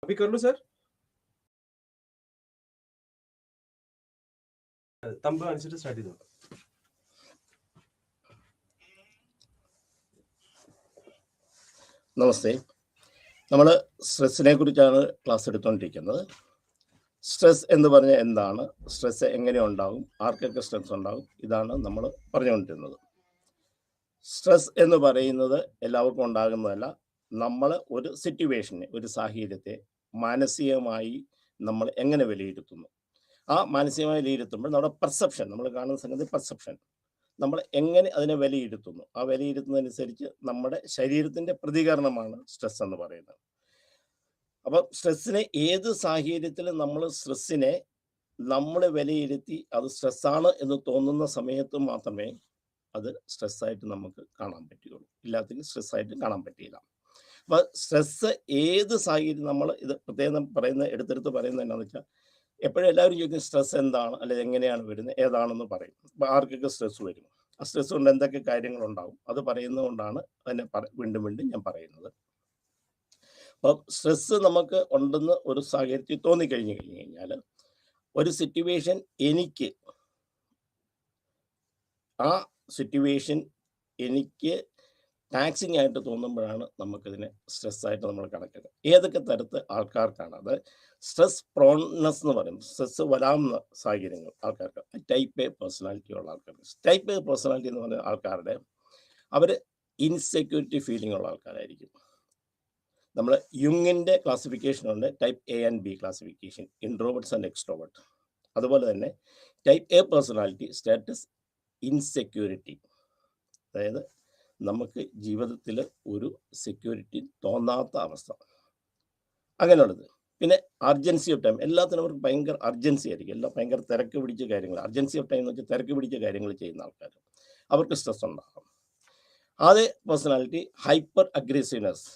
अभी कर लो sir. Thumb അനുസരിച്ച് സ്റ്റാർട്ട് ചെയ്തോ. നമസ്തേ. നമ്മൾ സ്ട്രെസ്സിനെ കുറിച്ചാണ് ക്ലാസ് എടുത്തുകൊണ്ടിരിക്കുന്നത്. സ്ട്രെസ് എന്ന് പറഞ്ഞാൽ എന്താണ്, സ്ട്രെസ് എങ്ങനെ ഉണ്ടാകും, ആർക്കൊക്കെ സ്ട്രെസ് ഉണ്ടാകും, ഇതാണ് നമ്മൾ പറഞ്ഞുകൊണ്ടിരുന്നത്. സ്ട്രെസ് എന്ന് പറയുന്നത് എല്ലാവർക്കും ഉണ്ടാകുന്നതല്ല. നമ്മൾ ഒരു സിറ്റുവേഷനെ, ഒരു സാഹചര്യത്തെ മാനസികമായി നമ്മൾ എങ്ങനെ വിലയിരുത്തുന്നു, ആ മാനസികമായി വിലയിരുത്തുമ്പോൾ നമ്മുടെ പെർസെപ്ഷൻ, നമ്മൾ കാണുന്ന സംഗതി പെർസെപ്ഷൻ, നമ്മൾ എങ്ങനെ അതിനെ വിലയിരുത്തുന്നു, ആ വിലയിരുത്തുന്നതനുസരിച്ച് നമ്മുടെ ശരീരത്തിൻ്റെ പ്രതികരണമാണ് സ്ട്രെസ് എന്ന് പറയുന്നത്. അപ്പം സ്ട്രെസ്സിനെ ഏത് സാഹചര്യത്തിലും സ്ട്രെസ്സിനെ നമ്മൾ വിലയിരുത്തി അത് സ്ട്രെസ്സാണ് എന്ന് തോന്നുന്ന സമയത്ത് മാത്രമേ അത് സ്ട്രെസ്സായിട്ട് നമുക്ക് കാണാൻ പറ്റുകയുള്ളൂ. ഇല്ലാത്തെങ്കിൽ സ്ട്രെസ്സായിട്ട് കാണാൻ പറ്റില്ല. അപ്പോൾ സ്ട്രെസ്സ് ഏത് സാഹചര്യം, നമ്മൾ ഇത് പ്രത്യേകം എടുത്തെടുത്ത് പറയുന്നത് എന്താണെന്ന് വെച്ചാൽ, എപ്പോഴും എല്ലാവരും ചോദിക്കും സ്ട്രെസ് എന്താണ്, അല്ലെങ്കിൽ എങ്ങനെയാണ് വരുന്നത്, ഏതാണെന്ന് പറയും. അപ്പോൾ ആർക്കൊക്കെ സ്ട്രെസ് വരും, ആ സ്ട്രെസ് കൊണ്ട് എന്തൊക്കെ കാര്യങ്ങളുണ്ടാവും, അത് പറയുന്നത് കൊണ്ടാണ് അതിനെ വീണ്ടും വീണ്ടും ഞാൻ പറയുന്നത്. അപ്പം സ്ട്രെസ് നമുക്ക് ഉണ്ടെന്ന് ഒരു സാഹചര്യത്തിൽ തോന്നിക്കഴിഞ്ഞു കഴിഞ്ഞാൽ, ഒരു സിറ്റുവേഷൻ എനിക്ക് ആ സിറ്റുവേഷൻ എനിക്ക് ടാക്സിങ് ആയിട്ട് തോന്നുമ്പോഴാണ് നമുക്കിതിനെ സ്ട്രെസ്സായിട്ട് നമ്മൾ കണക്കാക്കുക. ഏതൊക്കെ തരത്തിൽ ആൾക്കാർക്കാണ് അത് സ്ട്രെസ് പ്രോൺനെസ് എന്ന് പറയുന്നത്, സ്ട്രെസ് വരാവുന്ന സാഹചര്യങ്ങൾ ആൾക്കാർക്ക്, ടൈപ്പ് എ പേഴ്സണാലിറ്റി ഉള്ള ആൾക്കാർക്ക്. ടൈപ്പ് എ പേഴ്സണാലിറ്റി എന്ന് പറയുന്ന ആൾക്കാരുടെ അവർ ഇൻസെക്യൂരിറ്റി ഫീലിംഗ് ഉള്ള ആൾക്കാരായിരിക്കും. നമ്മൾ യുങ്ങിൻ്റെ ക്ലാസിഫിക്കേഷൻ ഉണ്ട്, type A and B classification, introverts and extrovert. അതുപോലെ തന്നെ type A personality status insecurity, അതായത് നമുക്ക് ജീവിതത്തിൽ ഒരു സെക്യൂരിറ്റി തോന്നാത്ത അവസ്ഥ, അങ്ങനെയുള്ളത്. പിന്നെ അർജൻസി ഓഫ് ടൈം, എല്ലാത്തിനും അവർക്ക് ഭയങ്കര അർജൻസി ആയിരിക്കും, എല്ലാം ഭയങ്കര തിരക്ക് പിടിച്ച കാര്യങ്ങൾ. അർജൻസി ഓഫ് ടൈം എന്ന് വെച്ചാൽ തിരക്ക് പിടിച്ച കാര്യങ്ങൾ ചെയ്യുന്ന ആൾക്കാർ, അവർക്ക് സ്ട്രെസ് ഉണ്ടാകും. അതേ പേഴ്സണാലിറ്റി ഹൈപ്പർ അഗ്രസീവ്നെസ്,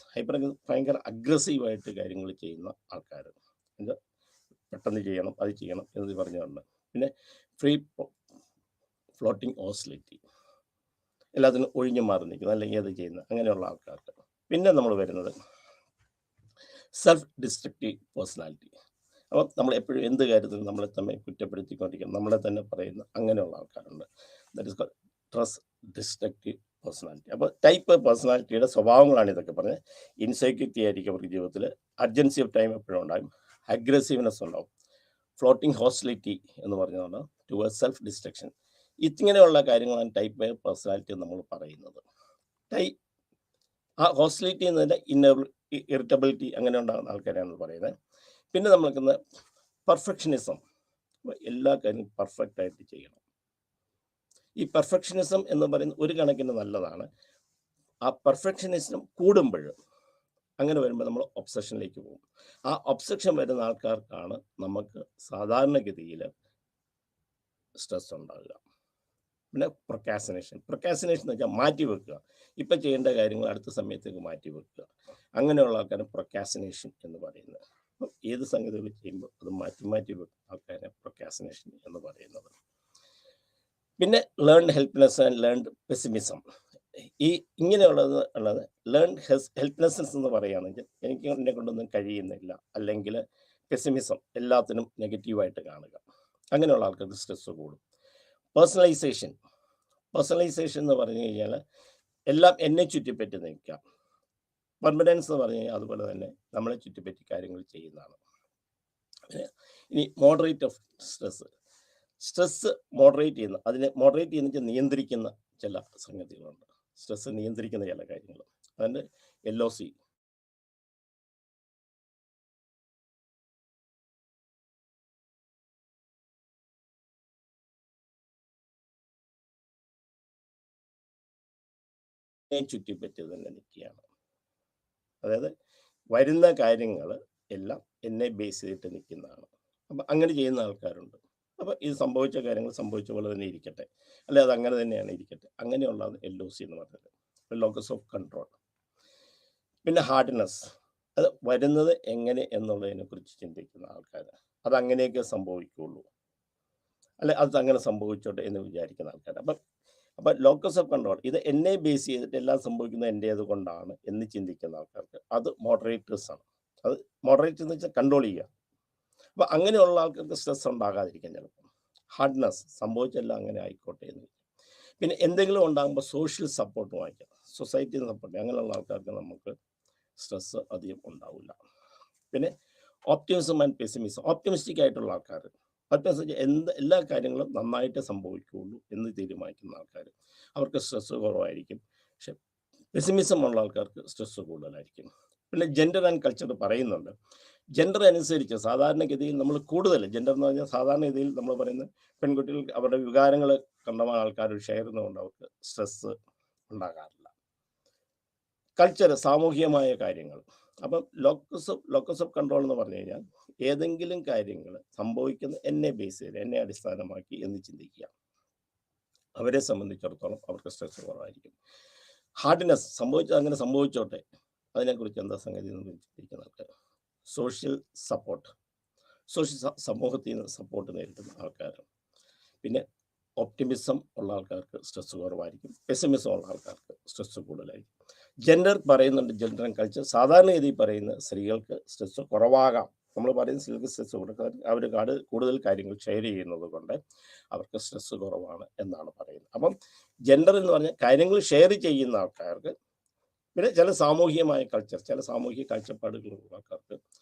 ഭയങ്കര അഗ്രസീവായിട്ട് കാര്യങ്ങൾ ചെയ്യുന്ന ആൾക്കാർ, പെട്ടെന്ന് ചെയ്യണം, അത് ചെയ്യണം എന്ന് പറഞ്ഞുകൊണ്ട്. പിന്നെ ഫ്രീ ഫ്ലോട്ടിംഗ് ഓസിലിറ്റി, എല്ലാത്തിനും ഒഴിഞ്ഞു മാറി നിൽക്കുന്നത്, അല്ലെങ്കിൽ അത് ചെയ്യുന്നത്, അങ്ങനെയുള്ള ആൾക്കാർക്ക്. പിന്നെ നമ്മൾ വരുന്നത് സെൽഫ് ഡിസ്ട്രക്റ്റീവ് പേഴ്സണാലിറ്റി. അപ്പം നമ്മൾ എപ്പോഴും എന്ത് കാര്യത്തിലും നമ്മളെ തന്നെ കുറ്റപ്പെടുത്തിക്കൊണ്ടിരിക്കും, നമ്മളെ തന്നെ പറയുന്ന അങ്ങനെയുള്ള ആൾക്കാരുണ്ട്. That is called stress destructive personality. അപ്പോൾ ടൈപ്പ് പേഴ്സണാലിറ്റിയുടെ സ്വഭാവങ്ങളാണ് ഇതൊക്കെ പറഞ്ഞത്. ഇൻസെക്യൂരിറ്റി ആയിരിക്കും അവർക്ക് ജീവിതത്തിൽ, അർജൻസി ഓഫ് ടൈം എപ്പോഴും ഉണ്ടാകും, അഗ്രസീവ്നെസ് ഉണ്ടാവും, ഫ്ലോട്ടിംഗ് ഹോസ്റ്റിലിറ്റി എന്ന് പറഞ്ഞതാണ് ടുവേർഡ്സ് സെൽഫ് ഡിസ്ട്രക്ഷൻ. ഇങ്ങനെയുള്ള കാര്യങ്ങളാണ് ടൈപ്പ് എ പേഴ്സണാലിറ്റി നമ്മൾ പറയുന്നത്. ആ ഹോസ്റ്റിലിറ്റി എന്നതിൻ്റെ ഇറിറ്റബിലിറ്റി അങ്ങനെ ഉണ്ടാകുന്ന ആൾക്കാരാണ് പറയുന്നത്. പിന്നെ നമ്മൾക്ക് പെർഫെക്ഷനിസം, എല്ലാ കാര്യവും പെർഫെക്റ്റ് ആയിട്ട് ചെയ്യണം. ഈ പെർഫെക്ഷനിസം എന്ന് പറയുന്നത് ഒരു കണക്കിന് നല്ലതാണ്. ആ പെർഫെക്ഷനിസം കൂടുമ്പോൾ, അങ്ങനെ വരുമ്പോൾ നമ്മൾ ഒബ്സഷനിലേക്ക് പോകും. ആ ഒബ്സഷൻ വരുന്ന ആൾക്കാർക്കാണ് നമുക്ക് സാധാരണഗതിയിൽ സ്ട്രെസ് ഉണ്ടാകുക. പിന്നെ പ്രൊക്കാസിനേഷൻ എന്ന് വെച്ചാൽ മാറ്റി വെക്കുക, ഇപ്പം ചെയ്യേണ്ട കാര്യങ്ങൾ അടുത്ത സമയത്തേക്ക് മാറ്റി വെക്കുക, അങ്ങനെയുള്ള ആൾക്കാരെ പ്രൊക്കാസിനേഷൻ എന്ന് പറയുന്നത്. അപ്പം ഏത് സംഗതികൾ ചെയ്യുമ്പോൾ അത് മാറ്റി വെക്കുക ആൾക്കാരെ പ്രൊക്കാസിനേഷൻ എന്ന് പറയുന്നത്. പിന്നെ learned helpless and learned pessimism. ഇങ്ങനെയുള്ളത് ലേൺഡ് ഹെൽപ്ലെസ്നെസ് എന്ന് പറയുകയാണെങ്കിൽ, എനിക്ക് എന്നെ കൊണ്ടൊന്നും കഴിയുന്നില്ല, അല്ലെങ്കിൽ പെസിമിസം, എല്ലാത്തിനും നെഗറ്റീവായിട്ട് കാണുക, അങ്ങനെയുള്ള ആൾക്കാർക്ക് സ്ട്രെസ് കൂടും. പേഴ്സണലൈസേഷൻ എന്ന് പറഞ്ഞു കഴിഞ്ഞാൽ എല്ലാം എന്നെ ചുറ്റിപ്പറ്റി നിൽക്കുക. പെർമനൻസ് എന്ന് പറഞ്ഞു കഴിഞ്ഞാൽ അതുപോലെ തന്നെ നമ്മളെ ചുറ്റിപ്പറ്റി കാര്യങ്ങൾ ചെയ്യുന്നതാണ്. ഇനി മോഡറേറ്റ് ഓഫ് സ്ട്രെസ് മോഡറേറ്റ് ചെയ്യുന്ന, അതിനെ മോഡറേറ്റ് ചെയ്യുന്ന നിയന്ത്രിക്കുന്ന ചില സംഗതികളുണ്ട്. സ്ട്രെസ് നിയന്ത്രിക്കുന്ന ചില കാര്യങ്ങൾ, അതിൻ്റെ LOC. ചുറ്റിപ്പറ്റി തന്നെ നിൽക്കുകയാണ്. അതായത് വരുന്ന കാര്യങ്ങൾ എല്ലാം എന്നെ ബേസ് ചെയ്തിട്ട് നിൽക്കുന്നതാണ്. അപ്പം അങ്ങനെ ചെയ്യുന്ന ആൾക്കാരുണ്ട്. അപ്പം ഇത് സംഭവിച്ച കാര്യങ്ങൾ സംഭവിച്ച പോലെ തന്നെ ഇരിക്കട്ടെ, അല്ലെ അത് അങ്ങനെ തന്നെയാണ് ഇരിക്കട്ടെ, അങ്ങനെയുള്ളത് LOC എന്ന് പറഞ്ഞത്, ലോക്കസ് ഓഫ് കൺട്രോൾ. പിന്നെ ഹാർഡ്നെസ്, അത് വരുന്നത് എങ്ങനെ എന്നുള്ളതിനെ കുറിച്ച് ചിന്തിക്കുന്ന ആൾക്കാർ, അത് അങ്ങനെയൊക്കെ സംഭവിക്കുള്ളൂ, അല്ലെ അത് അങ്ങനെ സംഭവിച്ചോട്ടെ എന്ന് വിചാരിക്കുന്ന ആൾക്കാർ. അപ്പം ലോക്കസ് ഓഫ് കൺട്രോൾ, ഇത് എന്നെ ബേസ് ചെയ്തിട്ട് എല്ലാം സംഭവിക്കുന്നത് എൻ്റേത് കൊണ്ടാണ് എന്ന് ചിന്തിക്കുന്ന ആൾക്കാർക്ക്, അത് മോഡറേറ്റേഴ്സ് ആണ്. അത് മോഡറേറ്റ് എന്ന് വെച്ചാൽ കൺട്രോൾ ചെയ്യുക. അപ്പോൾ അങ്ങനെയുള്ള ആൾക്കാർക്ക് സ്ട്രെസ് ഉണ്ടാകാതിരിക്കാൻ ചിലപ്പോൾ ഹാർഡ്നെസ് സംഭവിച്ചെല്ലാം അങ്ങനെ ആയിക്കോട്ടെ എന്ന്. പിന്നെ എന്തെങ്കിലും ഉണ്ടാകുമ്പോൾ സോഷ്യൽ സപ്പോർട്ട് വാങ്ങിക്കാം, സൊസൈറ്റിയിൽ നിന്ന് സപ്പോർട്ട്, അങ്ങനെയുള്ള ആൾക്കാർക്ക് നമുക്ക് സ്ട്രെസ് അധികം ഉണ്ടാവില്ല. പിന്നെ ഓപ്റ്റിമിസം ആൻഡ് പെസിമിസം, ഓപ്റ്റിമിസ്റ്റിക് ആയിട്ടുള്ള ആൾക്കാർ, എല്ലാ കാര്യങ്ങളും നന്നായിട്ട് സംഭവിക്കുകയുള്ളൂ എന്ന് തീരുമാനിക്കുന്ന ആൾക്കാർ, അവർക്ക് സ്ട്രെസ് കുറവായിരിക്കും. പക്ഷെ പെസിമിസം ഉള്ള ആൾക്കാർക്ക് സ്ട്രെസ് കൂടുതലായിരിക്കും. പിന്നെ ജെൻഡർ ആൻഡ് കൾച്ചർ പറയുന്നുണ്ട്. ജെൻഡർ അനുസരിച്ച് സാധാരണഗതിയിൽ നമ്മൾ കൂടുതൽ ജെൻഡർ എന്ന് പറഞ്ഞാൽ സാധാരണഗതിയിൽ നമ്മൾ പറയുന്നത് പെൺകുട്ടികൾ അവരുടെ വികാരങ്ങൾ കണ്ടമാന ആൾക്കാർ ഷെയർ ചെയ്യുന്നതുകൊണ്ട് അവർക്ക് സ്ട്രെസ് ഉണ്ടാകാറില്ല. കൾച്ചർ, സാമൂഹികമായ കാര്യങ്ങൾ. അപ്പം ലോക്കസ് ഓഫ് കൺട്രോൾ എന്ന് പറഞ്ഞു കഴിഞ്ഞാൽ ഏതെങ്കിലും കാര്യങ്ങൾ സംഭവിക്കുന്ന എന്നെ ബേസ് ചെയ്ത്, എന്നെ അടിസ്ഥാനമാക്കി എന്ന് ചിന്തിക്കുക. അവരെ സംബന്ധിച്ചിടത്തോളം അവർക്ക് സ്ട്രെസ് കുറവായിരിക്കും. ഹാർഡ്നെസ്, അങ്ങനെ സംഭവിച്ചോട്ടെ, അതിനെക്കുറിച്ച് എന്താ സംഗതി എന്ന് ചിന്തിക്കുന്ന ആൾക്കാർ. സോഷ്യൽ സപ്പോർട്ട്, സമൂഹത്തിൽ നിന്ന് സപ്പോർട്ട് നേരിടുന്ന ആൾക്കാർ. പിന്നെ ഓപ്റ്റിമിസം ഉള്ള ആൾക്കാർക്ക് സ്ട്രെസ് കുറവായിരിക്കും, പെസിമിസം ഉള്ള ആൾക്കാർക്ക് സ്ട്രെസ് കൂടുതലായിരിക്കും. ജെൻഡർ പറയുന്നുണ്ട്, ജെൻഡർ ആൻഡ് കൾച്ചർ സാധാരണഗതി പറയുന്ന സ്ത്രീകൾക്ക് സ്ട്രെസ് കുറവാകാം. നമ്മൾ പറയുന്ന സ്ത്രീകൾക്ക് സ്ട്രെസ് കൊടുക്കാൻ അവർ കൂടുതൽ കാര്യങ്ങൾ ഷെയർ ചെയ്യുന്നത് കൊണ്ട് അവർക്ക് സ്ട്രെസ് കുറവാണ് എന്നാണ് പറയുന്നത്. അപ്പം ജെൻഡർ എന്ന് പറഞ്ഞാൽ കാര്യങ്ങൾ ഷെയർ ചെയ്യുന്ന ആൾക്കാർക്ക്, പിന്നെ ചില സാമൂഹികമായ കൾച്ചർ, ചില സാമൂഹിക കാഴ്ചപ്പാടുകളുള്ള ആൾക്കാർക്ക്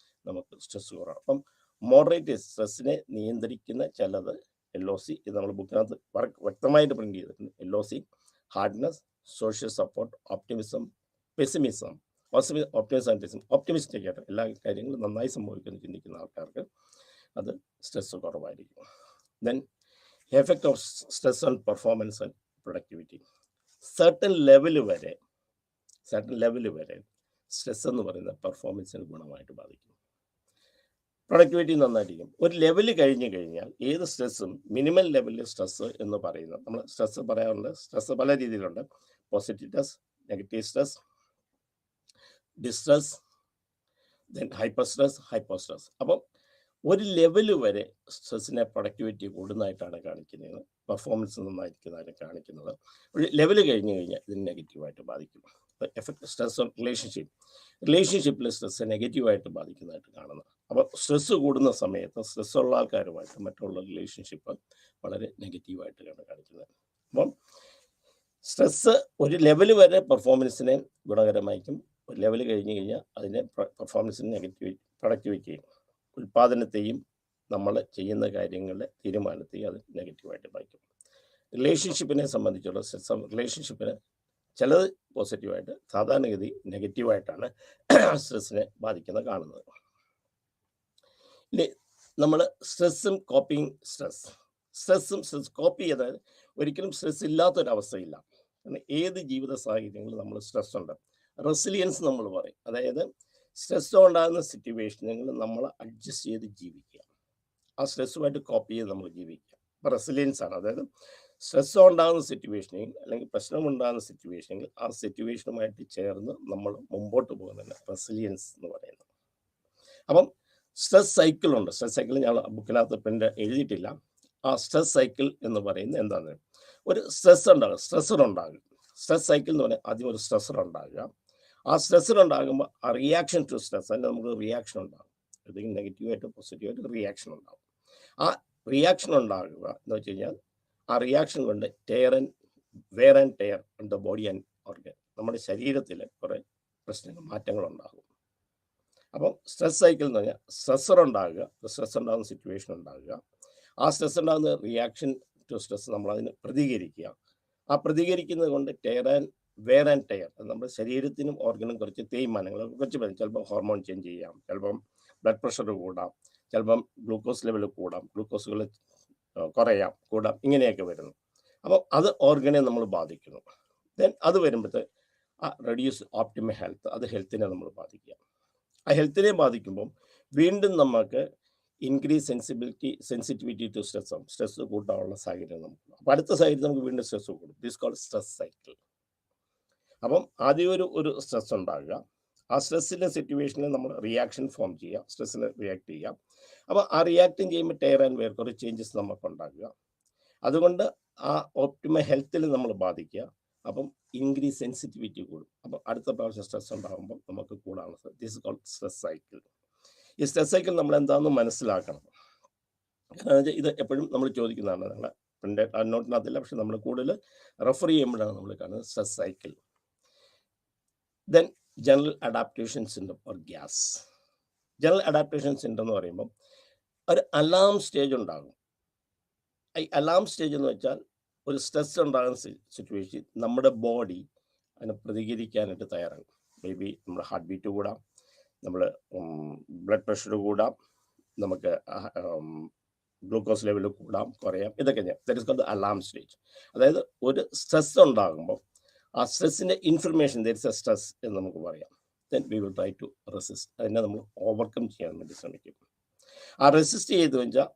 നമുക്ക് സ്ട്രെസ് കുറവാണ്. അപ്പം മോഡറേറ്റ് സ്ട്രെസ്സിനെ നിയന്ത്രിക്കുന്ന ചിലത് LOC, ഇത് നമ്മൾ ബുക്കിനകത്ത് വ്യക്തമായിട്ട് പ്രിന്റ് ചെയ്തിട്ടുണ്ട്. LOC, hardness, social support, optimism, pessimism. Optimistic ആയിട്ട് എല്ലാ കാര്യങ്ങളും നന്നായി സംഭവിക്കുമെന്ന് ചിന്തിക്കുന്ന ആൾക്കാർക്ക് അത് സ്ട്രെസ് കുറവായിരിക്കും. Then effect of stress on performance and productivity. Certain level വരെ സ്ട്രെസ് എന്ന് പറയുന്ന പെർഫോമൻസിന് ഗുണമായിട്ട് ബാധിക്കും. പ്രൊഡക്ടിവിറ്റി നന്നായിരിക്കും. ഒരു ലെവല് കഴിഞ്ഞ് കഴിഞ്ഞാൽ ഏത് സ്ട്രെസ്സും മിനിമം ലെവലിൽ സ്ട്രെസ് എന്ന് പറയുന്നത്, നമ്മൾ സ്ട്രെസ് പറയാറുണ്ട്. സ്ട്രെസ് പല രീതിയിലുണ്ട്. Positive stress, negative stress, distress, then hyper stress, hypo stress. അപ്പം ഒരു ലെവല് വരെ സ്ട്രെസ്സിനെ പ്രൊഡക്ടിവിറ്റി കൂടുന്നതായിട്ടാണ് കാണിക്കുന്നത്, പെർഫോമൻസ് നന്നായിരിക്കുന്നതായിട്ട് കാണിക്കുന്നത്. ഒരു ലെവല് കഴിഞ്ഞ് കഴിഞ്ഞാൽ ഇതിന് നെഗറ്റീവായിട്ട് ബാധിക്കും. എഫക്ട് സ്ട്രെസ് ഓൺ റിലേഷൻഷിപ്പിൽ സ്ട്രെസ് നെഗറ്റീവായിട്ട് ബാധിക്കുന്നതായിട്ട് കാണുന്നത്. അപ്പോൾ സ്ട്രെസ് കൂടുന്ന സമയത്ത് സ്ട്രെസ് ഉള്ള ആൾക്കാരുമായിട്ട് മറ്റുള്ള റിലേഷൻഷിപ്പ് വളരെ നെഗറ്റീവായിട്ടാണ് കാണിക്കുന്നത്. അപ്പം സ്ട്രെസ് ഒരു ലെവൽ വരെ പെർഫോമൻസിനെ ഗുണകരമായിരിക്കും. ഒരു ലെവൽ കഴിഞ്ഞ് കഴിഞ്ഞാൽ അതിനെ പെർഫോമൻസിന് പ്രൊഡക്ടിവിറ്റിയും ഉൽപ്പാദനത്തെയും നമ്മൾ ചെയ്യുന്ന കാര്യങ്ങളുടെ തീരുമാനത്തെയും അത് നെഗറ്റീവായിട്ട് ബാധിക്കും. റിലേഷൻഷിപ്പിനെ സംബന്ധിച്ചുള്ള റിലേഷൻഷിപ്പിന് ചിലത് പോസിറ്റീവായിട്ട്, സാധാരണഗതി നെഗറ്റീവായിട്ടാണ് സ്ട്രെസ്സിനെ ബാധിക്കുന്നത് കാണുന്നത്. ഇനി നമ്മൾ സ്ട്രെസ്സും കോപ്പിങ്, സ്ട്രെസ് കോപ്പി ചെയ്താൽ ഒരിക്കലും സ്ട്രെസ് ഇല്ലാത്തൊരവസ്ഥയില്ല. കാരണം ഏത് ജീവിത സാഹചര്യങ്ങളും നമ്മൾ സ്ട്രെസ് ഉണ്ട്. റെസിലിയൻസ് നമ്മൾ പറയും, അതായത് സ്ട്രെസ് ഉണ്ടാകുന്ന സിറ്റുവേഷനുകൾ നമ്മൾ അഡ്ജസ്റ്റ് ചെയ്ത് ജീവിക്കുക, ആ സ്ട്രെസ്സുമായിട്ട് കോപ്പി ചെയ്ത് നമ്മൾ ജീവിക്കുക. അപ്പോൾ റെസിലിയൻസ് ആണ്. അതായത് സ്ട്രെസ് ഉണ്ടാകുന്ന സിറ്റുവേഷനിൽ അല്ലെങ്കിൽ പ്രശ്നമുണ്ടാകുന്ന സിറ്റുവേഷനിൽ ആ സിറ്റുവേഷനുമായിട്ട് ചേർന്ന് നമ്മൾ മുമ്പോട്ട് പോകുന്നതിന് റെസിലിയൻസ് എന്ന് പറയുന്നത്. അപ്പം സ്ട്രെസ് സൈക്കിളുണ്ട്. സ്ട്രെസ് സൈക്കിൾ ഞാൻ ബുക്കിനകത്ത് പ്രിന്റ് എഴുതിയിട്ടില്ല. ആ സ്ട്രെസ് സൈക്കിൾ എന്ന് പറയുന്നത് എന്താണ്? ഒരു സ്ട്രെസ്സർ ഉണ്ടാകും. സ്ട്രെസ് സൈക്കിൾ എന്ന് പറഞ്ഞാൽ ആദ്യം ഒരു സ്ട്രെസ്സർ ഉണ്ടാകുക. ആ സ്ട്രെസ്സർ ഉണ്ടാകുമ്പോൾ ആ റിയാക്ഷൻ ടു സ്ട്രെസ്, അതിന് നമുക്ക് റിയാക്ഷൻ ഉണ്ടാകും. ഏതെങ്കിലും നെഗറ്റീവായിട്ട് പോസിറ്റീവായിട്ട് റിയാക്ഷൻ ഉണ്ടാകും. ആ റിയാക്ഷൻ ഉണ്ടാകുക എന്ന് വെച്ച് കഴിഞ്ഞാൽ ആ റിയാക്ഷൻ കൊണ്ട് wear and tear on the body and organ, നമ്മുടെ ശരീരത്തിൽ കുറേ മാറ്റങ്ങളുണ്ടാകും. അപ്പം സ്ട്രെസ് സൈക്കിൾ എന്ന് പറഞ്ഞാൽ സ്ട്രെസ്സർ ഉണ്ടാകുക, സ്ട്രെസ് ഉണ്ടാകുന്ന സിറ്റുവേഷൻ ഉണ്ടാകുക, ആ സ്ട്രെസ് ഉണ്ടാകുന്ന റിയാക്ഷൻ ടു സ്ട്രെസ് നമ്മൾ അതിന് പ്രതികരിക്കുക. ആ പ്രതികരിക്കുന്നത് കൊണ്ട് വെയർ ആൻഡ് ടയർ, നമ്മുടെ ശരീരത്തിനും ഓർഗനും കുറച്ച് തേയ്മാനങ്ങൾ കുറച്ച് വരും. ചിലപ്പോൾ ഹോർമോൺ ചേഞ്ച് ചെയ്യാം, ചിലപ്പം ബ്ലഡ് പ്രഷർ കൂടാം, ചിലപ്പം ഗ്ലൂക്കോസ് ലെവൽ കൂടാം, ഗ്ലൂക്കോസുകൾ കൂടാം, ഇങ്ങനെയൊക്കെ വരുന്നു. അപ്പം അത് ഓർഗനെ നമ്മൾ ബാധിക്കുന്നു. ദെൻ അത് വരുമ്പോഴത്തെ ആ റെഡ്യൂസ് ഓപ്റ്റിമൽ ഹെൽത്ത്, അത് ഹെൽത്തിനെ നമ്മൾ ബാധിക്കുക. ആ ഹെൽത്തിനെ ബാധിക്കുമ്പം വീണ്ടും നമുക്ക് ഇൻക്രീസ് സെൻസിറ്റിവിറ്റി ടു സ്ട്രെസ് കൂട്ടാനുള്ള സാഹചര്യം നമുക്ക്. അപ്പം അടുത്ത സാഹചര്യം നമുക്ക് വീണ്ടും സ്ട്രെസ് കൂടും. This called stress cycle. അപ്പം ആദ്യം ഒരു സ്ട്രെസ് ഉണ്ടാകുക, ആ സ്ട്രെസ്സിൻ്റെ സിറ്റുവേഷനിൽ നമ്മൾ റിയാക്ഷൻ ഫോം ചെയ്യുക, സ്ട്രെസ്സിന് റിയാക്ട് ചെയ്യുക. അപ്പോൾ ആ റിയാക്ടിങ് ചെയ്യുമ്പോൾ ടയർ ആൻഡ് കുറേ ചേഞ്ചസ് നമുക്ക് ഉണ്ടാക്കുക. അതുകൊണ്ട് ആ ഓപ്റ്റിമൽ ഹെൽത്തിൽ നമ്മൾ ബാധിക്കുക. അപ്പം ഇൻക്രീസ് സെൻസിറ്റിവിറ്റി കൂടും. അപ്പം അടുത്ത പ്രാവശ്യം സ്ട്രെസ് ഉണ്ടാകുമ്പോൾ നമുക്ക് കൂടാണ്. This is called stress cycle. ഈ സ്ട്രെസ് സൈക്കിൾ നമ്മൾ എന്താണെന്ന് മനസ്സിലാക്കണം. ഇത് എപ്പോഴും നമ്മൾ ചോദിക്കുന്നതാണ്. നിങ്ങളെ പ്രിൻ്റ് നോട്ടിനകത്തില്ല, പക്ഷെ നമ്മൾ കൂടുതൽ റെഫർ ചെയ്യുമ്പോഴാണ് നമ്മൾ കാണുന്നത് stress cycle. Then general adaptation syndrome or gas. General adaptation syndrome എന്ന് പറയുമ്പം ഒരു അലാം സ്റ്റേജ് ഉണ്ടാകും. ഈ അലാം സ്റ്റേജ് എന്ന് വെച്ചാൽ ഒരു സ്ട്രെസ് ഉണ്ടാകുന്ന സിറ്റുവേഷൻ നമ്മുടെ ബോഡി അതിനെ പ്രതികരിക്കാനായിട്ട് തയ്യാറാണ്. മേ ബി നമ്മുടെ ഹാർട്ട് ബീറ്റ് കൂടാം, നമ്മൾ ബ്ലഡ് പ്രഷർ കൂടാം, നമുക്ക് ഗ്ലൂക്കോസ് ലെവൽ കൂടാം, കുറയാം. ഇതൊക്കെ that is called the alarm stage. അതായത് ഒരു സ്ട്രെസ് ഉണ്ടാകുമ്പോൾ ആ സ്ട്രെസ്സിൻ്റെ information there is a stress എന്ന് നമുക്ക് പറയാം. Then we will try to resist. അതിനെ നമ്മൾ ഓവർകം ചെയ്യാൻ വേണ്ടി ശ്രമിക്കും. ആ റെസിസ്റ്റ് ചെയ്ത് വെച്ചാൽ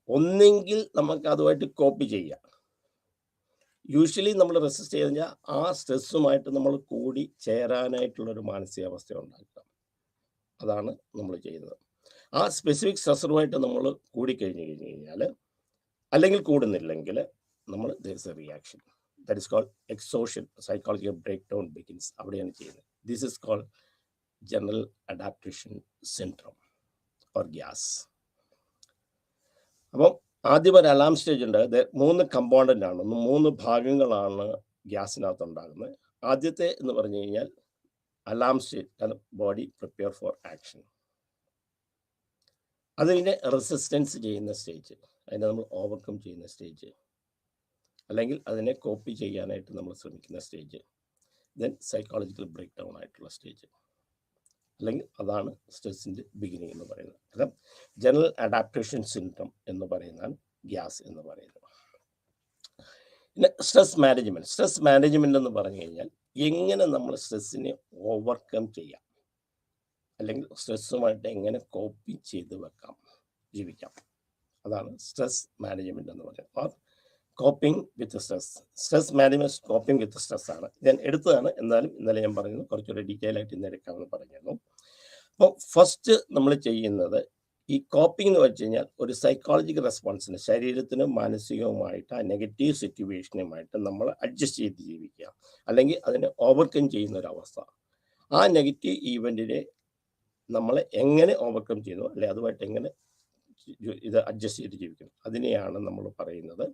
ഒന്നെങ്കിൽ നമുക്ക് അതുമായിട്ട് കോപ്പി ചെയ്യാം. യൂഷ്വലി നമ്മൾ റെസിസ്റ്റ് ചെയ്ത് കഴിഞ്ഞാൽ ആ സ്ട്രെസ്സുമായിട്ട് നമ്മൾ കൂടി ചേരാനായിട്ടുള്ളൊരു മാനസികാവസ്ഥ ഉണ്ടാക്കുക. അതാണ് നമ്മൾ ചെയ്യുന്നത്. ആ സ്പെസിഫിക് സ്ട്രെസ്സറുമായിട്ട് നമ്മൾ കൂടിക്കഴിഞ്ഞ് കഴിഞ്ഞാൽ, അല്ലെങ്കിൽ കൂടുന്നില്ലെങ്കിൽ നമ്മൾ there is a reaction. That is called exhaustion. Psychological break down begins. അവിടെയാണ് ചെയ്യുന്നത്. This is called general adaptation syndrome or GAS. അപ്പം ആദ്യം ഒരു അലാം സ്റ്റേജ് ഉണ്ട്. അത് 3 കമ്പോണൻ്റ് ആണ്, 3 ഭാഗങ്ങളാണ് ഗ്യാസിനകത്ത് ഉണ്ടാകുന്നത്. ആദ്യത്തെ എന്ന് പറഞ്ഞു കഴിഞ്ഞാൽ alarm stage, body prepare for action. അതിനെ റെസിസ്റ്റൻസ് ചെയ്യുന്ന സ്റ്റേജ്, അതിനെ നമ്മൾ ഓവർകം ചെയ്യുന്ന സ്റ്റേജ്, അല്ലെങ്കിൽ അതിനെ കോപ്പി ചെയ്യാനായിട്ട് നമ്മൾ ശ്രമിക്കുന്ന stage. Then psychological break down ആയിട്ടുള്ള സ്റ്റേജ്, അല്ലെങ്കിൽ അതാണ് സ്ട്രെസ്സിൻ്റെ ബിഗിനിങ് എന്ന് പറയുന്നത്. കാരണം ജനറൽ അഡാപ്റ്റേഷൻ സിൻഡ്രോം എന്ന് പറയുന്നതാണ് ഗ്യാസ് എന്ന് പറയുന്നത്. പിന്നെ സ്ട്രെസ് മാനേജ്മെൻറ്റ്. സ്ട്രെസ് മാനേജ്മെൻ്റ് എന്ന് പറഞ്ഞു കഴിഞ്ഞാൽ എങ്ങനെ നമ്മൾ സ്ട്രെസ്സിനെ ഓവർകം ചെയ്യാം, അല്ലെങ്കിൽ സ്ട്രെസ്സുമായിട്ട് എങ്ങനെ കോപ്പി ചെയ്ത് വെക്കാം, ജീവിക്കാം. അതാണ് സ്ട്രെസ് മാനേജ്മെൻറ്റ് എന്ന് പറയുന്നത്. Or coping with stress. Stress management coping with stress ആണ്. ഞാൻ എടുത്തതാണ്, എന്നാലും ഇന്നലെ ഞാൻ പറഞ്ഞത് കുറച്ചുകൂടി ഡീറ്റെയിൽ ആയിട്ട് ഇന്ന് എടുക്കാമെന്ന് പറഞ്ഞിരുന്നു. അപ്പോൾ ഫസ്റ്റ് നമ്മൾ ചെയ്യുന്നത് ഈ കോപ്പിംഗ് എന്ന് വെച്ച് കഴിഞ്ഞാൽ ഒരു സൈക്കോളജിക്കൽ റെസ്പോൺസിന്, ശരീരത്തിനും മാനസികവുമായിട്ട് ആ നെഗറ്റീവ് സിറ്റുവേഷനുമായിട്ട് നമ്മൾ അഡ്ജസ്റ്റ് ചെയ്ത് ജീവിക്കുക, അല്ലെങ്കിൽ അതിനെ ഓവർകം ചെയ്യുന്ന ഒരവസ്ഥ. ആ നെഗറ്റീവ് ഈവൻറ്റിനെ നമ്മൾ എങ്ങനെ ഓവർകം ചെയ്യുന്നു, അല്ലെങ്കിൽ അതുമായിട്ട് എങ്ങനെ ഇത് അഡ്ജസ്റ്റ് ചെയ്ത് ജീവിക്കണം, അതിനെയാണ് നമ്മൾ പറയുന്നത്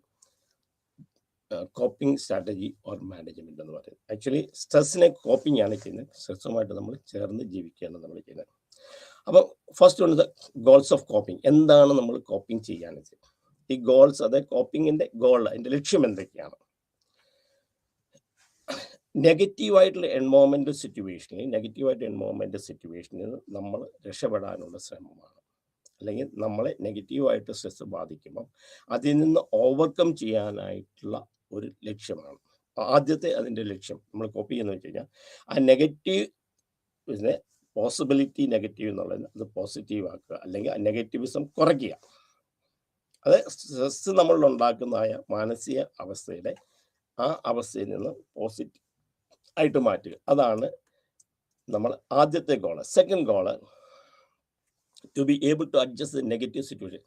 കോപ്പിംഗ് സ്ട്രാറ്റജി ഓർ മാനേജ്മെൻറ്റ് എന്ന് പറയുന്നത്. ആക്ച്വലി സ്ട്രെസ്സിനെ കോപ്പിംഗ് ആണ് ചെയ്യുന്നത്. സ്ട്രെസ്സുമായിട്ട് നമ്മൾ ചേർന്ന് ജീവിക്കുകയാണ് നമ്മൾ ചെയ്യുന്നത്. അപ്പോൾ ഫസ്റ്റ് ഉണ്ട് ഗോൾസ് ഓഫ് കോപ്പിംഗ്. എന്താണ് നമ്മൾ കോപ്പിംഗ് ചെയ്യാനെന്ന്? ഈ ഗോൾസ്, അതായത് കോപ്പിങ്ങിൻ്റെ ഗോൾ, അതിൻ്റെ ലക്ഷ്യം എന്തൊക്കെയാണ്? നെഗറ്റീവായിട്ടുള്ള എൻവോൺമെൻറ്റ് സിറ്റുവേഷനിൽ നമ്മൾ രക്ഷപ്പെടാനുള്ള ശ്രമമാണ്. അല്ലെങ്കിൽ നമ്മളെ നെഗറ്റീവായിട്ട് സ്ട്രെസ് ബാധിക്കുമ്പോൾ അതിൽ നിന്ന് ഓവർകം ചെയ്യാനായിട്ടുള്ള ഒരു ലക്ഷ്യമാണ്. ആദ്യത്തെ അതിൻ്റെ ലക്ഷ്യം നമ്മൾ കോപ്പി ചെയ്യുന്ന വെച്ച് കഴിഞ്ഞാൽ ആ നെഗറ്റീവ് പോസിബിലിറ്റി നെഗറ്റീവ് എന്നുള്ളത് അത് പോസിറ്റീവ് ആക്കുക, അല്ലെങ്കിൽ ആ നെഗറ്റിവിസം കുറയ്ക്കുക. അത് സ്ട്രെസ് നമ്മളിലുണ്ടാക്കുന്നതായ മാനസിക അവസ്ഥയുടെ ആ അവസ്ഥയിൽ നിന്ന് പോസിറ്റീവ് ആയിട്ട് മാറ്റുക. അതാണ് നമ്മൾ ആദ്യത്തെ goal. Second goal to be able to adjust the negative situation.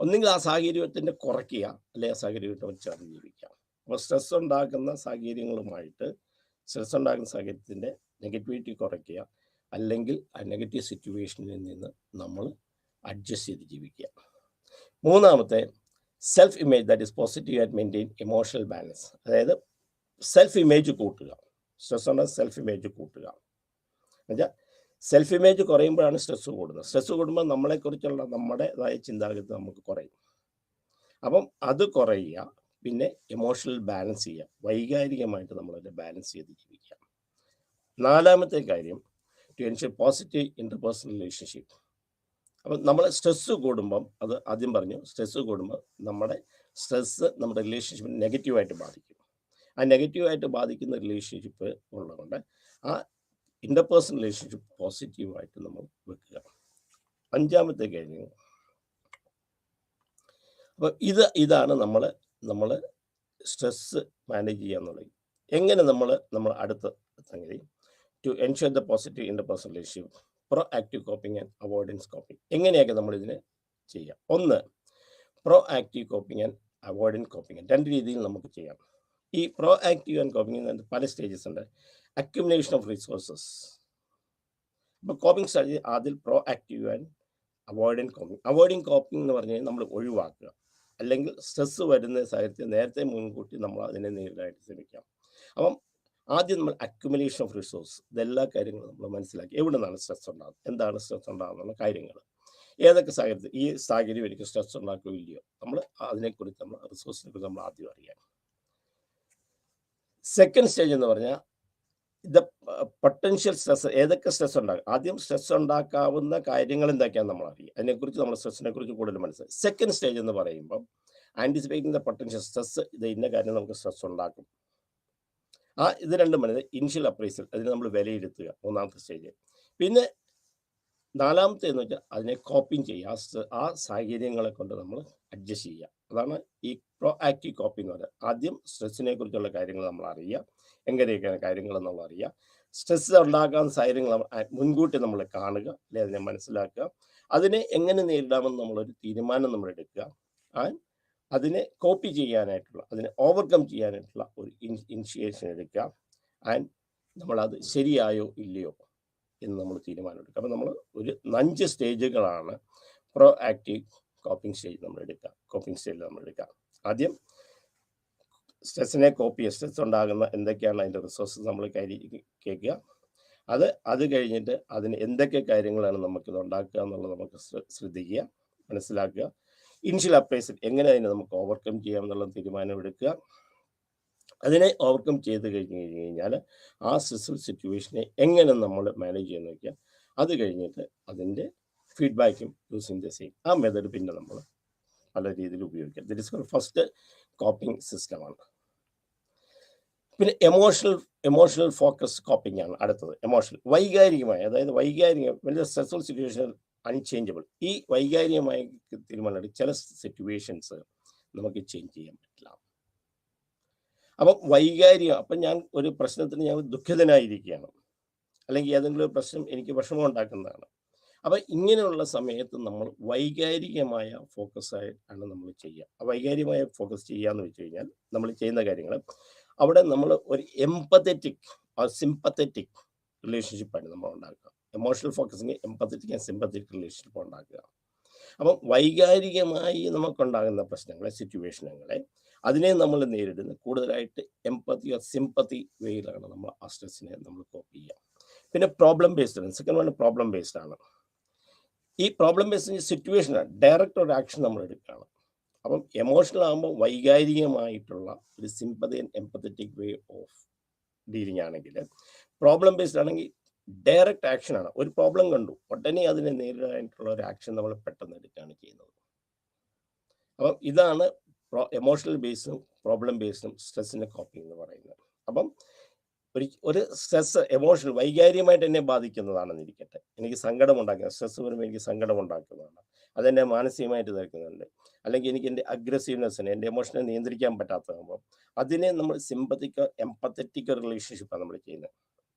ഒന്നുകിൽ ആ സാഹചര്യത്തിൻ്റെ കുറയ്ക്കുക, അല്ലെങ്കിൽ ആ സാഹചര്യമായിട്ട് ചേർന്ന് ജീവിക്കുക. അപ്പോൾ സ്ട്രെസ് ഉണ്ടാക്കുന്ന സാഹചര്യത്തിൻ്റെ നെഗറ്റിവിറ്റി കുറയ്ക്കുക, അല്ലെങ്കിൽ ആ നെഗറ്റീവ് സിറ്റുവേഷനിൽ നിന്ന് നമ്മൾ അഡ്ജസ്റ്റ് ചെയ്ത് ജീവിക്കുക. മൂന്നാമത്തെ self image, that is positive and maintain emotional balance. അതായത് സെൽഫ് ഇമേജ് കൂട്ടുക. സ്ട്രെസ് ഉണ്ടാകുന്ന സെൽഫ് ഇമേജ് കൂട്ടുക എന്നുവെച്ചാൽ സെൽഫ് ഇമേജ് കുറയുമ്പോഴാണ് സ്ട്രെസ് കൂടുന്നത്. സ്ട്രെസ് കൂടുമ്പോൾ നമ്മളെക്കുറിച്ചുള്ള നമ്മുടേതായ ചിന്താഗതി നമുക്ക് കുറയും. അപ്പം അത് കുറയുക. പിന്നെ ഇമോഷണൽ ബാലൻസ് ചെയ്യുക, വൈകാരികമായിട്ട് നമ്മളത് ബാലൻസ് ചെയ്ത് ജീവിക്കുക. നാലാമത്തെ കാര്യം to ensure positive interpersonal relationship. അപ്പം നമ്മൾ സ്ട്രെസ്സ് കൂടുമ്പം, അത് ആദ്യം പറഞ്ഞു, സ്ട്രെസ്സ് കൂടുമ്പോൾ നമ്മുടെ റിലേഷൻഷിപ്പിന് നെഗറ്റീവായിട്ട് ബാധിക്കും. ആ നെഗറ്റീവായിട്ട് ബാധിക്കുന്ന റിലേഷൻഷിപ്പ് ഉള്ളതുകൊണ്ട് ആ ഇൻ്റർപേഴ്സണൽ റിലേഷൻഷിപ്പ് പോസിറ്റീവായിട്ട് നമ്മൾ വെക്കുക. അഞ്ചാമത്തെ കാര്യം, അപ്പോൾ ഇതാണ് നമ്മൾ സ്ട്രെസ് മാനേജ് ചെയ്യുക എന്നുള്ളത്. എങ്ങനെ നമ്മൾ അടുത്ത സംഗതി to ensure the positive interpersonal relationship, proactive coping and avoidance coping. എങ്ങനെയൊക്കെ നമ്മളിതിനെ ചെയ്യാം? ഒന്ന്, proactive coping and avoidance coping. രണ്ട് രീതിയിൽ നമുക്ക് ചെയ്യാം. ഈ പ്രോ ആക്റ്റീവ് ആൻഡ് കോപ്പിംഗ് പല സ്റ്റേജസ് ഉണ്ട്. Accumulation of resources. ഇപ്പോൾ കോപ്പിംഗ് സ്ട്രാറ്റജി അതിൽ proactive and avoiding coping. Avoiding coping എന്ന് പറഞ്ഞു കഴിഞ്ഞാൽ നമ്മൾ ഒഴിവാക്കുക, അല്ലെങ്കിൽ സ്ട്രെസ് വരുന്ന സാഹചര്യത്തിൽ നേരത്തെ മുൻകൂട്ടി നമ്മൾ അതിനെ നേരിടാനായിട്ട് ശ്രമിക്കാം. അപ്പം ആദ്യം നമ്മൾ അക്യുമുലേഷൻ ഓഫ് റിസോഴ്സ്, ഇതെല്ലാ കാര്യങ്ങളും നമ്മൾ മനസ്സിലാക്കി. എവിടെ നിന്നാണ് സ്ട്രെസ് ഉണ്ടാകുന്നത്, എന്താണ് സ്ട്രെസ് ഉണ്ടാകുന്ന കാര്യങ്ങൾ, ഏതൊക്കെ സാഹചര്യത്തിൽ ഈ സാഹചര്യം എനിക്ക് സ്ട്രെസ് ഉണ്ടാക്കുകയോ ഇല്ലയോ, നമ്മൾ അതിനെക്കുറിച്ച് നമ്മൾ റിസോഴ്സിനെ കുറിച്ച് നമ്മൾ ആദ്യം അറിയാം. സെക്കൻഡ് സ്റ്റേജ് എന്ന് പറഞ്ഞാൽ ദ പൊട്ടൻഷ്യൽ സ്ട്രെസ്, ഏതൊക്കെ സ്ട്രെസ് ഉണ്ടാകും. ആദ്യം സ്ട്രെസ് ഉണ്ടാക്കാവുന്ന കാര്യങ്ങൾ എന്തൊക്കെയാണെന്ന് നമ്മൾ അറിയും, അതിനെക്കുറിച്ച് നമ്മൾ സ്ട്രെസ്സിനെ കുറിച്ച് കൂടുതൽ മനസ്സിലായി. സെക്കൻഡ് സ്റ്റേജ് എന്ന് പറയുമ്പം ആൻറ്റിസിപ്പേറ്റിംഗ് ദ പൊട്ടൻഷ്യൽ സ്ട്രെസ്, ഇത് ഇന്ന കാര്യം നമുക്ക് സ്ട്രെസ് ഉണ്ടാക്കും. ഇത് രണ്ടും പറയുന്നത് ഇനിഷ്യൽ അപ്രൈസൽ, അതിന് നമ്മൾ വിലയിരുത്തുക, മൂന്നാമത്തെ സ്റ്റേജ്. പിന്നെ നാലാമത്തെ എന്ന് വെച്ചാൽ അതിനെ കോപ്പിംഗ് ചെയ്യുക, ആ സാഹചര്യങ്ങളെ കൊണ്ട് നമ്മൾ അഡ്ജസ്റ്റ് ചെയ്യുക. അതാണ് ഈ പ്രോ ആക്റ്റീവ് കോപ്പിംഗ് എന്ന് പറയുന്നത്. ആദ്യം സ്ട്രെസ്സിനെ കുറിച്ചുള്ള കാര്യങ്ങൾ നമ്മൾ അറിയുക, എങ്ങനെയൊക്കെയാണ് കാര്യങ്ങൾ നമ്മൾ അറിയുക, സ്ട്രെസ് ഉണ്ടാക്കാവുന്ന സാഹചര്യങ്ങൾ മുൻകൂട്ടി നമ്മൾ കാണുക, അല്ലെങ്കിൽ അതിനെ മനസ്സിലാക്കുക, അതിനെ എങ്ങനെ നേരിടാമെന്ന് നമ്മളൊരു തീരുമാനം നമ്മൾ എടുക്കുക, അതിനെ കോപ്പി ചെയ്യാനായിട്ടുള്ള, അതിനെ ഓവർകം ചെയ്യാനായിട്ടുള്ള ഒരു ഇനിഷ്യേഷൻ എടുക്കുക, ആൻഡ് നമ്മളത് ശരിയായോ ഇല്ലയോ എന്ന് നമ്മൾ തീരുമാനമെടുക്കുക. അപ്പം നമ്മൾ ഒരു 5 സ്റ്റേജുകളാണ് പ്രോ ആക്റ്റീവ് കോപ്പിംഗ് സ്റ്റേജ് നമ്മൾ എടുക്കുക. കോപ്പിംഗ് സ്റ്റേജിൽ നമ്മൾ എടുക്കുക. ആദ്യം സ്ട്രെസ്സിനെ കോപ്പി ചെയ്യുക, സ്ട്രെസ് ഉണ്ടാകുന്ന എന്തൊക്കെയാണ് അതിൻ്റെ റിസോഴ്സസ് നമ്മൾ കേൾക്കുക. അത് കഴിഞ്ഞിട്ട് അതിന് എന്തൊക്കെ കാര്യങ്ങളാണ് നമുക്കിത് ഉണ്ടാക്കുക എന്നുള്ളത് നമുക്ക് ശ്രദ്ധിക്കുക, മനസ്സിലാക്കുക. ഇനിഷ്യൽ അപ്രൈസൽ, എങ്ങനെ അതിനെ നമുക്ക് ഓവർകം ചെയ്യാം എന്നുള്ള തീരുമാനമെടുക്കുക. അതിനെ ഓവർകം ചെയ്ത് കഴിഞ്ഞാൽ ആ സ്ട്രെസ്ഫുൾ സിറ്റുവേഷനെ എങ്ങനെ നമ്മൾ മാനേജ് ചെയ്യാൻ നോക്കുക. അത് കഴിഞ്ഞിട്ട് അതിൻ്റെ ഫീഡ്ബാക്കും യൂസിങ് ദ സെയിം, ആ മെത്തേഡ് പിന്നെ നമ്മൾ പല രീതിയിൽ ഉപയോഗിക്കുക. ദിറ്റ് ഇസ് ഫസ്റ്റ് കോപ്പിംഗ് സിസ്റ്റമാണ്. പിന്നെ എമോഷണൽ ഫോക്കസ് കോപ്പിംഗ് ആണ് അടുത്തത്. വൈകാരികമായ, അതായത് വലിയ സ്ട്രെസ്ഫുൾ സിറ്റുവേഷൻ അൺചേഞ്ചബിൾ. ഈ വൈകാരികമായി തീരുമാനം ചില സിറ്റുവേഷൻസ് നമുക്ക് ചേഞ്ച് ചെയ്യാൻ പറ്റില്ല. അപ്പം അപ്പം ഞാൻ ഒരു പ്രശ്നത്തിന് ഞാൻ ദുഃഖിതനായിരിക്കുകയാണ്, അല്ലെങ്കിൽ ഏതെങ്കിലും ഒരു പ്രശ്നം എനിക്ക് വിഷമം ഉണ്ടാക്കുന്നതാണ്. അപ്പം ഇങ്ങനെയുള്ള സമയത്ത് നമ്മൾ വൈകാരികമായ ഫോക്കസായിട്ടാണ് നമ്മൾ ചെയ്യുക. വൈകാരികമായ ഫോക്കസ് ചെയ്യുക എന്ന് വെച്ച് കഴിഞ്ഞാൽ നമ്മൾ ചെയ്യുന്ന കാര്യങ്ങൾ, അവിടെ നമ്മൾ ഒരു എംപത്തറ്റിക് സിമ്പത്തറ്റിക് റിലേഷൻഷിപ്പാണ് നമ്മൾ ഉണ്ടാക്കുക. Emotional focusing empathetic and sympathetic relationship ഉണ്ടാക്കുക. അപ്പം വൈകാരികമായി നമുക്കുണ്ടാകുന്ന പ്രശ്നങ്ങളെ, സിറ്റുവേഷനുകളെ, അതിനെ നമ്മൾ നേരിടുന്ന കൂടുതലായിട്ട് എംപത്തി സിമ്പത്തി വേയിലാണ് നമ്മൾ ആ സ്ട്രെസ്സിനെ നമ്മൾ കോപ്പി ചെയ്യുക. പിന്നെ പ്രോബ്ലം ബേസ്ഡ് ആണ്. സെക്കൻഡ് വൺ പ്രോബ്ലം ബേസ്ഡ് ആണ്. ഈ പ്രോബ്ലം ബേസ്ഡ് സിറ്റുവേഷനാണ്, ഡയറക്റ്റ് ഒരു ആക്ഷൻ നമ്മൾ എടുക്കുകയാണ്. അപ്പം എമോഷണൽ ആകുമ്പോൾ വൈകാരികമായിട്ടുള്ള ഒരു sympathy and empathetic way of dealing ആണെങ്കിൽ, പ്രോബ്ലം ബേസ്ഡ് ആണെങ്കിൽ ഡയറക്റ്റ് ആക്ഷനാണ്. ഒരു പ്രോബ്ലം കണ്ടു, ഉടനെ അതിനെ നേരിടാനായിട്ടുള്ള ഒരു ആക്ഷൻ നമ്മൾ പെട്ടെന്ന് എടുക്കുകയാണ് ചെയ്യുന്നത്. അപ്പം ഇതാണ് എമോഷണൽ ബേസ്ഡും പ്രോബ്ലം ബേസ്ഡും സ്ട്രെസ്സിനെ കോപ്പിംഗ് എന്ന് പറയുന്നത്. അപ്പം ഒരു സ്ട്രെസ് എമോഷണൽ വൈകാരികമായിട്ട് എന്നെ ബാധിക്കുന്നതാണെന്ന് ഇരിക്കട്ടെ, എനിക്ക് സങ്കടം ഉണ്ടാക്കുന്നത്, സ്ട്രെസ് വരുമ്പോൾ എനിക്ക് സങ്കടം ഉണ്ടാക്കുന്നതാണ്, അതെന്നെ മാനസികമായിട്ട് തയ്ക്കുന്നതുണ്ട്, അല്ലെങ്കിൽ എനിക്ക് എൻ്റെ അഗ്രസീവ്നെസ്സിനെ, എൻ്റെ എമോഷനെ നിയന്ത്രിക്കാൻ പറ്റാത്തതാകുമ്പോൾ അതിനെ നമ്മൾ സിമ്പത്തിക്കോ എംപത്തറ്റിക്കോ റിലേഷൻഷിപ്പാണ് നമ്മൾ ചെയ്യുന്നത്.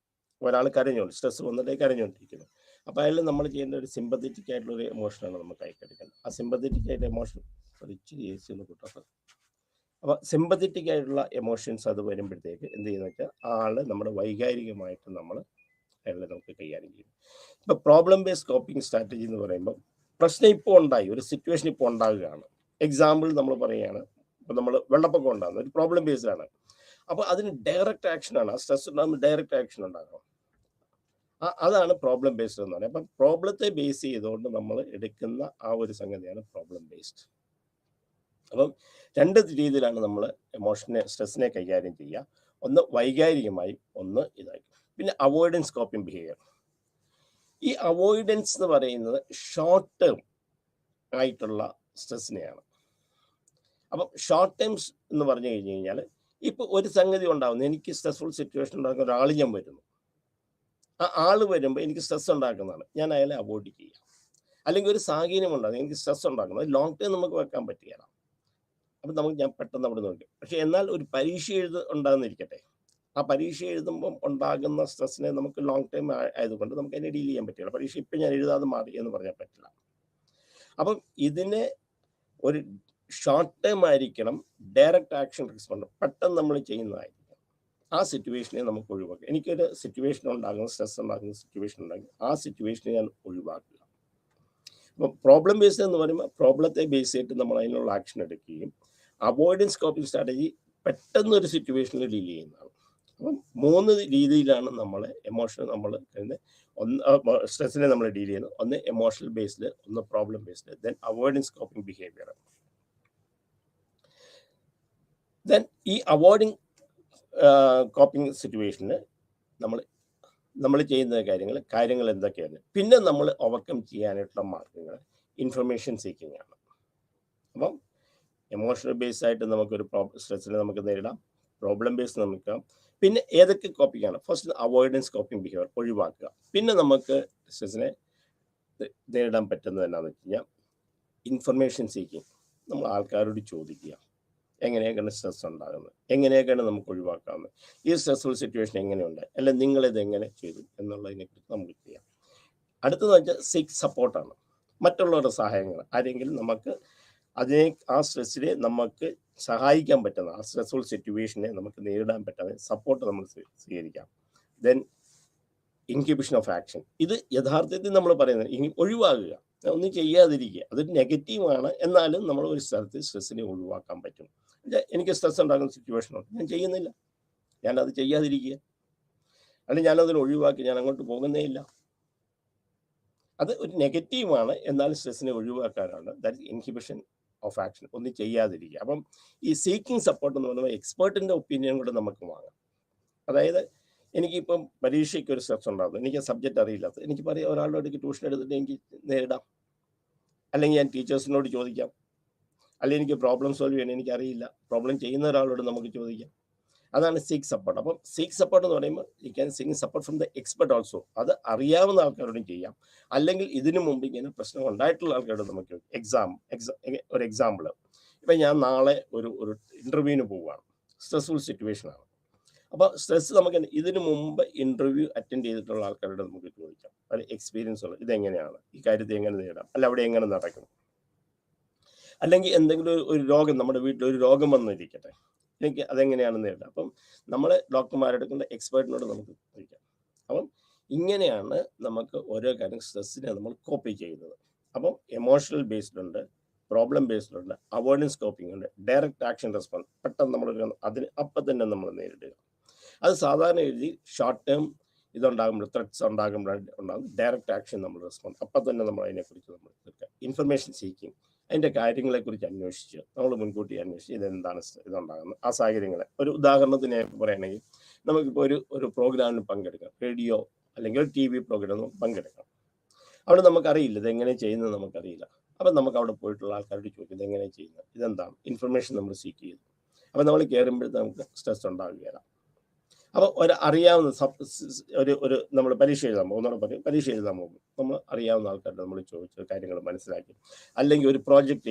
ഒരാൾ കരഞ്ഞോണ്ട്, സ്ട്രെസ് വന്നിട്ട് കരഞ്ഞുകൊണ്ടിരിക്കുന്നു, അപ്പോൾ അതിൽ നമ്മൾ ചെയ്യേണ്ട ഒരു സിമ്പത്തറ്റിക് ആയിട്ടുള്ള ഒരു എമോഷനാണ് നമ്മൾ കൈക്കെടുക്കേണ്ടത്. ആ സിമ്പത്തറ്റിക് ആയിട്ട് എമോഷൻ കൂട്ടാറ്. അപ്പോൾ സിമ്പത്തറ്റിക് ആയിട്ടുള്ള എമോഷൻസ് അത് വരുമ്പോഴത്തേക്ക് എന്ത് ചെയ്യുന്ന വെച്ചാൽ ആൾ നമ്മുടെ വൈകാരികമായിട്ട് നമ്മൾ അയാളെ നമുക്ക് കൈകാര്യം ചെയ്യും. ഇപ്പോൾ പ്രോബ്ലം ബേസ്ഡ് കോപ്പിംഗ് സ്ട്രാറ്റജി എന്ന് പറയുമ്പോൾ പ്രശ്നം ഇപ്പോൾ ഉണ്ടായി, ഒരു സിറ്റുവേഷൻ ഇപ്പോൾ ഉണ്ടാകുകയാണ്. എക്സാമ്പിൾ നമ്മൾ പറയുകയാണ്, ഇപ്പോൾ നമ്മൾ വെള്ളപ്പൊക്കം ഉണ്ടാകുന്നത് ഒരു പ്രോബ്ലം ബേസ്ഡ് ആണ്. അപ്പോൾ അതിന് ഡയറക്റ്റ് ആക്ഷനാണ്, ആ സ്ട്രെസ് ഉണ്ടാകുമ്പോൾ ഡയറക്റ്റ് ആക്ഷൻ ഉണ്ടാകും. അതാണ് പ്രോബ്ലം ബേസ്ഡ് എന്ന് പറയുന്നത്. അപ്പം പ്രോബ്ലത്തെ ബേസ് ചെയ്തുകൊണ്ട് നമ്മൾ എടുക്കുന്ന ആ ഒരു സംഗതിയാണ് പ്രോബ്ലം ബേസ്ഡ്. അപ്പം 2 രീതിയിലാണ് നമ്മൾ സ്ട്രെസ്സിനെ കൈകാര്യം ചെയ്യുക. ഒന്ന് വൈകാരികമായി, ഒന്ന് ഇതായി. പിന്നെ അവോയ്ഡൻസ് കോപ്പിംഗ് ബിഹേവിയർ. ഈ അവോയ്ഡൻസ് എന്ന് പറയുന്നത് ഷോർട്ട് ടേം ആയിട്ടുള്ള സ്ട്രെസ്സിനെയാണ്. അപ്പം ഷോർട്ട് ടേംസ് എന്ന് പറഞ്ഞു കഴിഞ്ഞാൽ, ഇപ്പോൾ ഒരു സംഗതി ഉണ്ടാകുന്നു, എനിക്ക് സ്ട്രെസ്ഫുൾ സിറ്റുവേഷൻ ഉണ്ടാക്കുന്ന ഒരാൾ ഞാൻ വരുന്നു, ആ ആൾ വരുമ്പോൾ എനിക്ക് സ്ട്രെസ് ഉണ്ടാക്കുന്നതാണ്, ഞാൻ അയാളെ അവോയ്ഡ് ചെയ്യുക. അല്ലെങ്കിൽ ഒരു സാഹചര്യം ഉണ്ടാകും, എനിക്ക് സ്ട്രെസ് ഉണ്ടാക്കുന്നത്, ലോങ് ടേം നമുക്ക് വെക്കാൻ പറ്റുകയില്ല. അപ്പം ഞാൻ പെട്ടെന്ന് അവിടെ നോക്കി. പക്ഷേ എന്നാൽ ഒരു പരീക്ഷ ഉണ്ടാകുന്നിരിക്കട്ടെ, ആ പരീക്ഷ എഴുതുമ്പം ഉണ്ടാകുന്ന സ്ട്രെസ്സിനെ നമുക്ക് ലോങ് ടൈം ആയതുകൊണ്ട് നമുക്ക് അതിനെ ഡീൽ ചെയ്യാൻ പറ്റില്ല. പരീക്ഷ ഇപ്പം ഞാൻ എഴുതാതെ മാറി എന്ന് പറഞ്ഞാൽ പറ്റില്ല. അപ്പം ഇതിനെ ഒരു ഷോർട്ട് ടേം ആയിരിക്കണം, ഡയറക്റ്റ് ആക്ഷൻ റെസ്പോണ്ട് പെട്ടെന്ന് നമ്മൾ ചെയ്യുന്നതായിരിക്കും. ആ സിറ്റുവേഷനെ നമുക്ക് ഒഴിവാക്കാം. എനിക്കൊരു സിറ്റുവേഷൻ ഉണ്ടാകുന്ന സ്ട്രെസ് ഉണ്ടാകുന്ന സിറ്റുവേഷൻ ഉണ്ടെങ്കിൽ ആ സിറ്റുവേഷനെ ഞാൻ ഒഴിവാക്കുക. അപ്പോൾ പ്രോബ്ലം ബേസ്ഡ് എന്ന് പറയുമ്പോൾ പ്രോബ്ലത്തെ ബേസ് ചെയ്തിട്ട് നമ്മൾ അതിനുള്ള ആക്ഷൻ എടുക്കുകയും അവോയ്ഡൻസ് കോപ്പിംഗ് സ്ട്രാറ്റജി പെട്ടെന്ന് ഒരു സിറ്റുവേഷനിൽ ഡീൽ ചെയ്യുന്നതാണ്. അപ്പം 3 രീതിയിലാണ് നമ്മൾ എമോഷൻ നമ്മൾ ഒന്ന് സ്ട്രെസ്സിനെ നമ്മൾ ഡീൽ ചെയ്യുന്നത്. ഒന്ന് എമോഷണൽ ബേസ്ഡ്, ഒന്ന് problem based, then avoidance coping behaviour. Then ഈ അവോയ്ഡിങ് കോപ്പിംഗ് സിറ്റുവേഷന് നമ്മൾ ചെയ്യുന്ന കാര്യങ്ങൾ എന്തൊക്കെയാണ്, പിന്നെ നമ്മൾ ഓവർകം ചെയ്യാനായിട്ടുള്ള മാർഗങ്ങൾ ഇൻഫർമേഷൻ സീക്കിംഗ് ആണ്. അപ്പം എമോഷണൽ ബേസ് ആയിട്ട് നമുക്കൊരു സ്ട്രെസ്സിനെ നമുക്ക് നേരിടാം, പ്രോബ്ലം ബേസ് നമുക്ക്, പിന്നെ ഏതൊക്കെ കോപ്പിംഗ് ആണ്. ഫസ്റ്റ് അവോയ്ഡൻസ് കോപ്പിംഗ് ബിഹേവിയർ ഒഴിവാക്കുക. പിന്നെ നമുക്ക് സ്ട്രെസ്സിനെ നേരിടാൻ പറ്റുന്നത് എന്താണെന്ന് വെച്ച് കഴിഞ്ഞാൽ ഇൻഫർമേഷൻ സീക്കിംഗ്. നമ്മൾ ആൾക്കാരോട് ചോദിക്കുക, എങ്ങനെയൊക്കെയാണ് സ്ട്രെസ് ഉണ്ടാകുന്നത്, എങ്ങനെയൊക്കെയാണ് നമുക്ക് ഒഴിവാക്കാവുന്നത്, ഈ സ്ട്രെസ്ഫുൾ സിറ്റുവേഷൻ എങ്ങനെയുണ്ട്, അല്ലെങ്കിൽ നിങ്ങളിത് എങ്ങനെ ചെയ്തു എന്നുള്ളതിനെക്കുറിച്ച് നമുക്ക് ചെയ്യാം. അടുത്തതെന്ന് വെച്ചാൽ സീക്ക് സപ്പോർട്ടാണ്. മറ്റുള്ളവരുടെ സഹായങ്ങൾ, ആരെങ്കിലും നമുക്ക് ആ സ്ട്രെസ്സിനെ നമുക്ക് സഹായിക്കാൻ പറ്റുന്ന, ആ സ്ട്രെസ്ഫുൾ സിറ്റുവേഷനെ നമുക്ക് നേരിടാൻ പറ്റുന്ന സപ്പോർട്ട് നമ്മൾ സ്വീകരിക്കാം. Then inhibition of action. ഇത് യഥാർത്ഥത്തിൽ നമ്മൾ പറയുന്നത് ഒഴിവാക്കുക, ഒന്നും ചെയ്യാതിരിക്കുക. അതൊരു നെഗറ്റീവാണ്, എന്നാലും നമ്മൾ ഒരു സ്ഥലത്ത് സ്ട്രെസ്സിനെ ഒഴിവാക്കാൻ പറ്റും. എനിക്ക് സ്ട്രെസ് ഉണ്ടാകുന്ന സിറ്റുവേഷനുണ്ട്, ഞാൻ ചെയ്യുന്നില്ല, ഞാനത് ചെയ്യാതിരിക്കുക, അല്ലെങ്കിൽ ഞാനതിന് ഒഴിവാക്കി, ഞാൻ അങ്ങോട്ട് പോകുന്നേ ഇല്ല. അത് ഒരു നെഗറ്റീവാണ്, എന്നാൽ സ്ട്രെസ്സിനെ ഒഴിവാക്കാനാണ്. ദാറ്റ് ഇൻഹിബിഷൻ ഓഫ് ആക്ഷൻ, ഒന്നും ചെയ്യാതിരിക്കുക. അപ്പം ഈ സീക്കിംഗ് സപ്പോർട്ട് എന്ന് പറയുമ്പോൾ എക്സ്പേർട്ടിൻ്റെ ഒപ്പീനിയൻ കൂടെ നമുക്ക് വാങ്ങാം. അതായത് എനിക്കിപ്പം പരീക്ഷയ്ക്ക് ഒരു സ്ട്രെസ് ഉണ്ടാകുന്നു, എനിക്ക് സബ്ജക്റ്റ് അറിയില്ലാത്ത, എനിക്ക് പറയാം ഒരാളുടെ അടുത്ത് ട്യൂഷൻ എടുത്തിട്ട് എനിക്ക് നേരിടാം, അല്ലെങ്കിൽ ഞാൻ ടീച്ചേഴ്സിനോട് ചോദിക്കാം, അല്ലെങ്കിൽ എനിക്ക് പ്രോബ്ലം സോൾവ് ചെയ്യാൻ എനിക്കറിയില്ല, പ്രോബ്ലം ചെയ്യുന്ന ഒരാളോട് നമുക്ക് ചോദിക്കാം. അതാണ് സീക്ക് സപ്പോർട്ട്. അപ്പം സീക്ക് സപ്പോർട്ട് എന്ന് പറയുമ്പോൾ you can seek support from the expert also. അത് അറിയാവുന്ന ആൾക്കാരോടും ചെയ്യാം, അല്ലെങ്കിൽ ഇതിനു മുമ്പ് ഇങ്ങനെ പ്രശ്നം ഉണ്ടായിട്ടുള്ള ആൾക്കാരോട് നമുക്ക് ഒരു എക്സാമ്പിൾ. ഇപ്പം ഞാൻ നാളെ ഒരു ഇൻ്റർവ്യൂവിന് പോവുകയാണ്, സ്ട്രെസ്ഫുൾ സിറ്റുവേഷനാണ്. അപ്പോൾ സ്ട്രെസ് നമുക്ക് ഇതിനു മുമ്പ് ഇൻ്റർവ്യൂ അറ്റൻഡ് ചെയ്തിട്ടുള്ള ആൾക്കാരോട് നമുക്ക് ചോദിക്കാം, അത് എക്സ്പീരിയൻസ് ഉള്ളത്, ഇതെങ്ങനെയാണ്, ഈ കാര്യത്തെ എങ്ങനെ നേടാം, അല്ല അവിടെ എങ്ങനെ നടക്കും, അല്ലെങ്കിൽ എന്തെങ്കിലും ഒരു രോഗം, നമ്മുടെ വീട്ടിൽ ഒരു രോഗം വന്നിരിക്കട്ടെ, എനിക്ക് അതെങ്ങനെയാണ് നേരിടുക. അപ്പം നമ്മൾ ഡോക്ടർമാരെടുക്കുന്ന എക്സ്പേർട്ടിനോട് നമുക്ക് ചോദിക്കാം. അപ്പം ഇങ്ങനെയാണ് നമുക്ക് ഓരോ കാര്യം സ്ട്രെസ്സിനെ നമ്മൾ കോപ്പി ചെയ്യുന്നത്. അപ്പം എമോഷണൽ ബേസ്ഡ് ഉണ്ട്, പ്രോബ്ലം ബേസ്ഡ് ഉണ്ട്, അവോയ്ഡൻസ് കോപ്പിംഗ് ഉണ്ട്, ഡയറക്റ്റ് ആക്ഷൻ റെസ്പോൺസ്, പെട്ടെന്ന് അതിന് അപ്പം തന്നെ നമ്മൾ നേരിടുക. അത് സാധാരണ എഴുതി ഷോർട്ട് ടേം ഇതുണ്ടാകുമ്പോൾ, ത്രെറ്റ്സ് ഉണ്ടാകുമ്പോഴുണ്ടാകും ഡയറക്റ്റ് ആക്ഷൻ നമ്മൾ റെസ്പോണ്ട്, അപ്പം തന്നെ നമ്മൾ അതിനെക്കുറിച്ച് നമ്മൾ തീർക്കുക. ഇൻഫർമേഷൻ സീക്കിംഗ്, അതിൻ്റെ കാര്യങ്ങളെക്കുറിച്ച് അന്വേഷിച്ച് നമ്മൾ മുൻകൂട്ടി അന്വേഷിച്ച് ഇതെന്താണ് ഇതുണ്ടാകുന്നത്, ആ സാഹചര്യങ്ങളെ. ഒരു ഉദാഹരണത്തിന് പറയുകയാണെങ്കിൽ നമുക്കിപ്പോൾ ഒരു പ്രോഗ്രാമിന് പങ്കെടുക്കാം, റേഡിയോ അല്ലെങ്കിൽ ഒരു TV പ്രോഗ്രാം പങ്കെടുക്കാം. അവിടെ നമുക്കറിയില്ല ഇതെങ്ങനെ ചെയ്യുന്നത്, നമുക്കറിയില്ല. അപ്പം നമുക്ക് അവിടെ പോയിട്ടുള്ള ആൾക്കാരോട് ചോദിക്കും, ഇതെങ്ങനെ ചെയ്യുന്നത്, ഇതെന്താണ്, ഇൻഫർമേഷൻ നമ്മൾ സീക്ക് ചെയ്തു. അപ്പം നമ്മൾ കയറുമ്പോഴത്തെ നമുക്ക് സ്ട്രെസ് ഉണ്ടാവുകയില്ല. അപ്പോൾ അറിയാവുന്ന നമ്മൾ പരീക്ഷ എഴുതാൻ പോകും, ഒന്നുകൂടെ പറയും, പരീക്ഷ എഴുതാൻ പോകും, നമ്മൾ അറിയാവുന്ന ആൾക്കാരുടെ നമ്മൾ ചോദിച്ച കാര്യങ്ങൾ മനസ്സിലാക്കി. അല്ലെങ്കിൽ ഒരു പ്രോജക്റ്റ്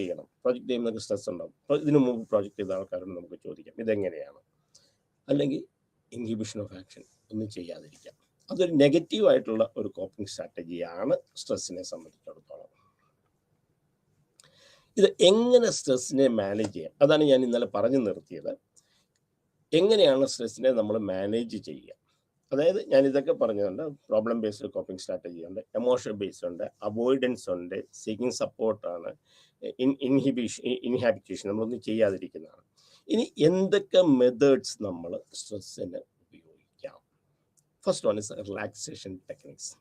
ചെയ്യുമ്പോൾ സ്ട്രെസ് ഉണ്ടാകും, അപ്പോൾ ഇതിനു മുമ്പ് പ്രോജക്റ്റ് ചെയ്ത ആൾക്കാരോട് നമുക്ക് ചോദിക്കാം, ഇതെങ്ങനെയാണ്. അല്ലെങ്കിൽ ഇൻഹിബിഷൻ ഓഫ് ആക്ഷൻ, ഒന്നും ചെയ്യാതിരിക്കാം. അതൊരു നെഗറ്റീവായിട്ടുള്ള ഒരു കോപ്പിംഗ് സ്ട്രാറ്റജിയാണ് സ്ട്രെസ്സിനെ സംബന്ധിച്ചിടത്തോളം. ഇത് എങ്ങനെ സ്ട്രെസ്സിനെ മാനേജ് ചെയ്യാം, അതാണ് ഞാൻ ഇന്നലെ പറഞ്ഞു നിർത്തിയത്. എങ്ങനെയാണ് സ്ട്രെസ്സിനെ നമ്മൾ മാനേജ് ചെയ്യുക. അതായത് ഞാൻ ഇതൊക്കെ പറഞ്ഞതുണ്ട്, പ്രോബ്ലം ബേസ്ഡ് കോപ്പിംഗ് സ്ട്രാറ്റജി ഉണ്ട്, എമോഷണൽ ബേസ്ഡ് ഉണ്ട്, അവോയ്ഡൻസ് ഉണ്ട്, സീക്കിംഗ് സപ്പോർട്ടാണ്, ഇൻഹാബിറ്റേഷൻ, നമ്മളൊന്നും ചെയ്യാതിരിക്കുന്നതാണ്. ഇനി എന്തൊക്കെ മെത്തേഡ്സ് നമ്മൾ സ്ട്രെസ്സിന് ഉപയോഗിക്കാം. First one is relaxation techniques.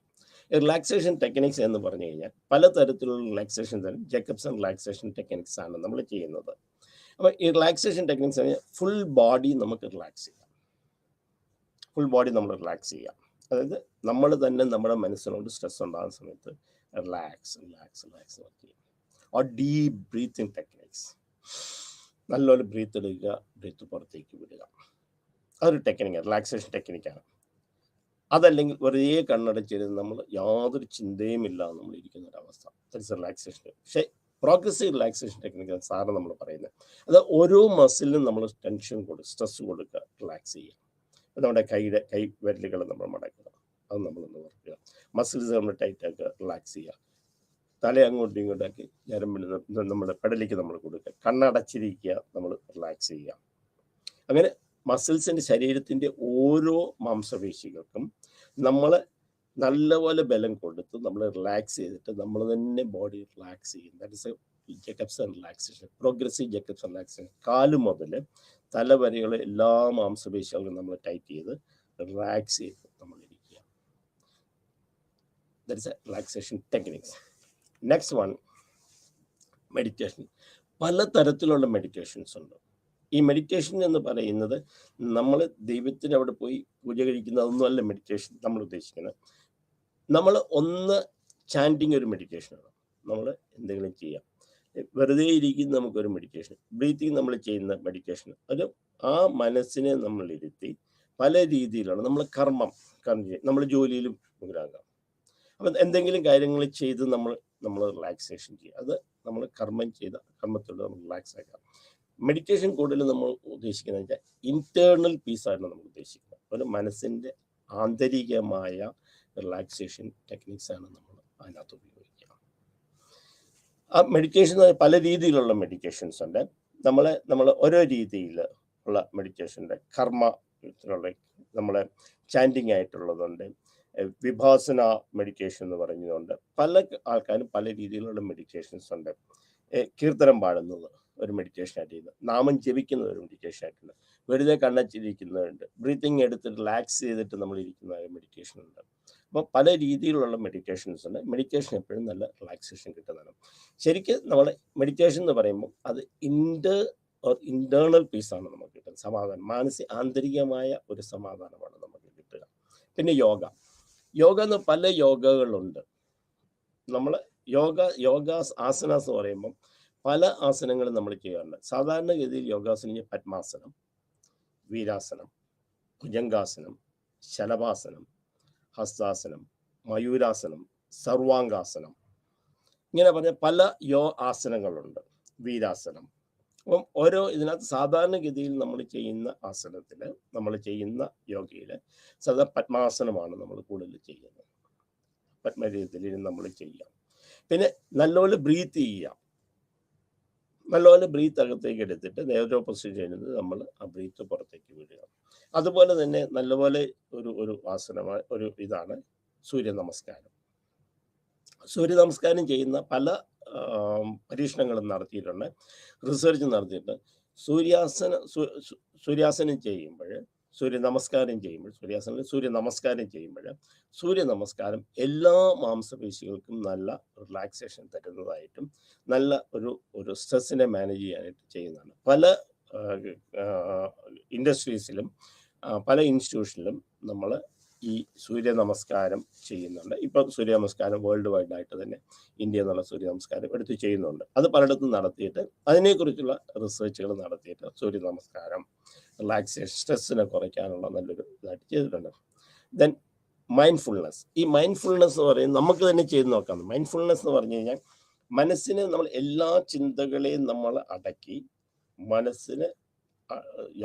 Relaxation techniques എന്ന് പറഞ്ഞു കഴിഞ്ഞാൽ പലതരത്തിലുള്ള റിലാക്സേഷൻ തരം ജേക്കബ്സൺ റിലാക്സേഷൻ ടെക്നിക്സ് ആണ് നമ്മൾ ചെയ്യുന്നത്. അപ്പോൾ ഈ റിലാക്സേഷൻ ടെക്നിക്സ് പറഞ്ഞാൽ ഫുൾ ബോഡി നമുക്ക് റിലാക്സ് ചെയ്യാം, ഫുൾ ബോഡി നമ്മൾ റിലാക്സ് ചെയ്യാം. അതായത് നമ്മൾ തന്നെ നമ്മുടെ മനസ്സിനോട് സ്ട്രെസ് ഉണ്ടാകുന്ന സമയത്ത് റിലാക്സ് വർക്ക് ചെയ്യും. ഓർ ഡീപ് ബ്രീത്തിങ് ടെക്നിക്സ്, നല്ലൊരു ബ്രീത്ത് എടുക്കുക, ബ്രീത്ത് പുറത്തേക്ക് വിടുക, അതൊരു ടെക്നിക്കാണ്, റിലാക്സേഷൻ ടെക്നിക്കാണ്. അതല്ലെങ്കിൽ വെറുതെ കണ്ണടച്ചിരുന്ന് നമ്മൾ യാതൊരു ചിന്തയും ഇല്ലാതെ നമ്മൾ ഇരിക്കുന്ന ഒരവസ്ഥ, ദാറ്റ്സ് റിലാക്സേഷൻ. പക്ഷേ പ്രോഗ്രസീവ് റിലാക്സേഷൻ ടെക്നിക്കാണ് സാറ് നമ്മൾ പറയുന്നത്. അത് ഓരോ മസിലിനും നമ്മൾ ടെൻഷൻ സ്ട്രെസ് കൊടുക്കുക, റിലാക്സ് ചെയ്യുക. നമ്മുടെ കൈ വിരലുകൾ നമ്മൾ മടക്കുക, അത് നമ്മളൊന്ന് വർക്ക്, മസിൽസ് നമ്മൾ ടൈറ്റ് ആക്കുക, റിലാക്സ് ചെയ്യുക. തല അങ്ങോട്ടും ഇങ്ങോട്ടാക്കി ഞരമ്പിന് നമ്മുടെ പെടലിക്ക് നമ്മൾ കൊടുക്കുക, കണ്ണടച്ചിരിക്കുക, നമ്മൾ റിലാക്സ് ചെയ്യുക. അങ്ങനെ മസിൽസിൻ്റെ ശരീരത്തിൻ്റെ ഓരോ മാംസപേശികൾക്കും നമ്മൾ നല്ലപോലെ ബലം കൊടുത്ത് നമ്മൾ റിലാക്സ് ചെയ്തിട്ട് നമ്മൾ തന്നെ ബോഡി റിലാക്സ് ചെയ്യും. That is a Jacobson relaxation, progressive Jacobson relaxation. കാല് മുതൽ തല വരെയുള്ള എല്ലാ മാംസപേശികളും നമ്മൾ ടൈറ്റ് ചെയ്ത് റിലാക്സ് ചെയ്ത് നമ്മൾ ഇരിക്കുക. That is A relaxation techniques. Next one, meditation. പല തരത്തിലുള്ള മെഡിറ്റേഷൻസ് ഉണ്ട്. ഈ മെഡിറ്റേഷൻ എന്ന് പറയുന്നത് നമ്മൾ ദൈവത്തിന് അവിടെ പോയി പൂജ കഴിക്കുന്നതൊന്നുമല്ല മെഡിറ്റേഷൻ നമ്മൾ ഉദ്ദേശിക്കുന്നത്. നമ്മൾ ഒന്ന് ചാൻറ്റിങ് ഒരു മെഡിറ്റേഷനാണ്. നമ്മൾ എന്തെങ്കിലും ചെയ്യാം, വെറുതെ ഇരിക്കുന്ന നമുക്കൊരു മെഡിറ്റേഷൻ, ബ്രീത്തിങ് നമ്മൾ ചെയ്യുന്ന മെഡിറ്റേഷൻ. ഒരു ആ മനസ്സിനെ നമ്മൾ ഇരുത്തി പല രീതിയിലാണ് നമ്മൾ കർമ്മം ചെയ്യും. നമ്മൾ ജോലിയിലും മുതലാകാം. അപ്പം എന്തെങ്കിലും കാര്യങ്ങൾ ചെയ്ത് നമ്മൾ റിലാക്സേഷൻ ചെയ്യുക. അത് നമ്മൾ കർമ്മം ചെയ്ത കർമ്മത്തോട് നമ്മൾ റിലാക്സ് ആക്കാം. മെഡിറ്റേഷൻ കൂടുതൽ നമ്മൾ ഉദ്ദേശിക്കുന്നത് വെച്ചാൽ ഇൻറ്റേർണൽ പീസാണ് നമ്മൾ ഉദ്ദേശിക്കുന്നത്. ഒരു മനസ്സിൻ്റെ ആന്തരികമായ റിലാക്സേഷൻ ടെക്നിക്സാണ് നമ്മൾ അതിനകത്ത് ഉപയോഗിക്കുക. ആ മെഡിറ്റേഷൻ പല രീതിയിലുള്ള മെഡിറ്റേഷൻസ് ഉണ്ട്. നമ്മൾ ഓരോ രീതിയിൽ ഉള്ള മെഡിറ്റേഷൻ്റെ കർമ്മത്തിലുള്ള നമ്മളെ ചാൻറ്റിങ് ആയിട്ടുള്ളതുണ്ട്, വിഭാസന മെഡിറ്റേഷൻ എന്ന് പറഞ്ഞതുകൊണ്ട് പല ആൾക്കാരും പല രീതിയിലുള്ള മെഡിറ്റേഷൻസ് ഉണ്ട്. കീർത്തനം പാടുന്നത് ഒരു മെഡിറ്റേഷൻ ആയിട്ട് ചെയ്യുന്നത്, നാമം ജപിക്കുന്നത് ഒരു മെഡിറ്റേഷൻ ആയിട്ടുണ്ട്, വെറുതെ കണ്ണച്ചിരിക്കുന്നതുണ്ട്, ബ്രീത്തിങ് എടുത്ത് റിലാക്സ് ചെയ്തിട്ട് നമ്മൾ ഇരിക്കുന്ന ഒരു മെഡിറ്റേഷൻ ഉണ്ട്. അപ്പോൾ പല രീതിയിലുള്ള മെഡിറ്റേഷൻസ് ഉണ്ട്. മെഡിറ്റേഷൻ എപ്പോഴും നല്ല റിലാക്സേഷൻ കിട്ടുന്നതാണ്. ശരിക്കും നമ്മൾ മെഡിറ്റേഷൻ എന്ന് പറയുമ്പോൾ അത് ഇൻറ്റേർണൽ പീസാണ് നമുക്ക് കിട്ടുന്നത്, സമാധാനം, ആന്തരികമായ ഒരു സമാധാനമാണ് നമുക്ക് കിട്ടുക. പിന്നെ യോഗ എന്ന് പല യോഗകളുണ്ട്. നമ്മൾ യോഗ ആസനാസ് എന്ന് പറയുമ്പം പല ആസനങ്ങളും നമ്മൾ ചെയ്യാറുണ്ട്. സാധാരണഗതിയിൽ യോഗാസനം പദ്മാസനം, വീരാസനം, ഭുജംഗാസനം, ശലഭാസനം, ഹസ്താസനം, മയൂരാസനം, സർവാംഗാസനം, ഇങ്ങനെ പറഞ്ഞ പല ആസനങ്ങളുണ്ട്. വീരാസനം. അപ്പം ഓരോ ഇതിനകത്ത് സാധാരണഗതിയിൽ നമ്മൾ ചെയ്യുന്ന ആസനത്തിൽ, നമ്മൾ ചെയ്യുന്ന യോഗയിൽ പദ്മാസനമാണ് നമ്മൾ കൂടുതൽ ചെയ്യുന്നത്. പദ്മരീതിയിൽ നമ്മൾ ചെയ്യാം. പിന്നെ നല്ലപോലെ ബ്രീത്ത് ചെയ്യാം. നല്ലപോലെ ബ്രീത്ത് അകത്തേക്ക് എടുത്തിട്ട് ഓരോ പൊസിഷൻ ചെയ്യുന്നത് നമ്മൾ ആ ബ്രീത്ത് പുറത്തേക്ക് വിടുക. അതുപോലെ തന്നെ നല്ലപോലെ ഒരു ആസനമായ ഒരു ഇതാണ് സൂര്യ നമസ്കാരം. സൂര്യ നമസ്കാരം ചെയ്യുന്ന പല പരീക്ഷണങ്ങളും നടത്തിയിട്ടുണ്ട്, റിസർച്ച് നടത്തിയിട്ട്. സൂര്യാസനം ചെയ്യുമ്പോൾ, സൂര്യ നമസ്കാരം ചെയ്യുമ്പോൾ സൂര്യ നമസ്കാരം എല്ലാ മാംസപേശികൾക്കും നല്ല റിലാക്സേഷൻ തരുന്നതായിട്ടും നല്ല ഒരു സ്ട്രെസ്സിനെ മാനേജ് ചെയ്യാനായിട്ട് ചെയ്യുന്നതാണ്. പല ഇൻഡസ്ട്രീസിലും പല ഇൻസ്റ്റിറ്റ്യൂഷനിലും നമ്മൾ ഈ സൂര്യ നമസ്കാരം ചെയ്യുന്നുണ്ട്. ഇപ്പം സൂര്യ നമസ്കാരം വേൾഡ് വൈഡ് ആയിട്ട് തന്നെ ഇന്ത്യ എന്നുള്ള സൂര്യ നമസ്കാരം എടുത്ത് ചെയ്യുന്നുണ്ട്. അത് പലയിടത്തും നടത്തിയിട്ട് അതിനെക്കുറിച്ചുള്ള റിസർച്ചുകൾ നടത്തിയിട്ട് സൂര്യ നമസ്കാരം റിലാക്സേഷൻ, സ്ട്രെസ്സിനെ കുറയ്ക്കാനുള്ള നല്ലൊരു ഇതായിട്ട് ചെയ്തിട്ടുണ്ട്. Then mindfulness. ഈ മൈൻഡ്ഫുൾനെസ് എന്ന് പറയുന്നത് നമുക്ക് തന്നെ ചെയ്ത് നോക്കാം. മൈൻഡ്ഫുൾനെസ് എന്ന് പറഞ്ഞു കഴിഞ്ഞാൽ മനസ്സിനെ നമ്മൾ എല്ലാ ചിന്തകളെയും നമ്മൾ അടക്കി മനസ്സിന്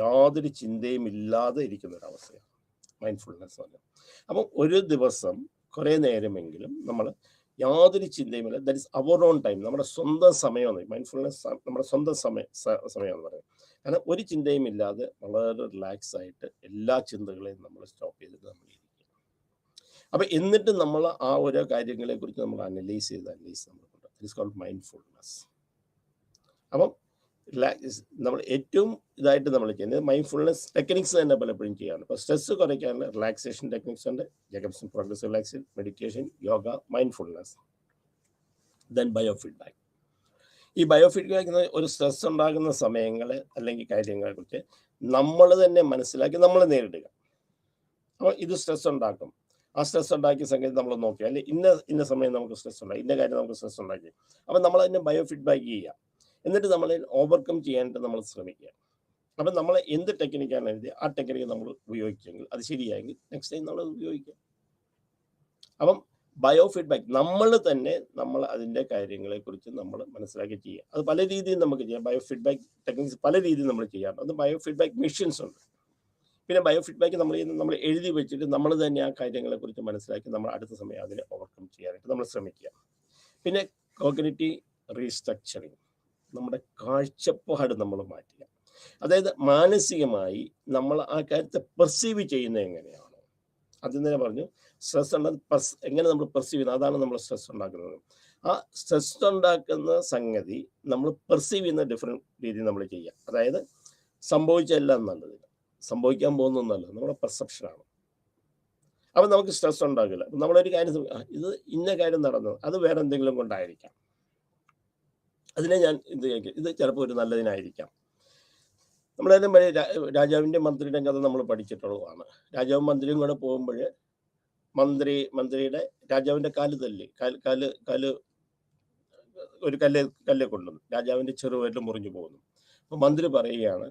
യാതൊരു ചിന്തയും ഇല്ലാതെ ഇരിക്കുന്ന ഒരവസ്ഥയാണ് മൈൻഡ്ഫുൾനെസ് എന്ന് പറഞ്ഞാൽ. അപ്പം ഒരു ദിവസം കുറേ നേരമെങ്കിലും നമ്മൾ യാതൊരു ചിന്തയുമില്ല, that is our own time, നമ്മുടെ സ്വന്തം സമയമാണ് മൈൻഡ്ഫുൾനെസ്. നമ്മുടെ സ്വന്തം സമയമെന്ന് പറയുന്നത്. കാരണം ഒരു ചിന്തയും ഇല്ലാതെ വളരെ റിലാക്സ് ആയിട്ട് എല്ലാ ചിന്തകളെയും നമ്മൾ സ്റ്റോപ്പ് ചെയ്തിട്ട് നമ്മൾ ഇരിക്കുക. അപ്പം എന്നിട്ട് നമ്മൾ ആ ഓരോ കാര്യങ്ങളെക്കുറിച്ച് നമ്മൾ അനലൈസ് നമ്മൾക്കുണ്ട്. It is called mindfulness. അപ്പം നമ്മൾ ഏറ്റവും ഇതായിട്ട് നമ്മൾ ചെയ്യുന്നത് മൈൻഡ്ഫുൾനെസ് ടെക്നിക്സ് തന്നെ പലപ്പോഴും ചെയ്യാറുണ്ട്. ഇപ്പോൾ സ്ട്രെസ് കുറയ്ക്കാനുള്ള റിലാക്സേഷൻ ടെക്നിക്സ് ഉണ്ട്, Jacobson progressive relaxation, meditation, yoga, mindfulness. Then biofeedback. ഈ ബയോഫീഡ്ബാക്ക് ഒരു സ്ട്രെസ് ഉണ്ടാകുന്ന സമയങ്ങൾ അല്ലെങ്കിൽ കാര്യങ്ങളെക്കുറിച്ച് നമ്മൾ തന്നെ മനസ്സിലാക്കി നമ്മൾ നേരിടുക. അപ്പോൾ ഇത് സ്ട്രെസ് ഉണ്ടാക്കും. ആ സ്ട്രെസ് ഉണ്ടാക്കിയ സംഗതി നമ്മൾ നോക്കുക, അല്ലെ ഇന്ന സമയം നമുക്ക് സ്ട്രെസ് ഉണ്ടാക്കി, ഇന്ന കാര്യം നമുക്ക് സ്ട്രെസ് ഉണ്ടാക്കി. അപ്പം നമ്മൾ അതിനെ ബയോഫീഡ്ബാക്ക് ചെയ്യുക. എന്നിട്ട് നമ്മൾ ഓവർകം ചെയ്യാനായിട്ട് നമ്മൾ ശ്രമിക്കുക. അപ്പം നമ്മൾ എന്ത് ടെക്നിക്കാണ് എഴുതിയത് ആ ടെക്നിക്ക് നമ്മൾ ഉപയോഗിച്ചെങ്കിൽ അത് ശരിയായെങ്കിൽ നെക്സ്റ്റ് ടൈം നമ്മൾ ഉപയോഗിക്കാം. അപ്പം ബയോഫീഡ്ബാക്ക് നമ്മൾ അതിൻ്റെ കാര്യങ്ങളെക്കുറിച്ച് നമ്മൾ മനസ്സിലാക്കി ചെയ്യുക. അത് പല രീതിയിൽ നമുക്ക് ചെയ്യാം. ബയോഫീഡ്ബാക്ക് ടെക്നിക്സ് പല രീതിയിൽ നമ്മൾ ചെയ്യാറുണ്ട്. അത് ബയോഫീഡ്ബാക്ക് മെഷീൻസ് ഉണ്ട്. പിന്നെ ബയോഫീഡ്ബാക്ക് നമ്മൾ എഴുതി വെച്ചിട്ട് നമ്മൾ തന്നെ ആ കാര്യങ്ങളെക്കുറിച്ച് മനസ്സിലാക്കി നമ്മൾ അടുത്ത സമയം അതിനെ ഓവർകം ചെയ്യാനായിട്ട് നമ്മൾ ശ്രമിക്കുക. പിന്നെ കോഗ്നിറ്റീവ് റീസ്ട്രക്ചറിങ്, നമ്മുടെ കാഴ്ചപ്പാട് നമ്മൾ മാറ്റുക. അതായത് മാനസികമായി നമ്മൾ ആ കാര്യത്തെ പെർസീവ് ചെയ്യുന്നത് എങ്ങനെയാണോ, ആദ്യം തന്നെ പറഞ്ഞു സ്ട്രെസ് എങ്ങനെ നമ്മൾ പെർസീവ് ചെയ്യുന്നത്, അതാണ് നമ്മൾ സ്ട്രെസ് ഉണ്ടാക്കുന്നത്. ആ സ്ട്രെസ് ഉണ്ടാക്കുന്ന സംഗതി നമ്മൾ പെർസീവ് ചെയ്യുന്ന ഡിഫറെൻറ്റ് രീതിയിൽ നമ്മൾ ചെയ്യുക. അതായത് സംഭവിച്ചെല്ലാം നല്ലത്, സംഭവിക്കാൻ പോകുന്നൊന്നല്ല, നമ്മുടെ പെർസെപ്ഷനാണ്. അപ്പം നമുക്ക് സ്ട്രെസ് ഉണ്ടാകില്ല. അപ്പം നമ്മളൊരു കാര്യം ഇത് ഇന്ന കാര്യം നടന്നത്, അത് വേറെ എന്തെങ്കിലും കൊണ്ടായിരിക്കാം, അതിനെ ഞാൻ ഇത് ചിലപ്പോൾ ഒരു നല്ലതിനായിരിക്കാം. നമ്മളതിനും വഴി രാജാവിൻ്റെ മന്ത്രിയുടെ കഥ നമ്മൾ പഠിച്ചിട്ടുള്ളതാണ്. രാജാവും മന്ത്രിയും കൂടെ പോകുമ്പോൾ മന്ത്രിയുടെ രാജാവിൻ്റെ കാല് തല്ലി, കാല് ഒരു കല്ലെ കൊണ്ടുവന്നു, രാജാവിൻ്റെ ചെറുവിരൽ മുറിഞ്ഞു പോകുന്നു. അപ്പോൾ മന്ത്രി പറയുകയാണ്,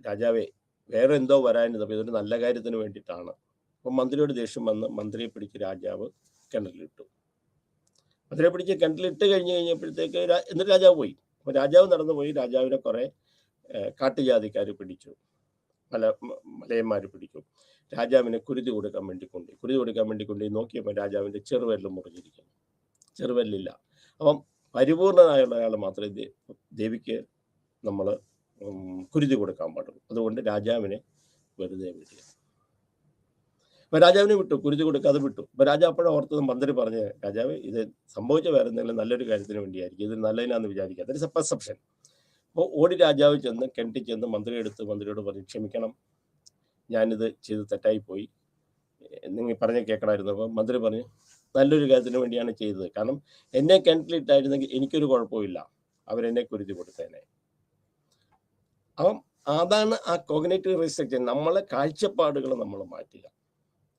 രാജാവേ വേറെ എന്തോ വരാനിത്, അപ്പോൾ ഇതൊരു നല്ല കാര്യത്തിന് വേണ്ടിയിട്ടാണ്. അപ്പം മന്ത്രിയോട് ദേഷ്യം വന്ന് മന്ത്രിയെ പിടിച്ച് രാജാവ് കിണറ്റിലിട്ടു. മന്ത്രിയെ പിടിച്ച് കിണറ്റിലിട്ട് കഴിഞ്ഞപ്പോഴത്തേക്ക് എന്നിട്ട് രാജാവ് പോയി. അപ്പോൾ രാജാവ് നടന്നു പോയി. രാജാവിനെ കുറേ കാട്ടുജാതിക്കാർ പിടിച്ചു, മലയന്മാർ പിടിച്ചു. രാജാവിനെ കുരുതി കൊടുക്കാൻ വേണ്ടി കൊണ്ട് നോക്കിയപ്പോൾ രാജാവിൻ്റെ ചെറുവിരൽ മുറിഞ്ഞിരിക്കുന്നു, ചെറുവിരലില്ല. അപ്പം പരിപൂർണനായുള്ള ഒരാൾ മാത്രമേ ദേവിക്ക് നമ്മൾ കുരുതി കൊടുക്കാൻ പാടുള്ളൂ. അതുകൊണ്ട് രാജാവിനെ വെറുതെ വിടുക. അപ്പം രാജാവിനെ വിട്ടു, കുരുതി കൊടുക്കാതെ വിട്ടു. അപ്പം രാജാവ് അപ്പോഴും ഓർത്തത് മന്ത്രി പറഞ്ഞ്, രാജാവ് ഇത് സംഭവിച്ച വേറെ എന്തെങ്കിലും നല്ലൊരു കാര്യത്തിന് വേണ്ടിയായിരിക്കും, ഇത് നല്ലതിനാന്ന് വിചാരിക്കുക, അതൊരു പെർസെപ്ഷൻ. അപ്പോൾ ഓടി രാജാവ് ചെന്ന് കിണറ്റിൽ ചെന്ന് മന്ത്രിയോട് പറഞ്ഞു, ക്ഷമിക്കണം, ഞാനിത് ചെയ്ത് തെറ്റായിപ്പോയി, നിങ്ങൾ പറഞ്ഞ് കേൾക്കണമായിരുന്നു. അപ്പം മന്ത്രി പറഞ്ഞു, നല്ലൊരു കാര്യത്തിന് വേണ്ടിയാണ് ചെയ്തത്, കാരണം എന്നെ കിണറ്റിലിട്ടായിരുന്നെങ്കിൽ എനിക്കൊരു കുഴപ്പമില്ല, അവരെന്നെ കുരുതി കൊടുത്തേനെ. അപ്പം അതാണ് ആ കോഗ്നിറ്റീവ് റീസ്ട്രക്ചർ, നമ്മളെ കാഴ്ചപ്പാടുകൾ നമ്മൾ മാറ്റുക.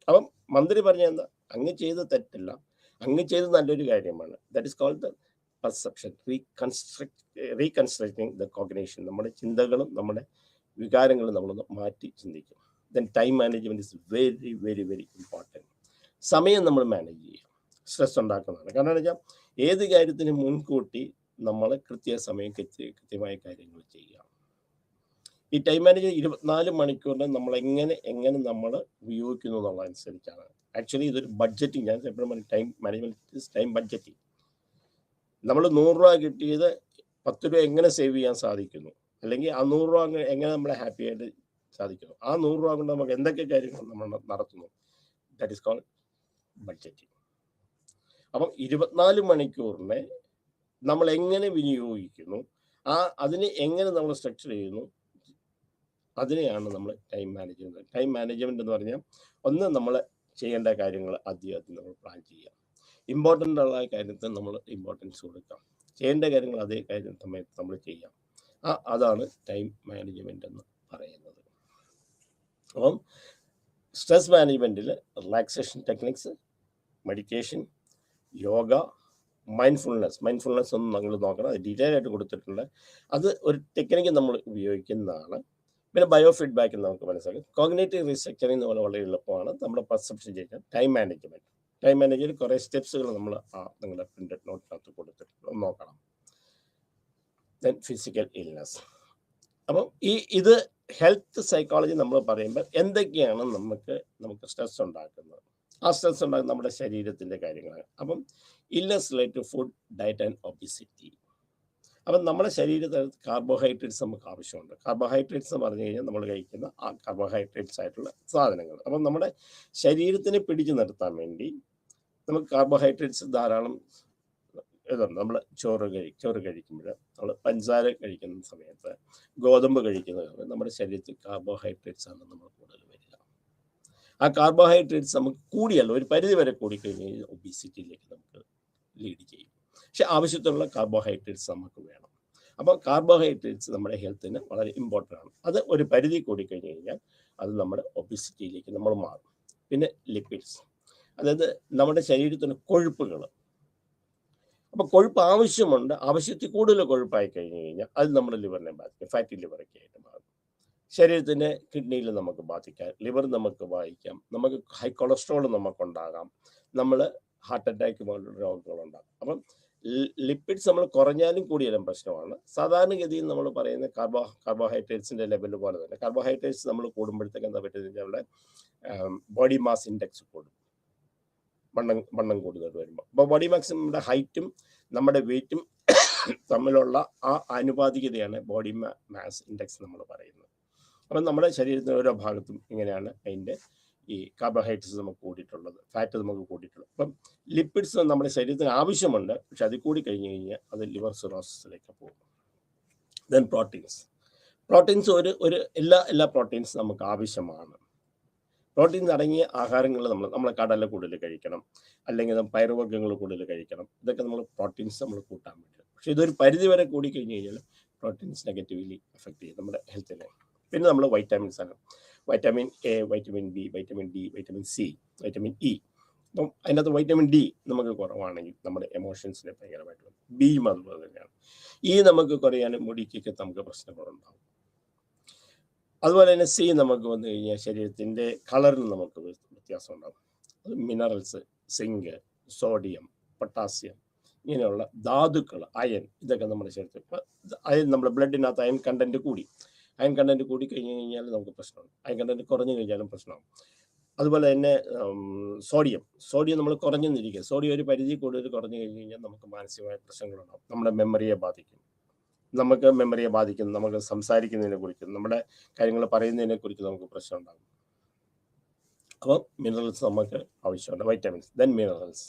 അപ്പം മന്ത്രി പറഞ്ഞ എന്താ, അങ്ങ് ചെയ്ത് തെറ്റല്ല, അങ്ങ് ചെയ്ത് നല്ലൊരു കാര്യമാണ്. That is called the perception, reconstructing the cognition. നമ്മുടെ ചിന്തകളും നമ്മുടെ വികാരങ്ങളും നമ്മളൊന്ന് മാറ്റി ചിന്തിക്കും. Then time management is very very very important. സമയം നമ്മൾ മാനേജ് ചെയ്യുക സ്ട്രെസ് ഉണ്ടാക്കുന്നതാണ്. കാരണം എന്താ വെച്ചാൽ ഏത് കാര്യത്തിനും മുൻകൂട്ടി നമ്മൾ കൃത്യസമയം കൃത്യമായ കാര്യങ്ങൾ ചെയ്യുക. ഈ ടൈം മാനേജ്മെൻറ്റ് 24 മണിക്കൂറിനെ നമ്മൾ എങ്ങനെ നമ്മൾ ഉപയോഗിക്കുന്നു എന്നുള്ളതനുസരിച്ചാണ്. ആക്ച്വലി ഇതൊരു ബഡ്ജറ്റിംഗ്, ഞാൻ എപ്പോഴും പറയും time management is time budgeting. നമ്മൾ 100 രൂപ കിട്ടിയത് 10 രൂപ എങ്ങനെ സേവ് ചെയ്യാൻ സാധിക്കുന്നു, അല്ലെങ്കിൽ ആ 100 രൂപ എങ്ങനെ നമ്മളെ ഹാപ്പി ആയിട്ട് സാധിക്കുന്നു, ആ 100 രൂപ കൊണ്ട് നമുക്ക് എന്തൊക്കെ കാര്യങ്ങൾ നമ്മൾ നടത്തുന്നു, ദാറ്റ് ഈസ് കോൾഡ് ബഡ്ജറ്റിംഗ്. അപ്പം 24 മണിക്കൂറിനെ നമ്മൾ എങ്ങനെ വിനിയോഗിക്കുന്നു, അതിനെ എങ്ങനെ നമ്മൾ സ്ട്രക്ചർ ചെയ്യുന്നു, അതിനെയാണ് നമ്മൾ ടൈം മാനേജ്മെൻറ്റ്. ടൈം മാനേജ്മെൻറ്റ് എന്ന് പറഞ്ഞാൽ ഒന്ന് നമ്മൾ ചെയ്യേണ്ട കാര്യങ്ങൾ ആദ്യം നമ്മൾ പ്ലാൻ ചെയ്യുക, ഇമ്പോർട്ടൻ്റ് ഉള്ള കാര്യത്തിന് നമ്മൾ ഇമ്പോർട്ടൻസ് കൊടുക്കാം, ചെയ്യേണ്ട കാര്യങ്ങൾ അതേ സമയത്ത് നമ്മൾ ചെയ്യാം. അതാണ് ടൈം മാനേജ്മെൻറ്റ് എന്ന് പറയുന്നത്. അപ്പം സ്ട്രെസ് മാനേജ്മെൻറ്റിൽ relaxation techniques, meditation, yoga, mindfulness ഒന്നും നമ്മൾ നോക്കണം, അത് ഡീറ്റെയിൽ ആയിട്ട് കൊടുത്തിട്ടുണ്ട്. അത് ഒരു ടെക്നിക്ക് നമ്മൾ ഉപയോഗിക്കുന്നതാണ്. പിന്നെ ബയോ ഫീഡ്ബാക്കിൽ നമുക്ക് മനസ്സിലാക്കും. കോഗ്നിറ്റീവ് റീസ്ട്രക്ചറിങ് എന്ന് പറഞ്ഞാൽ വളരെ എളുപ്പമാണ്. നമ്മുടെ പെർസെപ്ഷൻ ചെയ്യാൻ ടൈം മാനേജ്മെൻറ്റ് കുറേ സ്റ്റെപ്സുകൾ നമ്മൾ നിങ്ങളുടെ പ്രിൻ്റഡ് നോട്ടിനകത്ത് കൊടുത്തിട്ടുണ്ട്, നോക്കണം. Then physical illness. അപ്പം ഇത് ഹെൽത്ത് സൈക്കോളജി നമ്മൾ പറയുമ്പോൾ എന്തൊക്കെയാണ് നമുക്ക് സ്ട്രെസ് ഉണ്ടാക്കുന്നത്, ആ സ്ട്രെസ് ഉണ്ടാകുന്ന നമ്മുടെ ശരീരത്തിൻ്റെ കാര്യങ്ങളാണ്. അപ്പം illness related food, diet and obesity. അപ്പം നമ്മുടെ ശരീരത്തിൽ കാർബോഹൈഡ്രേറ്റ്സ് നമുക്ക് ആവശ്യമുണ്ട്. കാർബോഹൈഡ്രേറ്റ്സ് എന്ന് പറഞ്ഞു കഴിഞ്ഞാൽ നമ്മൾ കഴിക്കുന്ന ആ കാർബോഹൈഡ്രേറ്റ്സ് ആയിട്ടുള്ള സാധനങ്ങൾ. അപ്പം നമ്മുടെ ശരീരത്തിനെ പിടിച്ചു നിർത്താൻ വേണ്ടി നമുക്ക് കാർബോഹൈഡ്രേറ്റ്സ് ധാരാളം ഇതുണ്ട്. നമ്മൾ ചോറ് കഴിക്കുമ്പോൾ, നമ്മൾ പഞ്ചസാര കഴിക്കുന്ന സമയത്ത്, ഗോതമ്പ് കഴിക്കുന്ന സമയത്ത് നമ്മുടെ ശരീരത്തിൽ കാർബോഹൈഡ്രേറ്റ്സ് ആണ് നമ്മൾ കൂടുതൽ വരിക. ആ കാർബോഹൈഡ്രേറ്റ്സ് നമുക്ക് കൂടിയല്ല, ഒരു പരിധി വരെ കൂടിക്കഴിഞ്ഞ് കഴിഞ്ഞാൽ ഒബിസിറ്റിയിലേക്ക് നമുക്ക് ലീഡ് ചെയ്യും. പക്ഷെ ആവശ്യത്തിനുള്ള കാർബോഹൈഡ്രേറ്റ്സ് നമുക്ക് വേണം. അപ്പോൾ കാർബോഹൈഡ്രേറ്റ്സ് നമ്മുടെ ഹെൽത്തിന് വളരെ ഇമ്പോർട്ടൻ്റ് ആണ്. അത് ഒരു പരിധി കൂടിക്കഴിഞ്ഞ് കഴിഞ്ഞാൽ അത് നമ്മുടെ ഒബിസിറ്റിയിലേക്ക് നമ്മൾ മാറും. പിന്നെ ലിപ്പിഡ്സ്, അതായത് നമ്മുടെ ശരീരത്തിന് കൊഴുപ്പുകൾ. അപ്പോൾ കൊഴുപ്പ് ആവശ്യമുണ്ട്, ആവശ്യത്തിൽ കൂടുതൽ കൊഴുപ്പായി കഴിഞ്ഞ് കഴിഞ്ഞാൽ അത് നമ്മുടെ ലിവറിനെ ബാധിക്കും, ഫാറ്റി ലിവറൊക്കെ ആയിട്ട് മാറും. ശരീരത്തിൻ്റെ കിഡ്നിയിൽ നമുക്ക് ബാധിക്കാം, ലിവർ നമുക്ക് ബാധിക്കാം, നമുക്ക് ഹൈ കൊളസ്ട്രോൾ നമുക്കുണ്ടാകാം, നമ്മൾ ഹാർട്ട് അറ്റാക്ക് പോലുള്ള രോഗങ്ങളുണ്ടാകും. അപ്പം ലിപ്പിഡ്സ് നമ്മൾ കുറഞ്ഞാലും കൂടിയാലും പ്രശ്നമാണ്. സാധാരണഗതിയിൽ നമ്മൾ പറയുന്ന കാർബോഹൈഡ്രേറ്റ്സിൻ്റെ ലെവൽ പോലെ തന്നെ കാർബോഹൈഡ്രേറ്റ്സ് നമ്മൾ കൂടുമ്പോഴത്തേക്ക് എന്താ പറ്റുന്നത്, അവിടെ ബോഡി മാസ് ഇൻഡെക്സ് കൂടും. വണ്ണം കൂടുതൽ വരുമ്പോൾ. അപ്പോൾ ബോഡി മാക്സ് നമ്മുടെ ഹൈറ്റും നമ്മുടെ വെയിറ്റും തമ്മിലുള്ള ആ ആനുപാതികതയാണ് ബോഡി മാസ് ഇൻഡെക്സ് നമ്മൾ പറയുന്നത്. അപ്പം നമ്മുടെ ശരീരത്തിൻ്റെ ഓരോ ഭാഗത്തും ഇങ്ങനെയാണ് അതിൻ്റെ ഈ കാർബോഹൈഡ്രേറ്റ്സ് നമുക്ക് കൂടിയിട്ടുള്ളത്, ഫാറ്റ് നമുക്ക് കൂടിയിട്ടുള്ളത്. അപ്പം ലിപ്പിഡ്സ് നമ്മുടെ ശരീരത്തിന് ആവശ്യമുണ്ട്, പക്ഷെ അതിൽ കൂടി കഴിഞ്ഞ് കഴിഞ്ഞാൽ അത് ലിവർ സിറോസിസിലേക്ക് പോകും. ദെൻ പ്രോട്ടീൻസ് ഒരു എല്ലാ പ്രോട്ടീൻസ് നമുക്ക് ആവശ്യമാണ്. പ്രോട്ടീൻ അടങ്ങിയ ആഹാരങ്ങൾ നമ്മൾ കടല കൂടുതൽ കഴിക്കണം, അല്ലെങ്കിൽ പയറുവർഗ്ഗങ്ങൾ കൂടുതൽ കഴിക്കണം. ഇതൊക്കെ നമ്മൾ പ്രോട്ടീൻസ് നമ്മൾ കൂട്ടാൻ പറ്റും. പക്ഷെ ഇതൊരു പരിധി വരെ കൂടി കഴിഞ്ഞ് കഴിഞ്ഞാൽ പ്രോട്ടീൻസ് നെഗറ്റീവ്ലി എഫക്ട് ചെയ്യും നമ്മുടെ ഹെൽത്തിനെ. പിന്നെ നമ്മൾ വൈറ്റാമിൻസ് ആണ്, vitamin A, vitamin B, vitamin D, vitamin C, vitamin E. അപ്പം അതിനകത്ത് വൈറ്റമിൻ ഡി നമുക്ക് കുറവാണെങ്കിൽ നമ്മുടെ എമോഷൻസിനെ ഭയങ്കരമായിട്ട് വരും. ബിയും അതുപോലെ തന്നെയാണ്. ഈ നമുക്ക് കുറയാനും മുടിക്കൊക്കെ നമുക്ക് പ്രശ്നങ്ങളുണ്ടാകും. അതുപോലെ തന്നെ സി നമുക്ക് വന്നു കഴിഞ്ഞാൽ ശരീരത്തിൻ്റെ കളറിന് നമുക്ക് വ്യത്യാസം ഉണ്ടാകും. അത് മിനറൽസ്, സിങ്ക്, സോഡിയം, പൊട്ടാസ്യം, ഇങ്ങനെയുള്ള ധാതുക്കൾ, അയൺ, ഇതൊക്കെ നമ്മുടെ ശരീരത്തിൽ. ഇപ്പം അയൺ നമ്മുടെ ബ്ലഡിനകത്ത് അയൺ കണ്ടൻറ്റ് കൂടി കഴിഞ്ഞ് കഴിഞ്ഞാൽ നമുക്ക് പ്രശ്നമാണ്. അയൺ കണ്ടൻറ്റ് കുറഞ്ഞു കഴിഞ്ഞാലും പ്രശ്നമാകും. അതുപോലെ തന്നെ സോഡിയം നമ്മൾ കുറഞ്ഞെന്നിരിക്കുക. സോഡിയം ഒരു പരിധി കൂടുതൽ കുറഞ്ഞു കഴിഞ്ഞ് കഴിഞ്ഞാൽ നമുക്ക് മാനസികമായ പ്രശ്നങ്ങളുണ്ടാകും. നമ്മുടെ മെമ്മറിയെ ബാധിക്കും, നമുക്ക് സംസാരിക്കുന്നതിനെ കുറിച്ച്, നമ്മുടെ കാര്യങ്ങൾ പറയുന്നതിനെ കുറിച്ച് നമുക്ക് പ്രശ്നം ഉണ്ടാകും. അപ്പോൾ മിനറൽസ് നമുക്ക് ആവശ്യമുണ്ട്, vitamins. Then minerals,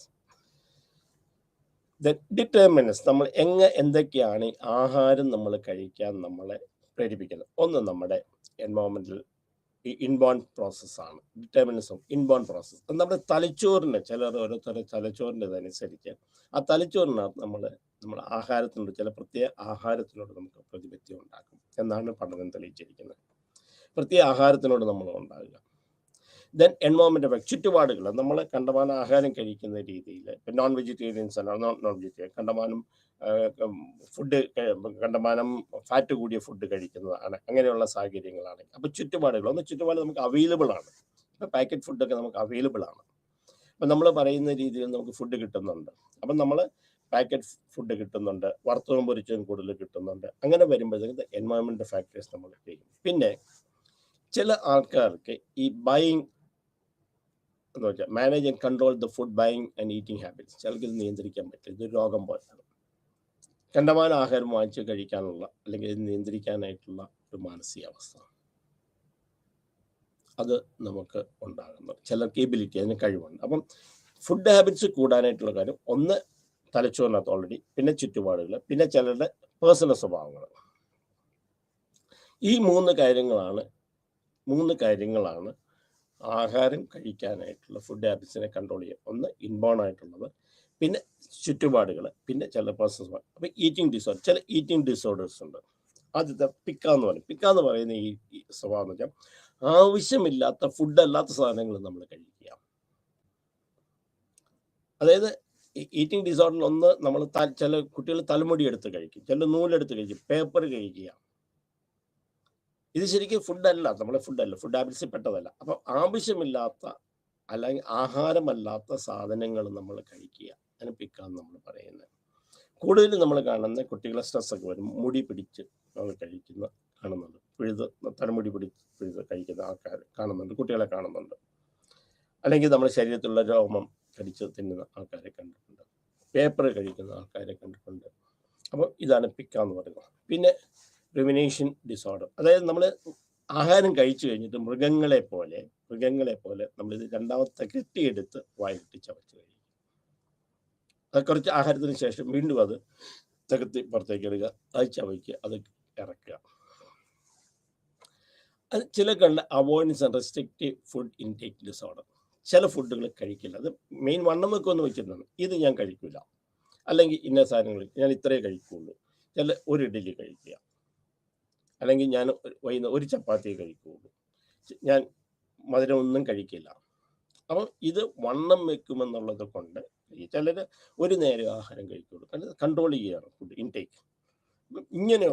then determinants. നമ്മൾ എന്തൊക്കെയാണ് ആഹാരം നമ്മൾ കഴിക്കാൻ നമ്മളെ പ്രേരിപ്പിക്കുന്നത്. ഒന്ന് നമ്മുടെ എൻവയോൺമെൻറ്റൽ ഇൻബോൺ പ്രോസസ്സാണ്. Determinants of inborn process. നമ്മുടെ തലച്ചോറിന് ഓരോരുത്തരുടെ തലച്ചോറിൻ്റെ അനുസരിച്ച് ആ തലച്ചോറിനകത്ത് നമ്മൾ ആഹാരത്തിനോട്, ചില പ്രത്യേക ആഹാരത്തിനോട് നമുക്ക് പ്രതിപത്യം ഉണ്ടാക്കും എന്നാണ് പഠനം തെളിയിച്ചിരിക്കുന്നത്. പ്രത്യേക ആഹാരത്തിനോട് നമ്മൾ ഉണ്ടാകുക. ദെൻ എൻവയോൺമെൻറ്റ് എഫക്ട്, ചുറ്റുപാടുകൾ. നമ്മൾ കണ്ടമാനം ആഹാരം കഴിക്കുന്ന രീതിയിൽ, ഇപ്പം നോൺ വെജിറ്റേറിയൻസ് ആണ്, നോൺ വെജിറ്റേറിയൻ കണ്ടമാനം കണ്ടമാനം ഫാറ്റ് കൂടിയ ഫുഡ് കഴിക്കുന്നതാണ്, അങ്ങനെയുള്ള സാഹചര്യങ്ങളാണ്. അപ്പോൾ ചുറ്റുപാട് നമുക്ക് അവൈലബിൾ ആണ്. ഇപ്പോൾ പാക്കറ്റ് ഫുഡൊക്കെ നമുക്ക് അവൈലബിൾ ആണ്. അപ്പം നമ്മൾ പറയുന്ന രീതിയിൽ നമുക്ക് ഫുഡ് കിട്ടുന്നുണ്ട്. അപ്പം നമ്മൾ പാക്കറ്റ് ഫുഡ് കിട്ടുന്നുണ്ട്, വറുത്തതും പൊരിച്ചതും കൂടുതൽ കിട്ടുന്നുണ്ട്. അങ്ങനെ വരുമ്പോഴത്തേക്ക് എൻവയോൺമെൻറ്റ് ഫാക്ടേഴ്സ് നമ്മൾ ചെയ്യും. പിന്നെ ചില ആൾക്കാർക്ക് ഈ ബൈയിങ് എന്ന് വെച്ചാൽ manage and control the food buying and eating habits, ചിലർക്ക് ഇത് നിയന്ത്രിക്കാൻ പറ്റില്ല. ഇതൊരു രോഗം പോലെയാണ്. കണ്ടമാനം ആഹാരം വാങ്ങിച്ച് കഴിക്കാനുള്ള, അല്ലെങ്കിൽ ഇത് നിയന്ത്രിക്കാനായിട്ടുള്ള ഒരു മാനസികാവസ്ഥ അത് നമുക്ക് ഉണ്ടാകുന്നത്. ചിലർക്ക് എബിലിറ്റി, അതിന് കഴിവുണ്ട്. അപ്പം ഫുഡ് ഹാബിറ്റ്സ് കൂടാനായിട്ടുള്ള കാര്യം ഒന്ന് തലച്ചോറിനകത്ത് ഓൾറെഡി, പിന്നെ ചുറ്റുപാടുകൾ, പിന്നെ ചിലരുടെ പേഴ്സണൽ സ്വഭാവങ്ങൾ. ഈ മൂന്ന് കാര്യങ്ങളാണ് ആഹാരം കഴിക്കാനായിട്ടുള്ള ഫുഡ് ഹാബിറ്റ്സിനെ കൺട്രോൾ ചെയ്യുക. ഒന്ന് ഇൻബോൺ ആയിട്ടുള്ളത്, പിന്നെ ചുറ്റുപാടുകൾ, പിന്നെ ചില പേഴ്സണൽ സ്വഭാവം. അപ്പോൾ ചില ഈറ്റിംഗ് ഡിസോർഡേഴ്സ് ഉണ്ട്. ആദ്യത്തെ പിക്കാന്ന് പറയുന്ന ഈ സ്വഭാവം എന്ന് വെച്ചാൽ ആവശ്യമില്ലാത്ത ഫുഡല്ലാത്ത സാധനങ്ങൾ നമ്മൾ കഴിക്കുക. അതായത് ഈറ്റിംഗ് ഡിസോർഡറിൽ ഒന്ന്, നമ്മൾ ചില കുട്ടികൾ തലമുടി എടുത്ത് കഴിക്കും, ചില നൂലെടുത്ത് കഴിക്കും, പേപ്പർ കഴിക്കുക. ഇത് ശരിക്കും ഫുഡല്ല, ഫുഡ് ഹാബിറ്റ്സിൽ പെട്ടതല്ല. അപ്പം ആവശ്യമില്ലാത്ത അല്ലെങ്കിൽ ആഹാരമല്ലാത്ത സാധനങ്ങൾ നമ്മൾ കഴിക്കുക, അതിന് പിക്കാന്ന് നമ്മൾ പറയുന്നത്. കൂടുതലും നമ്മൾ കാണുന്ന കുട്ടികളെ സ്ട്രെസ്സൊക്കെ വരും, മുടി പിടിച്ച് നമ്മൾ കാണുന്നുണ്ട്, തലമുടി പിടിച്ച് കഴിക്കുന്ന ആൾക്കാർ കാണുന്നുണ്ട്, കുട്ടികളെ കാണുന്നുണ്ട്. അല്ലെങ്കിൽ നമ്മുടെ ശരീരത്തിലുള്ള രോമം കടിച്ച് തിന്നുന്ന ആൾക്കാരെ കണ്ടിട്ടുണ്ട്, പേപ്പർ കഴിക്കുന്ന ആൾക്കാരെ കണ്ടിട്ടുണ്ട്. അപ്പോൾ ഇതാണ് പിക്കാന്ന് പറയുന്നത്. പിന്നെ റിമിനേഷൻ ഡിസോർഡർ, അതായത് നമ്മൾ ആഹാരം കഴിച്ചു കഴിഞ്ഞിട്ട് മൃഗങ്ങളെ പോലെ നമ്മളിത് രണ്ടാമത്തെ കെട്ടിയെടുത്ത് വായിലിട്ട് ചവച്ച് കഴിക്കും. അത് കുറച്ച് ആഹാരത്തിന് ശേഷം വീണ്ടും അത് തകർത്തി പുറത്തേക്ക് ഇടുക, അത് ചവയ്ക്കുക, അത് ഇറക്കുക. അത് ചില കണ്ട avoidance and restrictive food intake disorder. ചില ഫുഡുകൾ കഴിക്കില്ല, അത് മെയിൻ വണ്ണം വെക്കുമെന്ന് വെച്ചിരുന്നത്, ഇത് ഞാൻ കഴിക്കില്ല, അല്ലെങ്കിൽ ഇന്ന സാധനങ്ങൾ ഞാൻ ഇത്രയേ കഴിക്കുകയുള്ളൂ. ചില ഒരു ഇഡ്ഡലി കഴിക്കുക, അല്ലെങ്കിൽ ഞാൻ ഒരു ചപ്പാത്തിയെ കഴിക്കുകയുള്ളൂ, ഞാൻ മധുരം ഒന്നും കഴിക്കില്ല. അപ്പം ഇത് വണ്ണം വെക്കുമെന്നുള്ളത് കൊണ്ട് ചിലർ ഒരു നേരം ആഹാരം കഴിക്കുകയുള്ളൂ, കൺട്രോൾ ചെയ്യുകയാണ് ഫുഡ് ഇൻടേക്ക്. ഇങ്ങനെ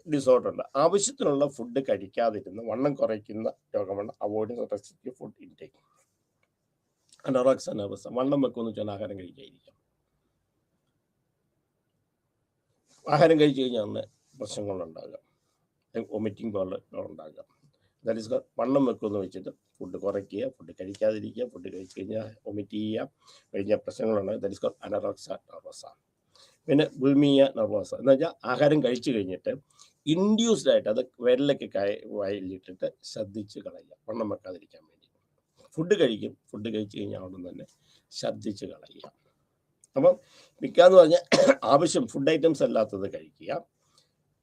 ഡിസോർഡർ ഉണ്ട്. ആവശ്യത്തിനുള്ള ഫുഡ് കഴിക്കാതിരുന്ന് വണ്ണം കുറയ്ക്കുന്ന രോഗമാണ് avoidance restrictive food intake. Anorexia nervosa, വണ്ണം വെക്കുമെന്ന് വെച്ചാൽ ആഹാരം കഴിക്കാതിരിക്കാം. ആഹാരം കഴിച്ചു കഴിഞ്ഞാൽ പ്രശ്നങ്ങളുണ്ടാകുക, വൊമിറ്റിംഗ് പോലെ ഉണ്ടാകുക. ദാറ്റ് ഈസ് വണ്ണം വെക്കുമെന്ന് വെച്ചിട്ട് ഫുഡ് കുറയ്ക്കുക, ഫുഡ് കഴിക്കാതിരിക്കുക, ഫുഡ് കഴിച്ച് കഴിഞ്ഞാൽ വൊമിറ്റ് ചെയ്യുക, കഴിഞ്ഞ പ്രശ്നങ്ങളുണ്ട്. That is anorexia nervosa. പിന്നെ ബുൾമിയ നെർവോസ എന്ന് വെച്ചാൽ ആഹാരം കഴിച്ചു കഴിഞ്ഞിട്ട് ഇൻഡ്യൂസ്ഡ് ആയിട്ട് അത് വിരലൊക്കെ വായിലിട്ടിട്ട് ശ്രദ്ധിച്ച് കളയുക, വണ്ണം വെക്കാതിരിക്കാൻ വേണ്ടി. ഫുഡ് കഴിക്കും, ഫുഡ് കഴിച്ച് കഴിഞ്ഞാൽ അവിടെ തന്നെ ശ്രദ്ധിച്ച് കളയുക. അപ്പം മിക്കാന്ന് പറഞ്ഞാൽ ആവശ്യം ഫുഡ് ഐറ്റംസ് അല്ലാത്തത് കഴിക്കുക.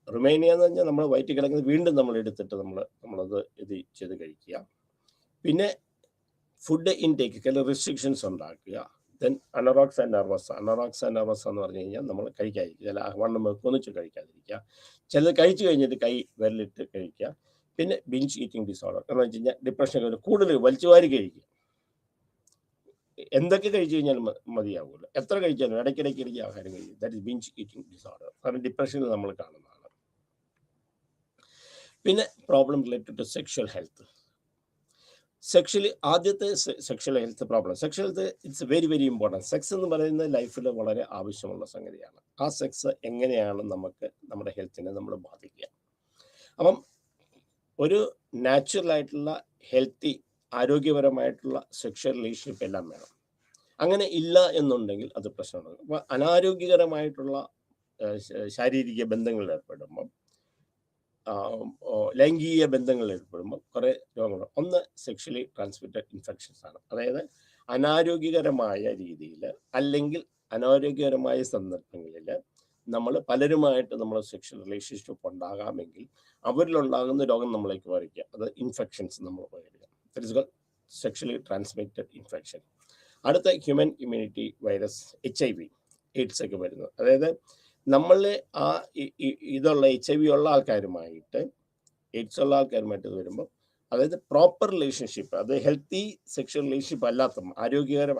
റിമൈനിയ എന്ന് പറഞ്ഞാൽ നമ്മൾ വയറ്റിൽ കിടക്കുന്നത് വീണ്ടും നമ്മൾ എടുത്തിട്ട് നമ്മളത് ഇത് ചെയ്ത് കഴിക്കുക. പിന്നെ ഫുഡ് ഇൻടേക്ക് ചില റെസ്ട്രിക്ഷൻസ് ഉണ്ടാക്കുക. ദെൻ അനറോക്സ നെർവോസ എന്ന് പറഞ്ഞു കഴിഞ്ഞാൽ നമ്മൾ കഴിക്കാതിരിക്കുക, ചില വണ്ണം വെക്കൊന്നിച്ച് കഴിക്കാതിരിക്കുക, ചിലത് കഴിച്ചു കഴിഞ്ഞിട്ട് കൈ വിരലിട്ട് കഴിക്കുക. പിന്നെ ബിഞ്ച് ഈറ്റിംഗ് ഡിസോർഡർ എന്ന് വെച്ച് കഴിഞ്ഞാൽ ഡിപ്രഷൻ കൂടുതൽ വലിച്ചുവാരി കഴിക്കുക. എന്തൊക്കെ കഴിച്ചു കഴിഞ്ഞാലും മതിയാവില്ല, എത്ര കഴിച്ചാലും ഇടയ്ക്കിടയ്ക്ക് ആഹാരം കഴിക്കും. That is binge eating disorder. കാരണം ഡിപ്രഷനിൽ നമ്മൾ കാണുന്നതാണ്. പിന്നെ problem related to sexual health. Sexually ആദ്യത്തെ sexual health problem. Sexual health it's very very important. Sex എന്ന് പറയുന്നത് ലൈഫിൽ വളരെ ആവശ്യമുള്ള സംഗതിയാണ്. ആ സെക്സ് എങ്ങനെയാണ് നമുക്ക് നമ്മുടെ ഹെൽത്തിനെ നമ്മൾ ബാധിക്കുക. അപ്പം ഒരു നാച്ചുറൽ ആയിട്ടുള്ള ഹെൽത്തി ആരോഗ്യപരമായിട്ടുള്ള സെക്ഷൽ റിലേഷൻഷിപ്പ് എല്ലാം വേണം. അങ്ങനെ ഇല്ല എന്നുണ്ടെങ്കിൽ അത് പ്രശ്നമാണ്. അപ്പോൾ അനാരോഗ്യകരമായിട്ടുള്ള ശാരീരിക ബന്ധങ്ങളിൽ ഏർപ്പെടുമ്പം, ലൈംഗിക ബന്ധങ്ങളിൽ ഏർപ്പെടുമ്പോൾ കുറേ രോഗങ്ങൾ. ഒന്ന് സെക്ഷലി ട്രാൻസ്മിറ്റഡ് ഇൻഫെക്ഷൻസ് ആണ്. അതായത് അനാരോഗ്യകരമായ രീതിയിൽ അല്ലെങ്കിൽ അനാരോഗ്യകരമായ സന്ദർഭങ്ങളിൽ നമ്മൾ പലരുമായിട്ട് നമ്മൾ സെക്ഷൽ റിലേഷൻഷിപ്പ് ഉണ്ടാകാമെങ്കിൽ അവരിലുണ്ടാകുന്ന രോഗം നമ്മളേക്ക് വരിക, അത് ഇൻഫെക്ഷൻസ് നമ്മൾ വരിക. That is called sexually transmitted infection. അടുത്ത human immunity virus, HIV, AIDS ഒക്കെ വരുന്നത്. അതായത് നമ്മളെ ആ ഇതുള്ള HIV ഉള്ള ആൾക്കാരുമായിട്ട്, എയ്ഡ്സ് ഉള്ള ആൾക്കാരുമായിട്ട് ഇത് വരുമ്പോൾ, അതായത് പ്രോപ്പർ റിലേഷൻഷിപ്പ്, അത് ഹെൽത്തി സെക്ഷൽ റിലേഷൻഷിപ്പ് അല്ലാത്ത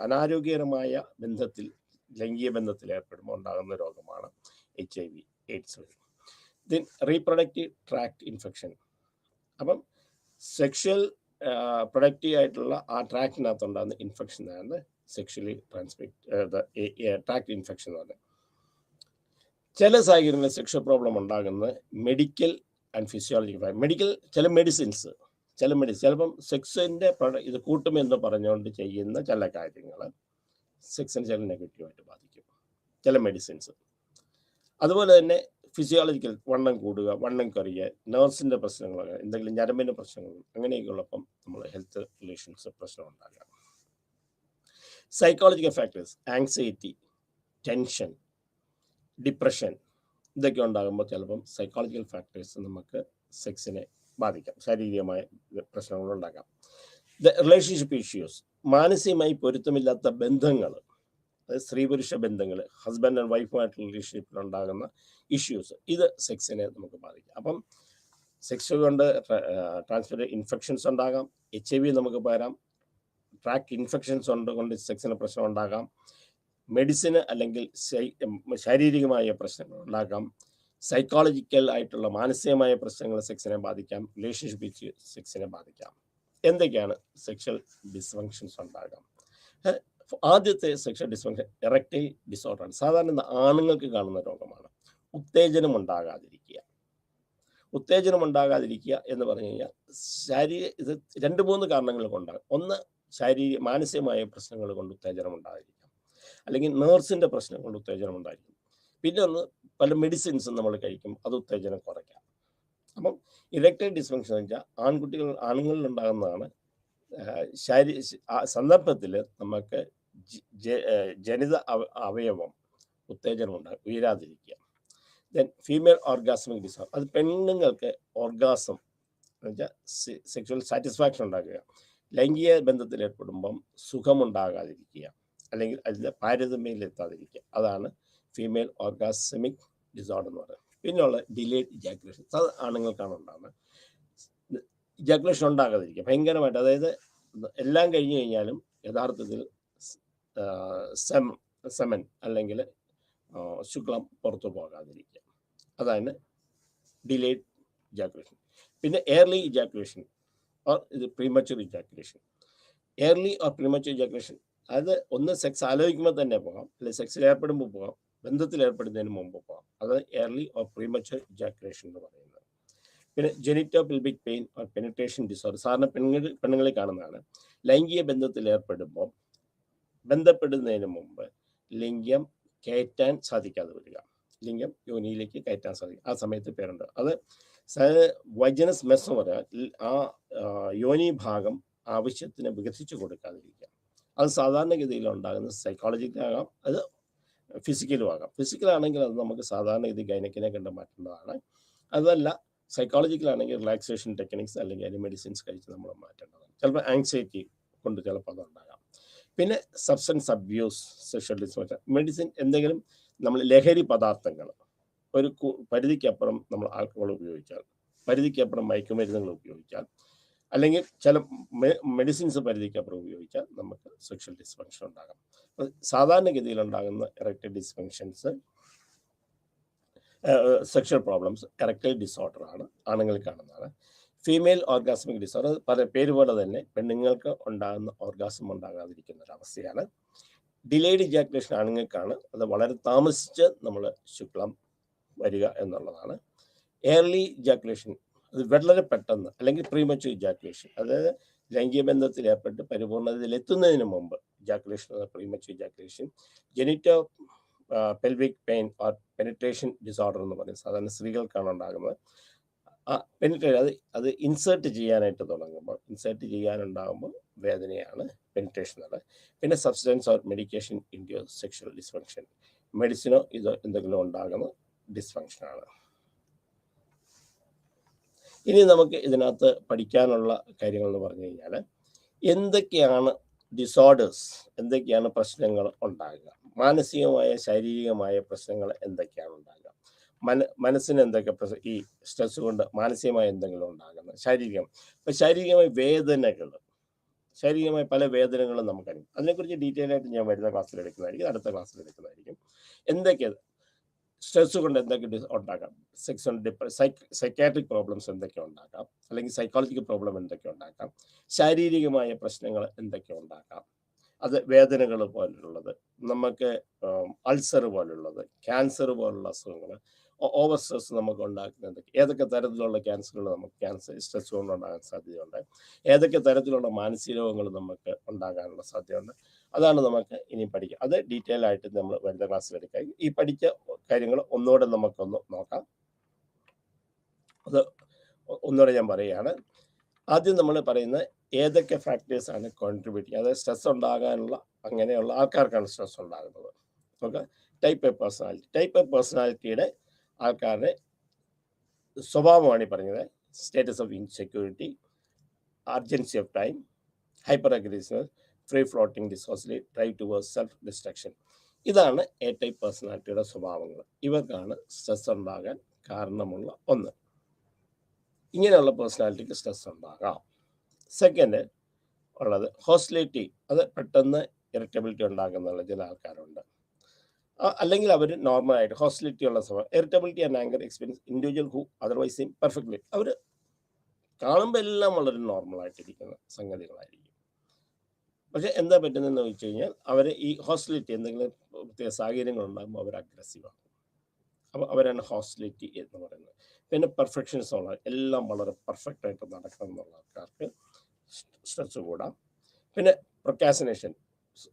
അനാരോഗ്യകരമായ ബന്ധത്തിൽ, ലൈംഗിക ബന്ധത്തിൽ ഏർപ്പെടുമ്പോൾ ഉണ്ടാകുന്ന രോഗമാണ് HIV, AIDS. Then reproductive tract infection. അപ്പം സെക്ഷൽ പ്രൊഡക്റ്റീവ് ആയിട്ടുള്ള ആ ട്രാക്റ്റിനകത്തുണ്ടാകുന്ന ഇൻഫെക്ഷനാണ് സെക്ഷലി ട്രാക്ട് ഇൻഫെക്ഷൻ എന്ന് പറയുന്നത്. ചില സാഹചര്യങ്ങളിൽ സെക്ഷൽ പ്രോബ്ലം ഉണ്ടാകുന്നത് മെഡിക്കൽ ആൻഡ് ഫിസിയോളജിക്കൽ. ചില മെഡിസിൻസ് ചിലപ്പം സെക്സിൻ്റെ ഇത് കൂട്ടുമെന്ന് പറഞ്ഞുകൊണ്ട് ചെയ്യുന്ന ചില കാര്യങ്ങൾ സെക്സിന് ചില നെഗറ്റീവായിട്ട് ബാധിക്കും, ചില മെഡിസിൻസ്. അതുപോലെ തന്നെ ഫിസിയോളജിക്കൽ, വണ്ണം കൂടുക, വണ്ണം കുറയുക, നേഴ്സിൻ്റെ പ്രശ്നങ്ങൾ, എന്തെങ്കിലും ഞരമ്പിൻ്റെ പ്രശ്നങ്ങൾ, അങ്ങനെയൊക്കെ ഉള്ളപ്പം നമ്മൾ ഹെൽത്ത് റിലേഷൻസ് പ്രശ്നം ഉണ്ടാകുക. Psychological factors, anxiety, tension, depression, ഇതൊക്കെ ഉണ്ടാകുമ്പോൾ ചിലപ്പം സൈക്കോളജിക്കൽ ഫാക്ടേഴ്സ് നമുക്ക് സെക്സിനെ ബാധിക്കാം, ശാരീരികമായ പ്രശ്നങ്ങളുണ്ടാക്കാം. റിലേഷൻഷിപ്പ് ഇഷ്യൂസ്, മാനസികമായി പൊരുത്തമില്ലാത്ത ബന്ധങ്ങൾ, അതായത് സ്ത്രീ പുരുഷ ബന്ധങ്ങൾ, ഹസ്ബൻഡ് ആൻഡ് വൈഫുമായിട്ടുള്ള റിലേഷൻഷിപ്പിലുണ്ടാകുന്ന ഇഷ്യൂസ്, ഇത് സെക്സിനെ നമുക്ക് ബാധിക്കാം. അപ്പം സെക്സ് കൊണ്ട് ട്രാൻസ്മിറ്റഡ് ഇൻഫെക്ഷൻസ് ഉണ്ടാകാം, HIV നമുക്ക് പകരാം, ട്രാക്ട് ഇൻഫെക്ഷൻസ് കൊണ്ട് സെക്സിന് പ്രശ്നം ഉണ്ടാകാം, മെഡിസിന് അല്ലെങ്കിൽ ശാരീരികമായ പ്രശ്നങ്ങൾ ഉണ്ടാക്കാം, സൈക്കോളജിക്കൽ ആയിട്ടുള്ള മാനസികമായ പ്രശ്നങ്ങൾ സെക്സിനെ ബാധിക്കാം, റിലേഷൻഷിപ്പ് സെക്സിനെ ബാധിക്കാം. എന്തൊക്കെയാണ് സെക്ഷൽ ഡിസ്ഫങ്ഷൻസ് ഉണ്ടാകാം? ആദ്യത്തെ സെക്ഷൽ ഡിസ്ഫങ്ഷൻ എറക്ടൈൽ ഡിസോർഡർ ആണ്. സാധാരണ ആണുങ്ങൾക്ക് കാണുന്ന രോഗമാണ്. ഉത്തേജനം ഉണ്ടാകാതിരിക്കുക എന്ന് പറഞ്ഞു കഴിഞ്ഞാൽ ഇത് 2-3 കാരണങ്ങൾ കൊണ്ടാകും. ഒന്ന്, മാനസികമായ പ്രശ്നങ്ങൾ കൊണ്ട് ഉത്തേജനം ഉണ്ടാകാതിരിക്കാം, അല്ലെങ്കിൽ നേഴ്സിൻ്റെ പ്രശ്നം കൊണ്ട് ഉത്തേജനം ഉണ്ടായിരിക്കും. പിന്നെ ഒന്ന്, പല മെഡിസിൻസും നമ്മൾ കഴിക്കും, അത് ഉത്തേജനം കുറയ്ക്കാം. അപ്പം ഇറക്ടൈൽ ഡിസ്ഫങ്ഷൻ എന്ന് വെച്ചാൽ ആണുങ്ങളിൽ ഉണ്ടാകുന്നതാണ്. സന്ദർഭത്തിൽ നമുക്ക് ജനിത അവയവം ഉത്തേജനം ഉയരാതിരിക്കുക. ദെൻ ഫീമെയിൽ ഓർഗാസ്മിക് ഡിസോർഡർ, അത് പെണ്ണുങ്ങൾക്ക് ഓർഗാസം എന്ന് വെച്ചാൽ സെക്ഷൽ സാറ്റിസ്ഫാക്ഷൻ ഉണ്ടാക്കുക, ലൈംഗിക ബന്ധത്തിൽ ഏർപ്പെടുമ്പം സുഖമുണ്ടാകാതിരിക്കുക, അല്ലെങ്കിൽ അതിൻ്റെ പാരതമ്യത്തിലെത്താതിരിക്കുക, അതാണ് ഫീമെയിൽ ഓർഗാസമിക് ഡിസോർഡർ എന്ന് പറയുന്നത്. പിന്നെയുള്ള ഡിലേഡ് ഇജാക്കുലേഷൻ, അത് ആണുങ്ങൾക്കാണ് ഉണ്ടാകുന്നത്. ഇജാക്കുലേഷൻ ഉണ്ടാകാതിരിക്കുക ഭയങ്കരമായിട്ട്, അതായത് എല്ലാം കഴിഞ്ഞു കഴിഞ്ഞാലും യഥാർത്ഥത്തിൽ സെമൻ അല്ലെങ്കിൽ ശുക്ലം പുറത്തു പോകാതിരിക്കുക, അതാണ് ഡിലേഡ് ഇജാക്കുലേഷൻ. പിന്നെ എയർലി ഇജാക്കുലേഷൻ ഇത് premature ejaculation. Early or premature ejaculation, അത് ഒന്ന് സെക്സ് ആലോചിക്കുമ്പോൾ തന്നെ പോകാം, അല്ലെങ്കിൽ സെക്സിൽ ഏർപ്പെടുമ്പോൾ പോകാം, ബന്ധത്തിൽ ഏർപ്പെടുന്നതിന് മുമ്പ് പോകാം, അത് എയർലി ഓർ പ്രീമച്വർ ഇജാക്കുലേഷൻ എന്ന് പറയുന്നത്. പിന്നെ genito pelvic pain or penetration disorder, സാധാരണ പെണ്ണുങ്ങളിൽ കാണുന്നതാണ്. ലൈംഗിക ബന്ധത്തിൽ ഏർപ്പെടുമ്പോൾ ബന്ധപ്പെടുന്നതിന് മുമ്പ് ലിംഗം കയറ്റാൻ സാധിക്കാതെ വരിക, ലിംഗം യോനിയിലേക്ക് കയറ്റാൻ സാധിക്കും, ആ സമയത്ത് പേരുണ്ട്. അത് വജനസ് മെസ് എന്ന് പറഞ്ഞാൽ ആ യോനി ഭാഗം ആവശ്യത്തിന് വികസിച്ചു കൊടുക്കാതിരിക്കുക. അത് സാധാരണഗതിയിൽ ഉണ്ടാകുന്ന സൈക്കോളജിക്കലാകാം, അത് ഫിസിക്കലും ആകാം. ഫിസിക്കലാണെങ്കിൽ അത് നമുക്ക് സാധാരണഗതി ഗൈനക്കിനെ കണ്ട് മാറ്റേണ്ടതാണ്. അതല്ല സൈക്കോളജിക്കലാണെങ്കിൽ റിലാക്സേഷൻ ടെക്നിക്സ് അല്ലെങ്കിൽ അതിന് മെഡിസിൻസ് കഴിച്ച് നമ്മൾ മാറ്റേണ്ടതാണ്. ചിലപ്പോൾ ആങ്സൈറ്റി കൊണ്ട് ചിലപ്പോൾ അതുണ്ടാകാം. പിന്നെ substance abuse, sexual dysfunction, medicine എന്തെങ്കിലും നമ്മൾ ലഹരി പദാർത്ഥങ്ങൾ ഒരു പരിധിക്കപ്പുറം നമ്മൾ ആൽക്കഹോൾ ഉപയോഗിച്ചാൽ, പരിധിക്കപ്പുറം മയക്കുമരുന്നുകൾ ഉപയോഗിച്ചാൽ, അല്ലെങ്കിൽ ചില മെഡിസിൻസ് പരിധിക്കപ്പുറം ഉപയോഗിച്ചാൽ നമുക്ക് സെക്ഷൽ ഡിസ്ഫങ്ഷൻ ഉണ്ടാകാം. സാധാരണഗതിയിൽ ഉണ്ടാകുന്ന erectile dysfunctions, sexual problems erectile disorder ആണ്, ആണുങ്ങളിൽ കാണുന്നതാണ്. ഫീമെയിൽ ഓർഗാസ്മിക് ഡിസോർഡർ പല പേര് പോലെ തന്നെ പെണ്ണുങ്ങൾക്ക് ഉണ്ടാകുന്ന ഓർഗാസം ഉണ്ടാകാതിരിക്കുന്ന ഒരവസ്ഥയാണ്. ഡിലേഡ് ഇജാക്കുലേഷൻ ആണുങ്ങൾക്കാണ്, അത് വളരെ താമസിച്ച് നമ്മൾ ശുക്ലം വരിക എന്നുള്ളതാണ്. എയർലി ഇജാക്കുലേഷൻ അത് വളരെ പെട്ടെന്ന്, അല്ലെങ്കിൽ പ്രീമച്വർ ഇജാക്കുലേഷൻ, അതായത് ലൈംഗിക ബന്ധത്തിൽ ഏർപ്പെട്ട് പരിപൂർണതയിൽ എത്തുന്നതിന് മുമ്പ് ejaculation, premature ejaculation. Genito pelvic pain or penetration disorder എന്ന് പറയും, സാധാരണ സ്ത്രീകൾക്കാണ് ഉണ്ടാകുന്നത്. അത് ഇൻസേർട്ട് ചെയ്യാനായിട്ട് തുടങ്ങുമ്പോൾ, ഇൻസേർട്ട് ചെയ്യാനുണ്ടാകുമ്പോൾ വേദനയാണ് പെനിട്രേഷൻ എന്നുള്ളത്. പിന്നെ substance or medication induce sexual dysfunction, മെഡിസിനോ ഇതോ എന്തെങ്കിലും ഉണ്ടാകുന്ന ഡിസ്ഫങ്ഷനാണ്. ഇനി നമുക്ക് ഇതിനകത്ത് പഠിക്കാനുള്ള കാര്യങ്ങൾ എന്ന് പറഞ്ഞു കഴിഞ്ഞാൽ, എന്തൊക്കെയാണ് ഡിസോർഡേഴ്സ്, എന്തൊക്കെയാണ് പ്രശ്നങ്ങൾ ഉണ്ടാകുക, മാനസികമായ ശാരീരികമായ പ്രശ്നങ്ങൾ എന്തൊക്കെയാണ് ഉണ്ടാകുക, മനസ്സിന് എന്തൊക്കെ ഈ സ്ട്രെസ് കൊണ്ട് മാനസികമായ എന്തെങ്കിലും ഉണ്ടാകുന്നത്, ശാരീരികമായ വേദനകൾ, ശാരീരികമായ പല വേദനകളും നമുക്കറിയാം. അതിനെക്കുറിച്ച് ഡീറ്റെയിൽ ആയിട്ട് ഞാൻ വരുന്ന ക്ലാസ്സിൽ എടുക്കുന്നതായിരിക്കും, അടുത്ത ക്ലാസ്സിൽ എടുക്കുന്നതായിരിക്കും. എന്തൊക്കെ സ്ട്രെസ് കൊണ്ട് എന്തൊക്കെ ഉണ്ടാക്കാം, സൈക്കാട്രിക് പ്രോബ്ലംസ് എന്തൊക്കെ ഉണ്ടാക്കാം, അല്ലെങ്കിൽ സൈക്കോളജിക്കൽ പ്രോബ്ലം എന്തൊക്കെ ഉണ്ടാക്കാം, ശാരീരികമായ പ്രശ്നങ്ങൾ എന്തൊക്കെ ഉണ്ടാക്കാം, അത് വേദനകൾ പോലുള്ളത്, നമുക്ക് അൾസർ പോലുള്ളത്, ക്യാൻസർ പോലുള്ള അസുഖങ്ങൾ, ഓവർ സ്ട്രെസ് നമുക്ക് ഉണ്ടാക്കുന്നത്, ഏതൊക്കെ തരത്തിലുള്ള ക്യാൻസറുകൾ നമുക്ക് സ്ട്രെസ് കൊണ്ട് ഉണ്ടാകാൻ സാധ്യതയുണ്ട്, ഏതൊക്കെ തരത്തിലുള്ള മാനസിക രോഗങ്ങൾ നമുക്ക് ഉണ്ടാകാനുള്ള സാധ്യതയുണ്ട്, അതാണ് നമുക്ക് ഇനി പഠിക്കാം. അത് ഡീറ്റെയിൽ ആയിട്ട് നമ്മൾ വരുന്ന ക്ലാസ്സിൽ എടുക്കാം. ഈ പഠിച്ച കാര്യങ്ങൾ ഒന്നുകൂടെ നമുക്കൊന്ന് നോക്കാം. അത് ഒന്നുകൂടെ ഞാൻ പറയുകയാണ്. ആദ്യം നമ്മൾ പറയുന്നത് ഏതൊക്കെ ഫാക്ടേഴ്സാണ് കോൺട്രിബ്യൂട്ട് ചെയ്യുക, അതായത് സ്ട്രെസ് ഉണ്ടാകാനുള്ള അങ്ങനെയുള്ള ആൾക്കാർക്കാണ് സ്ട്രെസ് ഉണ്ടാകുന്നത്. Okay, type A personality, type A പേഴ്സണാലിറ്റിയുടെ ആൾക്കാരുടെ സ്വഭാവമാണ് ഈ പറഞ്ഞത്. Status of insecurity, urgency of time, hyper aggressiveness, free floating dissociate, drive towards self destruction. ഇതാണ് എ ടൈപ്പ് പേഴ്സണാലിറ്റിയുടെ സ്വഭാവങ്ങൾ. ഇവർക്കാണ് സ്ട്രെസ് ഉണ്ടാകാൻ കാരണമുള്ള ഒന്ന്. ഇങ്ങനെയുള്ള പേഴ്സണാലിറ്റിക്ക് സ്ട്രെസ് ഉണ്ടാകാം. സെക്കൻഡ് ഉള്ളത് ഹോസ്റ്റിലിറ്റി, അത് പെട്ടെന്ന് ഇറിറ്റബിലിറ്റി ഉണ്ടാകുന്നുള്ള ചില ആൾക്കാരുണ്ട്. അല്ലെങ്കിൽ അവർ നോർമലായിട്ട് ഹോസ്റ്റിലിറ്റി ഉള്ള സ്വഭാവം, irritability and anger experience individual who otherwise same perfectly, അവർ കാണുമ്പോൾ എല്ലാം വളരെ നോർമലായിട്ടിരിക്കുന്ന സംഗതികളായിരിക്കും. പക്ഷെ എന്താ പറ്റുന്നതെന്ന് ചോദിച്ചു കഴിഞ്ഞാൽ, അവർ ഈ ഹോസ്റ്റിലിറ്റി എന്തെങ്കിലും പ്രത്യേക സാഹചര്യങ്ങളുണ്ടാകുമ്പോൾ അവർ അഗ്രസീവാകും. അപ്പോൾ അവരാണ് ഹോസ്റ്റിലിറ്റി എന്ന് പറയുന്നത്. പിന്നെ പെർഫെക്ഷനിസം ഉള്ള, എല്ലാം വളരെ പെർഫെക്റ്റായിട്ട് നടക്കണം എന്നുള്ള ആൾക്കാർക്ക് സ്ട്രെസ് കൂടാം. പിന്നെ പ്രൊക്കാസിനേഷൻ,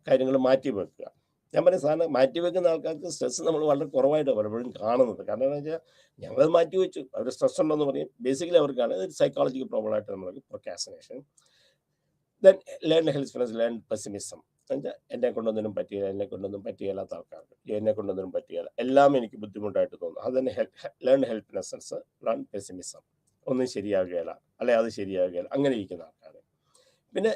കാര്യങ്ങൾ മാറ്റി വെക്കുക. ഞാൻ പറയും, സാധനം മാറ്റി വെക്കുന്ന ആൾക്കാർക്ക് സ്ട്രെസ് നമ്മൾ വളരെ കുറവായിട്ട് പലപ്പോഴും കാണുന്നത്. കാരണം എന്താ വെച്ചാൽ, ഞങ്ങളത് മാറ്റി വെച്ചു, അവർ സ്ട്രെസ് ഉണ്ടെന്ന് പറയും. ബേസിക്കലി അവർക്കാണ് ഇത് സൈക്കോളജിക്കൽ പ്രോബ്ലമായിട്ട് നമ്മൾ procrastination. Then learn helplessness, learn pessimism, എന്നുവെച്ചാൽ എന്നെ കൊണ്ടൊന്നിനും പറ്റിയില്ല, എന്നെ കൊണ്ടൊന്നും പറ്റിയില്ലാത്ത ആൾക്കാർക്ക് എന്നെ കൊണ്ടൊന്നിനും പറ്റിയില്ല, എല്ലാം എനിക്ക് ബുദ്ധിമുട്ടായിട്ട് തോന്നും. അത് തന്നെ ലേൺ ഹെൽപ്നെസ്സൻസ്, ലേൺ പെസിമിസം, ഒന്നും ശരിയാകുകയില്ല, അല്ലെ അത് ശരിയാകുകയില്ല, അങ്ങനെ ഇരിക്കുന്ന ആൾക്കാർ. പിന്നെ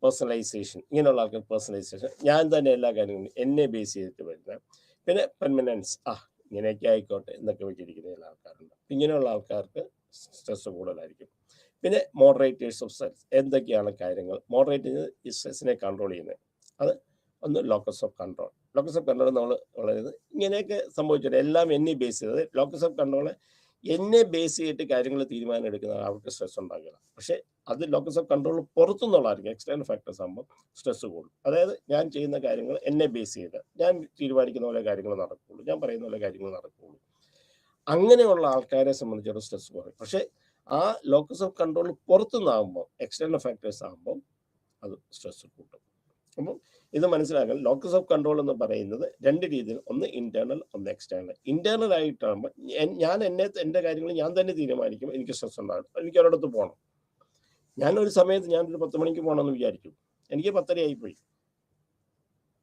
പേഴ്സണലൈസേഷൻ, ഇങ്ങനെയുള്ള ആൾക്കാർ പേഴ്സണലൈസേഷൻ, ഞാൻ തന്നെ എല്ലാ കാര്യങ്ങളും എന്നെ ബേസ് ചെയ്തിട്ട് വരുന്നത്. പിന്നെ പെർമനൻസ്, ഇങ്ങനെയൊക്കെ ആയിക്കോട്ടെ എന്നൊക്കെ വെച്ചിരിക്കുന്ന ചില ആൾക്കാരുണ്ട്. ഇങ്ങനെയുള്ള ആൾക്കാർക്ക് സ്ട്രെസ് കൂടുതലായിരിക്കും. പിന്നെ മോഡറേറ്റേഴ്സ് ഓഫ് സ്ട്രെസ്, എന്തൊക്കെയാണ് കാര്യങ്ങൾ മോഡറേറ്റ് ചെയ്ത് ഈ സ്ട്രെസ്സിനെ കൺട്രോൾ ചെയ്യുന്നത്, അത് ഒന്ന് locus of control. Locus of control നമ്മൾ വളരെ ഇങ്ങനെയൊക്കെ സംഭവിച്ചിട്ട് എല്ലാം എന്നെ ബേസ് ചെയ്തത്. ലോക്കസ് ഓഫ് കൺട്രോൾ എന്നെ ബേസ് ചെയ്തിട്ട് കാര്യങ്ങൾ തീരുമാനം എടുക്കുന്ന അവർക്ക് സ്ട്രെസ് ഉണ്ടാകില്ല. പക്ഷേ അത് ലോക്കസ് ഓഫ് കൺട്രോൾ പുറത്തുനിന്നുള്ളതായിരിക്കും, എക്സ്റ്റേണൽ ഫാക്ടേഴ്സ് ആകുമ്പോൾ സ്ട്രെസ് കൂടും. അതായത് ഞാൻ ചെയ്യുന്ന കാര്യങ്ങൾ എന്നെ ബേസ് ചെയ്ത് ഞാൻ തീരുമാനിക്കുന്ന പോലെ കാര്യങ്ങൾ നടക്കുകയുള്ളൂ, ഞാൻ പറയുന്ന പോലെ കാര്യങ്ങൾ നടക്കുകയുള്ളൂ. അങ്ങനെയുള്ള ആൾക്കാരെ സംബന്ധിച്ചിടത്തോളം സ്ട്രെസ് കുറയും. പക്ഷേ ആ ലോക്കസ് ഓഫ് കൺട്രോൾ പുറത്തുനിന്നാകുമ്പോൾ എക്സ്റ്റേണൽ ഫാക്ടേഴ്സ് ആകുമ്പോൾ അത് സ്ട്രെസ് കൂട്ടും. അപ്പം ഇത് മനസ്സിലാക്കാൻ ലോക്കസ് ഓഫ് കൺട്രോൾ എന്ന് പറയുന്നത് രണ്ട് രീതിയിൽ, ഒന്ന് ഇന്റേണൽ, ഒന്ന് എക്സ്റ്റേണൽ. ഇന്റേണൽ ആയിട്ടാകുമ്പോൾ ഞാൻ എൻ്റെ കാര്യങ്ങൾ ഞാൻ തന്നെ തീരുമാനിക്കും. എനിക്ക് സ്ട്രെസ് ഉണ്ടാകും, എനിക്ക് ഒരിടത്ത് പോകണം. ഞാനൊരു സമയത്ത് ഞാനൊരു 10 മണിക്ക് പോകണമെന്ന് വിചാരിച്ചു, എനിക്ക് 10:30 ആയിപ്പോയി,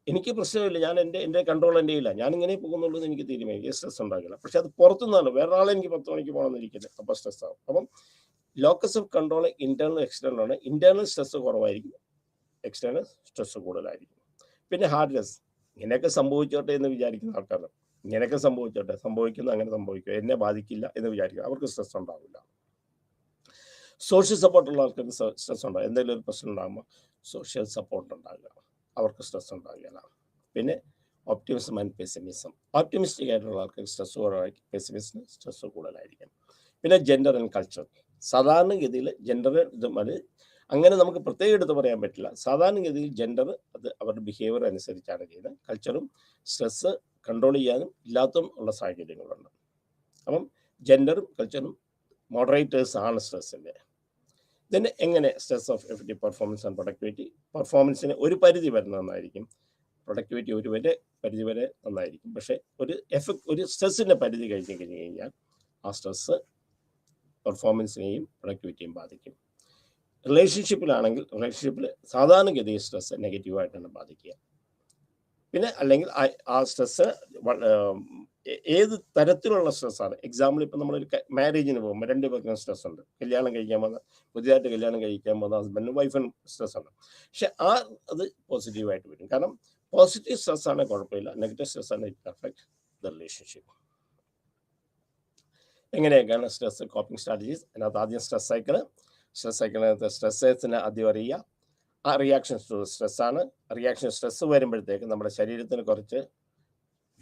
എനിക്ക് പ്രശ്നമില്ല, ഞാൻ എൻ്റെ കൺട്രോൾ എൻ്റെ ഇല്ല, ഞാൻ ഇങ്ങനെ പോകുന്നുള്ളൂ എന്ന് എനിക്ക് തീരുമാനിക്കും, സ്ട്രെസ് ഉണ്ടാകില്ല. പക്ഷെ അത് പുറത്തുനിന്നാണ്, വേറെ ആളെ എനിക്ക് 10 മണിക്ക് പോകണമെന്നിരിക്കുന്നത്, അപ്പോൾ സ്ട്രെസ് ആവും. അപ്പം locus of control internal external ആണ്. ഇന്റേണൽ സ്ട്രെസ് കുറവായിരിക്കും, എക്സ്റ്റേണൽ സ്ട്രെസ് കൂടുതലായിരിക്കും. പിന്നെ ഹാർഡ്നെസ്, ഇങ്ങനെയൊക്കെ സംഭവിച്ചോട്ടെ എന്ന് വിചാരിക്കുന്ന ആൾക്കാർ, ഇങ്ങനെയൊക്കെ സംഭവിച്ചോട്ടെ, സംഭവിക്കുന്ന അങ്ങനെ സംഭവിക്കും, എന്നെ ബാധിക്കില്ല എന്ന് വിചാരിക്കുക, അവർക്ക് സ്ട്രെസ് ഉണ്ടാവില്ല. സോഷ്യൽ സപ്പോർട്ടുള്ള ആൾക്കാർക്ക് സ്ട്രെസ് ഉണ്ടാകും. എന്തെങ്കിലും ഒരു പ്രശ്നം ഉണ്ടാകുമ്പോൾ സോഷ്യൽ സപ്പോർട്ട് ഉണ്ടാകുക, അവർക്ക് സ്ട്രെസ് ഉണ്ടാകുകയില്ല. പിന്നെ ഓപ്റ്റിമിസം ആൻഡ് പെസിമിസം, ഓപ്റ്റിമിസ്റ്റിക് ആയിട്ടുള്ള ആൾക്കാർക്ക് സ്ട്രെസ് കുറവായിരിക്കും, പെസിമിസ്റ്റിന് സ്ട്രെസ് കൂടുതലായിരിക്കും. പിന്നെ ജെൻഡർ ആൻഡ് കൾച്ചർ, സാധാരണഗതിയിൽ ജെൻഡർ അങ്ങനെ നമുക്ക് പ്രത്യേകം എടുത്ത് പറയാൻ പറ്റില്ല. സാധാരണഗതിയിൽ ജെൻഡർ അത് അവരുടെ ബിഹേവിയർ അനുസരിച്ചാണ് ചെയ്യുന്നത്. കൾച്ചറും സ്ട്രെസ് കൺട്രോൾ ചെയ്യാനും ഇല്ലാത്തതും ഉള്ള സാഹചര്യങ്ങളുണ്ട്. അപ്പം ജെൻഡറും കൾച്ചറും മോഡറേറ്റേഴ്സ് ആണ് സ്ട്രെസ്സിൻ്റെ. ഇതിന് എങ്ങനെ stress of effective performance and productivity, പെർഫോമൻസിന് ഒരു പരിധി വരെ നന്നായിരിക്കും, പ്രൊഡക്ടിവിറ്റി ഒരു പരിധി വരെ നന്നായിരിക്കും. പക്ഷേ ഒരു സ്ട്രെസ്സിൻ്റെ പരിധി കഴിഞ്ഞ് കഴിഞ്ഞാൽ ആ സ്ട്രെസ് പെർഫോമൻസിനെയും പ്രൊഡക്ടിവിറ്റിയും ബാധിക്കും. റിലേഷൻഷിപ്പിലാണെങ്കിൽ റിലേഷൻഷിപ്പിൽ സാധാരണഗതിയിൽ സ്ട്രെസ് നെഗറ്റീവായിട്ടാണ് ബാധിക്കുക. പിന്നെ അല്ലെങ്കിൽ ആ സ്ട്രെസ് ഏത് തരത്തിലുള്ള സ്ട്രെസ്സാണ്. എക്സാമ്പിൾ, ഇപ്പം നമ്മളൊരു മാരേജിന് പോകുമ്പോൾ 2 പേർക്കും സ്ട്രെസ് ഉണ്ട്. പുതിയതായിട്ട് കല്യാണം കഴിക്കാൻ പോകുന്ന ഹസ്ബൻഡിനും വൈഫിനും സ്ട്രെസ് ഉണ്ട്. പക്ഷെ അത് പോസിറ്റീവായിട്ട് വരും. കാരണം പോസിറ്റീവ് സ്ട്രെസ് ആണെങ്കിൽ കുഴപ്പമില്ല, നെഗറ്റീവ് സ്ട്രെസ് ആണ് ഇറ്റ് അഫക്ട് ദ റിലേഷൻഷിപ്പ്. എങ്ങനെയൊക്കെയാണ് സ്ട്രെസ് കോപ്പിംഗ് സ്ട്രാറ്റജീസ്? അതിനകത്ത് ആദ്യം സ്ട്രെസ് സൈക്കിളിനകത്ത് സ്ട്രെസ്സേഴ്സിനെ ആദ്യം അറിയുക. ആ റിയാക്ഷൻ ടു സ്ട്രെസ്സാണ്. സ്ട്രെസ് വരുമ്പോഴത്തേക്ക് നമ്മുടെ ശരീരത്തിന് കുറച്ച്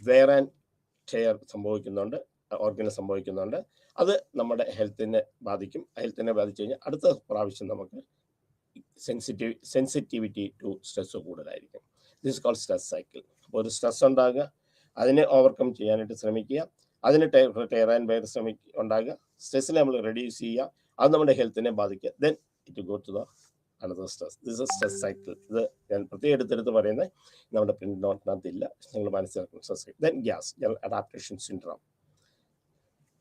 വെയർ ആൻഡ് ടെയർ സംഭവിക്കുന്നുണ്ട്, ഓർഗന് സംഭവിക്കുന്നുണ്ട്. അത് നമ്മുടെ ഹെൽത്തിനെ ബാധിക്കും. ഹെൽത്തിനെ ബാധിച്ചു കഴിഞ്ഞാൽ അടുത്ത പ്രാവശ്യം നമുക്ക് സെൻസിറ്റിവിറ്റി ടു സ്ട്രെസ് കൂടുതലായിരിക്കും. This called stress cycle. അപ്പോൾ ഒരു സ്ട്രെസ് ഉണ്ടാകുക, അതിനെ ഓവർകം ചെയ്യാനായിട്ട് ശ്രമിക്കുക, അതിന് ടെയർ ആൻഡ് വെയർ ഉണ്ടാകുക, സ്ട്രെസ്സിനെ നമ്മൾ റെഡ്യൂസ് ചെയ്യുക, അത് നമ്മുടെ ഹെൽത്തിനെ ബാധിക്കുക. Then it go to the another stress. This a stress cycle. ഇത് ഞാൻ പ്രത്യേകം എടുത്തെടുത്ത് പറയുന്നത് നമ്മുടെ പ്രിന്റ് നോട്ടിനകത്തില്ല, നിങ്ങൾ മനസ്സിലാക്കും. Stress cycle. Then gas, adaptation syndrome.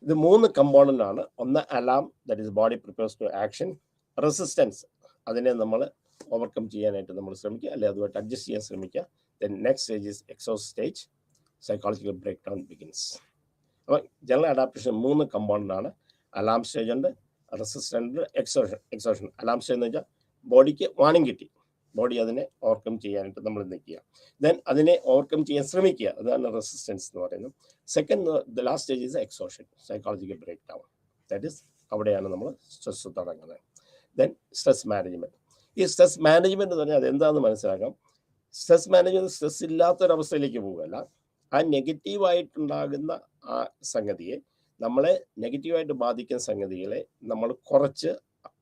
ഇത് 3 കമ്പോണൻ്റ് ആണ്. ഒന്ന് alarm, that is body prepares to action. Resistance, അതിനെ നമ്മൾ ഓവർകം ചെയ്യാനായിട്ട് നമ്മൾ ശ്രമിക്കുക, അല്ലെങ്കിൽ അതുമായിട്ട് അഡ്ജസ്റ്റ് ചെയ്യാൻ ശ്രമിക്കുക. Then next stage is exhaust stage, psychological break down begins. അപ്പോൾ ജനറൽ അഡാപ്റ്റേഷൻ 3 കമ്പോണൻ്റ് ആണ്. അലാം സ്റ്റേജ് ഉണ്ട്, റെസിസ്റ്റൻസ്, എക്സോഷൻ. അലാം സ്റ്റേജ് എന്ന് വെച്ചാൽ ബോഡിക്ക് വാണിംഗ് കിട്ടി, ബോഡി അതിനെ ഓവർകം ചെയ്യാനായിട്ട് നമ്മൾ നിൽക്കുക, ദെൻ അതിനെ ഓവർകം ചെയ്യാൻ ശ്രമിക്കുക, അതാണ് റെസിസ്റ്റൻസ് എന്ന് പറയുന്നത്. Second, the last stage is exhaustion, psychological break down. That is അവിടെയാണ് നമ്മൾ സ്ട്രെസ് തുടങ്ങുന്നത്. Then stress management. ഈ സ്ട്രെസ് മാനേജ്മെൻറ്റ് എന്ന് പറഞ്ഞാൽ അതെന്താണെന്ന് മനസ്സിലാക്കാം. സ്ട്രെസ് മാനേജ്മെൻറ്റ് സ്ട്രെസ് ഇല്ലാത്തൊരവസ്ഥയിലേക്ക് പോകുകയല്ല, ആ നെഗറ്റീവായിട്ടുണ്ടാകുന്ന ആ സംഗതിയെ, നമ്മളെ നെഗറ്റീവായിട്ട് ബാധിക്കുന്ന സംഗതികളെ നമ്മൾ കുറച്ച്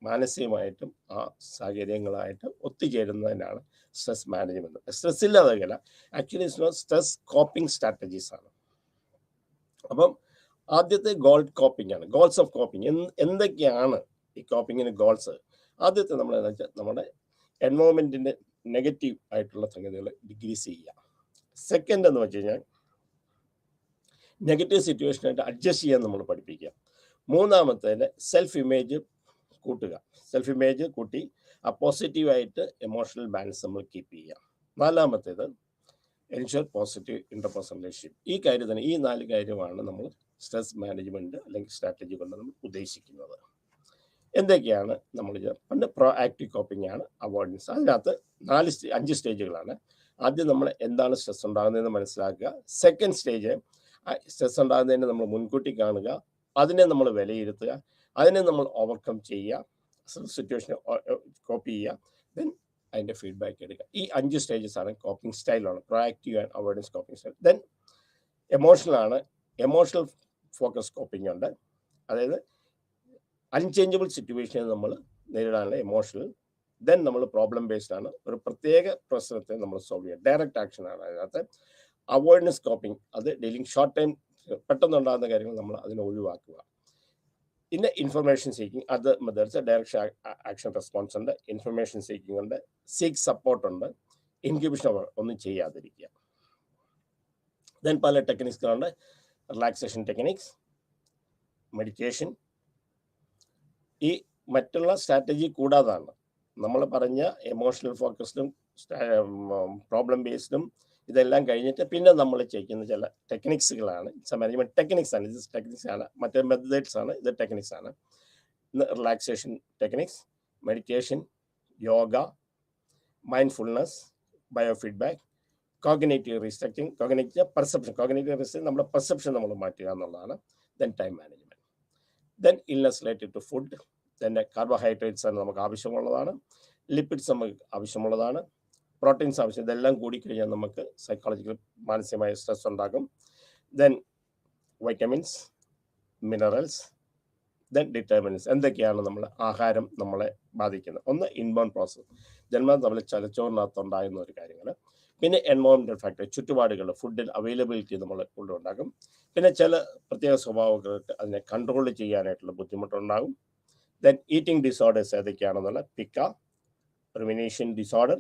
മാനസികമായിട്ടും ആ സാഹചര്യങ്ങളായിട്ട് ഒത്തുചേരുന്നതിനാണ് സ്ട്രെസ് മാനേജ്മെൻറ്റ്. സ്ട്രെസ് ഇല്ലാതെയല്ല, ആക്ച്വലി സ്ട്രെസ് കോപ്പിംഗ് സ്ട്രാറ്റജീസ് ആണ്. അപ്പം ആദ്യത്തെ കോപ്പിംഗ് ആണ്, ഗോൾസ് ഓഫ് കോപ്പിംഗ്. എന്തൊക്കെയാണ് ഈ കോപ്പിങ്ങിന് ഗോൾസ്? ആദ്യത്തെ നമ്മൾ എന്താ വെച്ചാൽ നമ്മുടെ എൻവയോൺമെൻറ്റിൻ്റെ നെഗറ്റീവ് ആയിട്ടുള്ള സംഗതികൾ ഡിക്രീസ് ചെയ്യുക. സെക്കൻഡ് എന്ന് വെച്ച് കഴിഞ്ഞാൽ നെഗറ്റീവ് സിറ്റുവേഷനായിട്ട് അഡ്ജസ്റ്റ് ചെയ്യാൻ നമ്മൾ പഠിപ്പിക്കുക. മൂന്നാമത്തേന് സെൽഫ് ഇമേജ് കൂട്ടുക. സെൽഫ് ഇമേജ് കൂട്ടി ആ പോസിറ്റീവായിട്ട് എമോഷണൽ ബാലൻസ് നമ്മൾ കീപ്പ് ചെയ്യുക. നാലാമത്തേത് എൻഷുർ പോസിറ്റീവ് ഇന്റർപേഴ്സണൽ റിലേഷൻഷിപ്പ്. ഈ കാര്യത്തിന്, ഈ 4 കാര്യമാണ് നമ്മൾ സ്ട്രെസ് മാനേജ്മെൻറ്റ് അല്ലെങ്കിൽ സ്ട്രാറ്റജി കൊണ്ട് നമ്മൾ ഉദ്ദേശിക്കുന്നത്. എന്തൊക്കെയാണ് നമ്മൾ പണ്ട് പ്രോ ആക്റ്റീവ് കോപ്പിംഗ് ആണ്, അവോയ്ഡൻസ്. അതിനകത്ത് 5 സ്റ്റേജുകളാണ്. ആദ്യം നമ്മൾ എന്താണ് സ്ട്രെസ് ഉണ്ടാകുന്നതെന്ന് മനസ്സിലാക്കുക. സെക്കൻഡ് സ്റ്റേജ്, സ്ട്രെസ് ഉണ്ടാകുന്നതിനെ നമ്മൾ മുൻകൂട്ടി കാണുക, അതിനെ നമ്മൾ വിലയിരുത്തുക, അതിനെ നമ്മൾ ഓവർകം ചെയ്യുക, സിറ്റുവേഷനെ കോപ്പി ചെയ്യുക, ദെൻ അതിൻ്റെ ഫീഡ്ബാക്ക് എടുക്കുക. ഈ 5 സ്റ്റേജസ് ആണ് കോപ്പിംഗ് സ്റ്റൈലാണ്, proactive and avoidance coping style. Then എമോഷണലാണ്, എമോഷണൽ ഫോക്കസ് കോപ്പിംഗ് ഉണ്ട്. അതായത് അൺചേഞ്ചബിൾ സിറ്റുവേഷനെ നമ്മൾ നേരിടാനുള്ള എമോഷണൽ. ദെൻ നമ്മൾ പ്രോബ്ലം ബേസ്ഡ് ആണ്, ഒരു പ്രത്യേക പ്രശ്നത്തെ നമ്മൾ സോൾവ് ചെയ്യുക, ഡയറക്റ്റ് ആക്ഷൻ ആണ് അതിനകത്ത്. അവോയ്ഡൻസ് കോപ്പിംഗ്, അത് ഡീലിംഗ് ഷോർട്ട് ടൈം പെട്ടെന്നുണ്ടാകുന്ന കാര്യങ്ങൾ നമ്മൾ അതിനെ ഒഴിവാക്കുക. പിന്നെ ഇൻഫർമേഷൻ സീക്കിംഗ്, അത് മെത്തേഡ്സ് ഡയറക്ഷൻ ആക്ഷൻ റെസ്പോൺസ് ഉണ്ട്, ഇൻഫർമേഷൻ സീക്കിംഗ് ഉണ്ട്, സീക്ക് സപ്പോർട്ട് ഉണ്ട്, ഇൻക്യൂബേഷൻ ഒന്നും ചെയ്യാതിരിക്കുക. ദെൻ പല ടെക്നിക്സുകളുണ്ട്, റിലാക്സേഷൻ ടെക്നിക്സ്, മെഡിറ്റേഷൻ. ഈ മറ്റുള്ള സ്ട്രാറ്റജി കൂടാതാണ് നമ്മൾ പറഞ്ഞ എമോഷണൽ ഫോക്കസ്ഡും പ്രോബ്ലം ബേസ്ഡും ഇതെല്ലാം കഴിഞ്ഞിട്ട് പിന്നെ നമ്മൾ ചെയ്യുന്ന ചില ടെക്നിക്സുകളാണ്. മാനേജ്മെൻറ്റ് ടെക്നിക്സ് ആണ്, ഇത് ടെക്നിക്സ് ആണ്, മറ്റേ മെത്തേഡ്സ് ആണ്, ഇത് ടെക്നിക്സ് ആണ്. Relaxation techniques, meditation, yoga, mindfulness, biofeedback, cognitive restructuring. Cognitive perception, cognitive restructuring നമ്മുടെ പെർസെപ്ഷൻ നമ്മൾ മാറ്റുക എന്നുള്ളതാണ്. Then time management, then illness related to food, then carbohydrates ആണ് നമുക്ക് ആവശ്യമുള്ളതാണ്, ലിപ്പിഡ്സ് നമുക്ക് ആവശ്യമുള്ളതാണ്, പ്രോട്ടീൻസ് ആവശ്യം. ഇതെല്ലാം കൂടിക്കഴിഞ്ഞാൽ നമുക്ക് സൈക്കോളജിക്കൽ മാനസികമായ സ്ട്രെസ് ഉണ്ടാകും. Then vitamins, minerals, then determinants. എന്തൊക്കെയാണ് നമ്മൾ ആഹാരം നമ്മളെ ബാധിക്കുന്നത്? ഒന്ന് ഇൻബോൺ പ്രോസസ്, ജന്മം നമ്മൾ തലച്ചോറിനകത്തുണ്ടാകുന്ന ഒരു കാര്യങ്ങൾ. പിന്നെ എൻവയോൺമെൻറ്റൽ ഫാക്ടർ, ചുറ്റുപാടുകൾ, ഫുഡിൽ അവൈലബിലിറ്റി നമ്മൾ കൊണ്ടുണ്ടാകും. പിന്നെ ചില പ്രത്യേക സ്വഭാവങ്ങൾക്ക് അതിനെ കൺട്രോൾ ചെയ്യാനായിട്ടുള്ള ബുദ്ധിമുട്ടുണ്ടാകും. Then eating disorders ഏതൊക്കെയാണെന്നുള്ള പിക്ക, rumination disorder,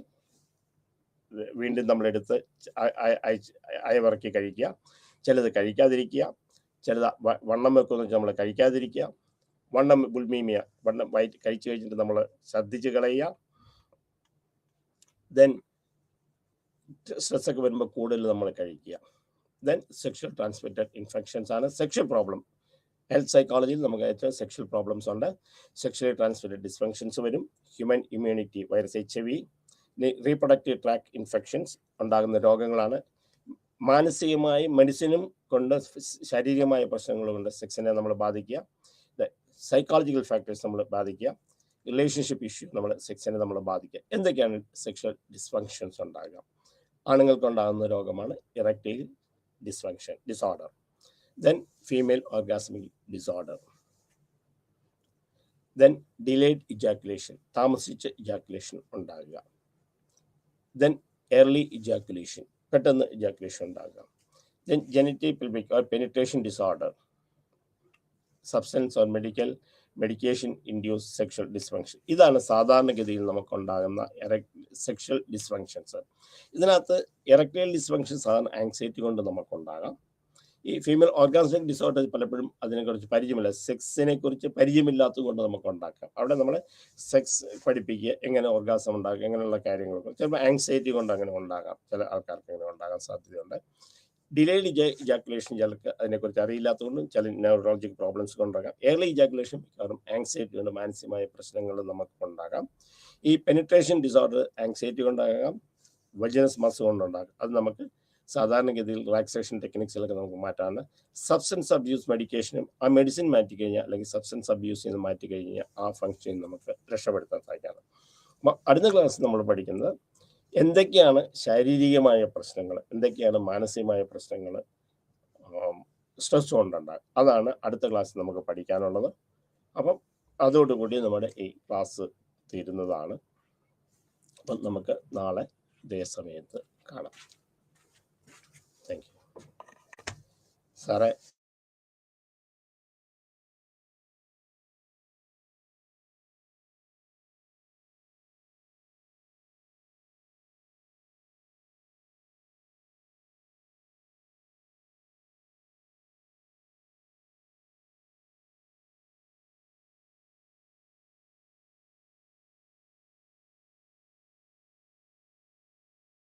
വീണ്ടും നമ്മളെടുത്ത് അയവിറക്കി കഴിക്കുക, ചിലത് കഴിക്കാതിരിക്കുക, ചിലത് വണ്ണം വെക്കുമെന്ന് വെച്ചാൽ നമ്മൾ കഴിക്കാതിരിക്കുക, വണ്ണം ബുൾമീമിയ, വണ്ണം വയറ്റ് കഴിച്ചു കഴിഞ്ഞിട്ട് നമ്മൾ ശ്രദ്ധിച്ച് കളയുക. ദെൻ സ്ട്രെസ്സൊക്കെ വരുമ്പോൾ കൂടുതൽ നമ്മൾ കഴിക്കുക. ദെൻ സെക്ഷൽ ട്രാൻസ്മിറ്റഡ് ഇൻഫെക്ഷൻസ് ആണ് സെക്ഷൽ പ്രോബ്ലം. ഹെൽത്ത് സൈക്കോളജിയിൽ നമുക്ക് ഏറ്റവും സെക്ഷൽ പ്രോബ്ലംസ് ഉണ്ട്. സെക്ഷലി ട്രാൻസ്മിറ്റഡ് ഡിസ്ഫങ്ഷൻസ് വരും, human immunity virus, HIV, reproductive track infections ഉണ്ടാകുന്ന രോഗങ്ങളാണ്. മാനസികമായി മെഡിസിനും കൊണ്ട് ശാരീരികമായ പ്രശ്നങ്ങൾ കൊണ്ട് സെക്സിനെ നമ്മൾ ബാധിക്കുക. സൈക്കോളജിക്കൽ ഫാക്ടേഴ്സ് നമ്മൾ ബാധിക്കുക. റിലേഷൻഷിപ്പ് ഇഷ്യൂ നമ്മൾ സെക്സിനെ നമ്മൾ ബാധിക്കുക. എന്തൊക്കെയാണ് സെക്ഷൽ ഡിസ്ഫങ്ഷൻസ് ഉണ്ടാകുക? ആണുങ്ങൾക്കുണ്ടാകുന്ന രോഗമാണ് erectile dysfunction disorder. Then female orgasmic disorder. Then delayed ejaculation, താമസിച്ച ഇജാക്കുലേഷൻ ഉണ്ടാകുക. ദെൻ എർലി ഇജാക്കുലേഷൻ, പെട്ടെന്ന് ഇജാക്കുലേഷൻ ഉണ്ടാകുക. Then genital pelvic or penetration disorder, substance or medication induce sexual dysfunction. ഇതാണ് സാധാരണഗതിയിൽ നമുക്കുണ്ടാകുന്ന സെക്ഷൽ ഡിസ്ഫങ്ഷൻസ്. ഇതിനകത്ത് എറക്ടൈൽ ഡിസ്ഫങ്ഷൻ സാധാരണ anxiety കൊണ്ട് നമുക്കുണ്ടാകാം. ഈ ഫീമെയിൽ ഓർഗാസ്മിക് ഡിസോർഡർ പലപ്പോഴും അതിനെക്കുറിച്ച് പരിചയമില്ല, സെക്സിനെ കുറിച്ച് പരിചയമില്ലാത്തത് കൊണ്ട് നമുക്ക് ഉണ്ടാക്കാം. അവിടെ നമ്മൾ സെക്സ് പഠിപ്പിക്കുക, എങ്ങനെ ഓർഗാസം ഉണ്ടാക്കുക, എങ്ങനെയുള്ള കാര്യങ്ങളൊക്കെ. ചിലപ്പോൾ ആങ്സൈറ്റി കൊണ്ട് അങ്ങനെ ഉണ്ടാകാം, ചില ആൾക്കാർക്ക് അങ്ങനെ ഉണ്ടാകാൻ സാധ്യതയുണ്ട്. ഡിലേഡ് ഇജാക്കുലേഷൻ ചിലർക്ക് അതിനെക്കുറിച്ച് അറിയില്ലാത്തതുകൊണ്ടും ചില ന്യൂറോളജിക്കൽ പ്രോബ്ലംസ് കൊണ്ടുണ്ടാകാം. ഏർലി ഇജാക്കുലേഷൻ മിക്കവാറും ആങ്സൈറ്റി കൊണ്ട് മാനസികമായ പ്രശ്നങ്ങൾ നമുക്ക് ഉണ്ടാകാം. ഈ പെനിട്രേഷൻ ഡിസോർഡർ ആങ്സൈറ്റി കൊണ്ടാകാം, വജനസ് മസ് കൊണ്ടുണ്ടാകാം. അത് നമുക്ക് സാധാരണഗതിയിൽ റിലാക്സേഷൻ ടെക്നിക്സിലൊക്കെ നമുക്ക് മാറ്റാണ്. സബ്സ്റ്റൻസ് അബ്യൂസ് മെഡിക്കേഷനും ആ മെഡിസിൻ മാറ്റിക്കഴിഞ്ഞാൽ, അല്ലെങ്കിൽ സബ്സ്റ്റൻസ് അബ്യൂസിൽ നിന്ന് മാറ്റിക്കഴിഞ്ഞാൽ ആ ഫംഗ്ഷൻ നമുക്ക് രക്ഷപ്പെടുത്താൻ സാധിക്കാണ്. അടുത്ത ക്ലാസ് നമ്മൾ പഠിക്കുന്നത് എന്തൊക്കെയാണ് ശാരീരികമായ പ്രശ്നങ്ങൾ, എന്തൊക്കെയാണ് മാനസികമായ പ്രശ്നങ്ങൾ സ്ട്രെസ് കൊണ്ടുണ്ടാകും. അതാണ് അടുത്ത ക്ലാസ് നമുക്ക് പഠിക്കാനുള്ളത്. അപ്പം അതോടുകൂടി നമ്മുടെ ഈ ക്ലാസ് തീരുന്നതാണ്. അപ്പം നമുക്ക് നാളെ ഇതേ സമയത്ത് കാണാം. താങ്ക് യു സാറേ.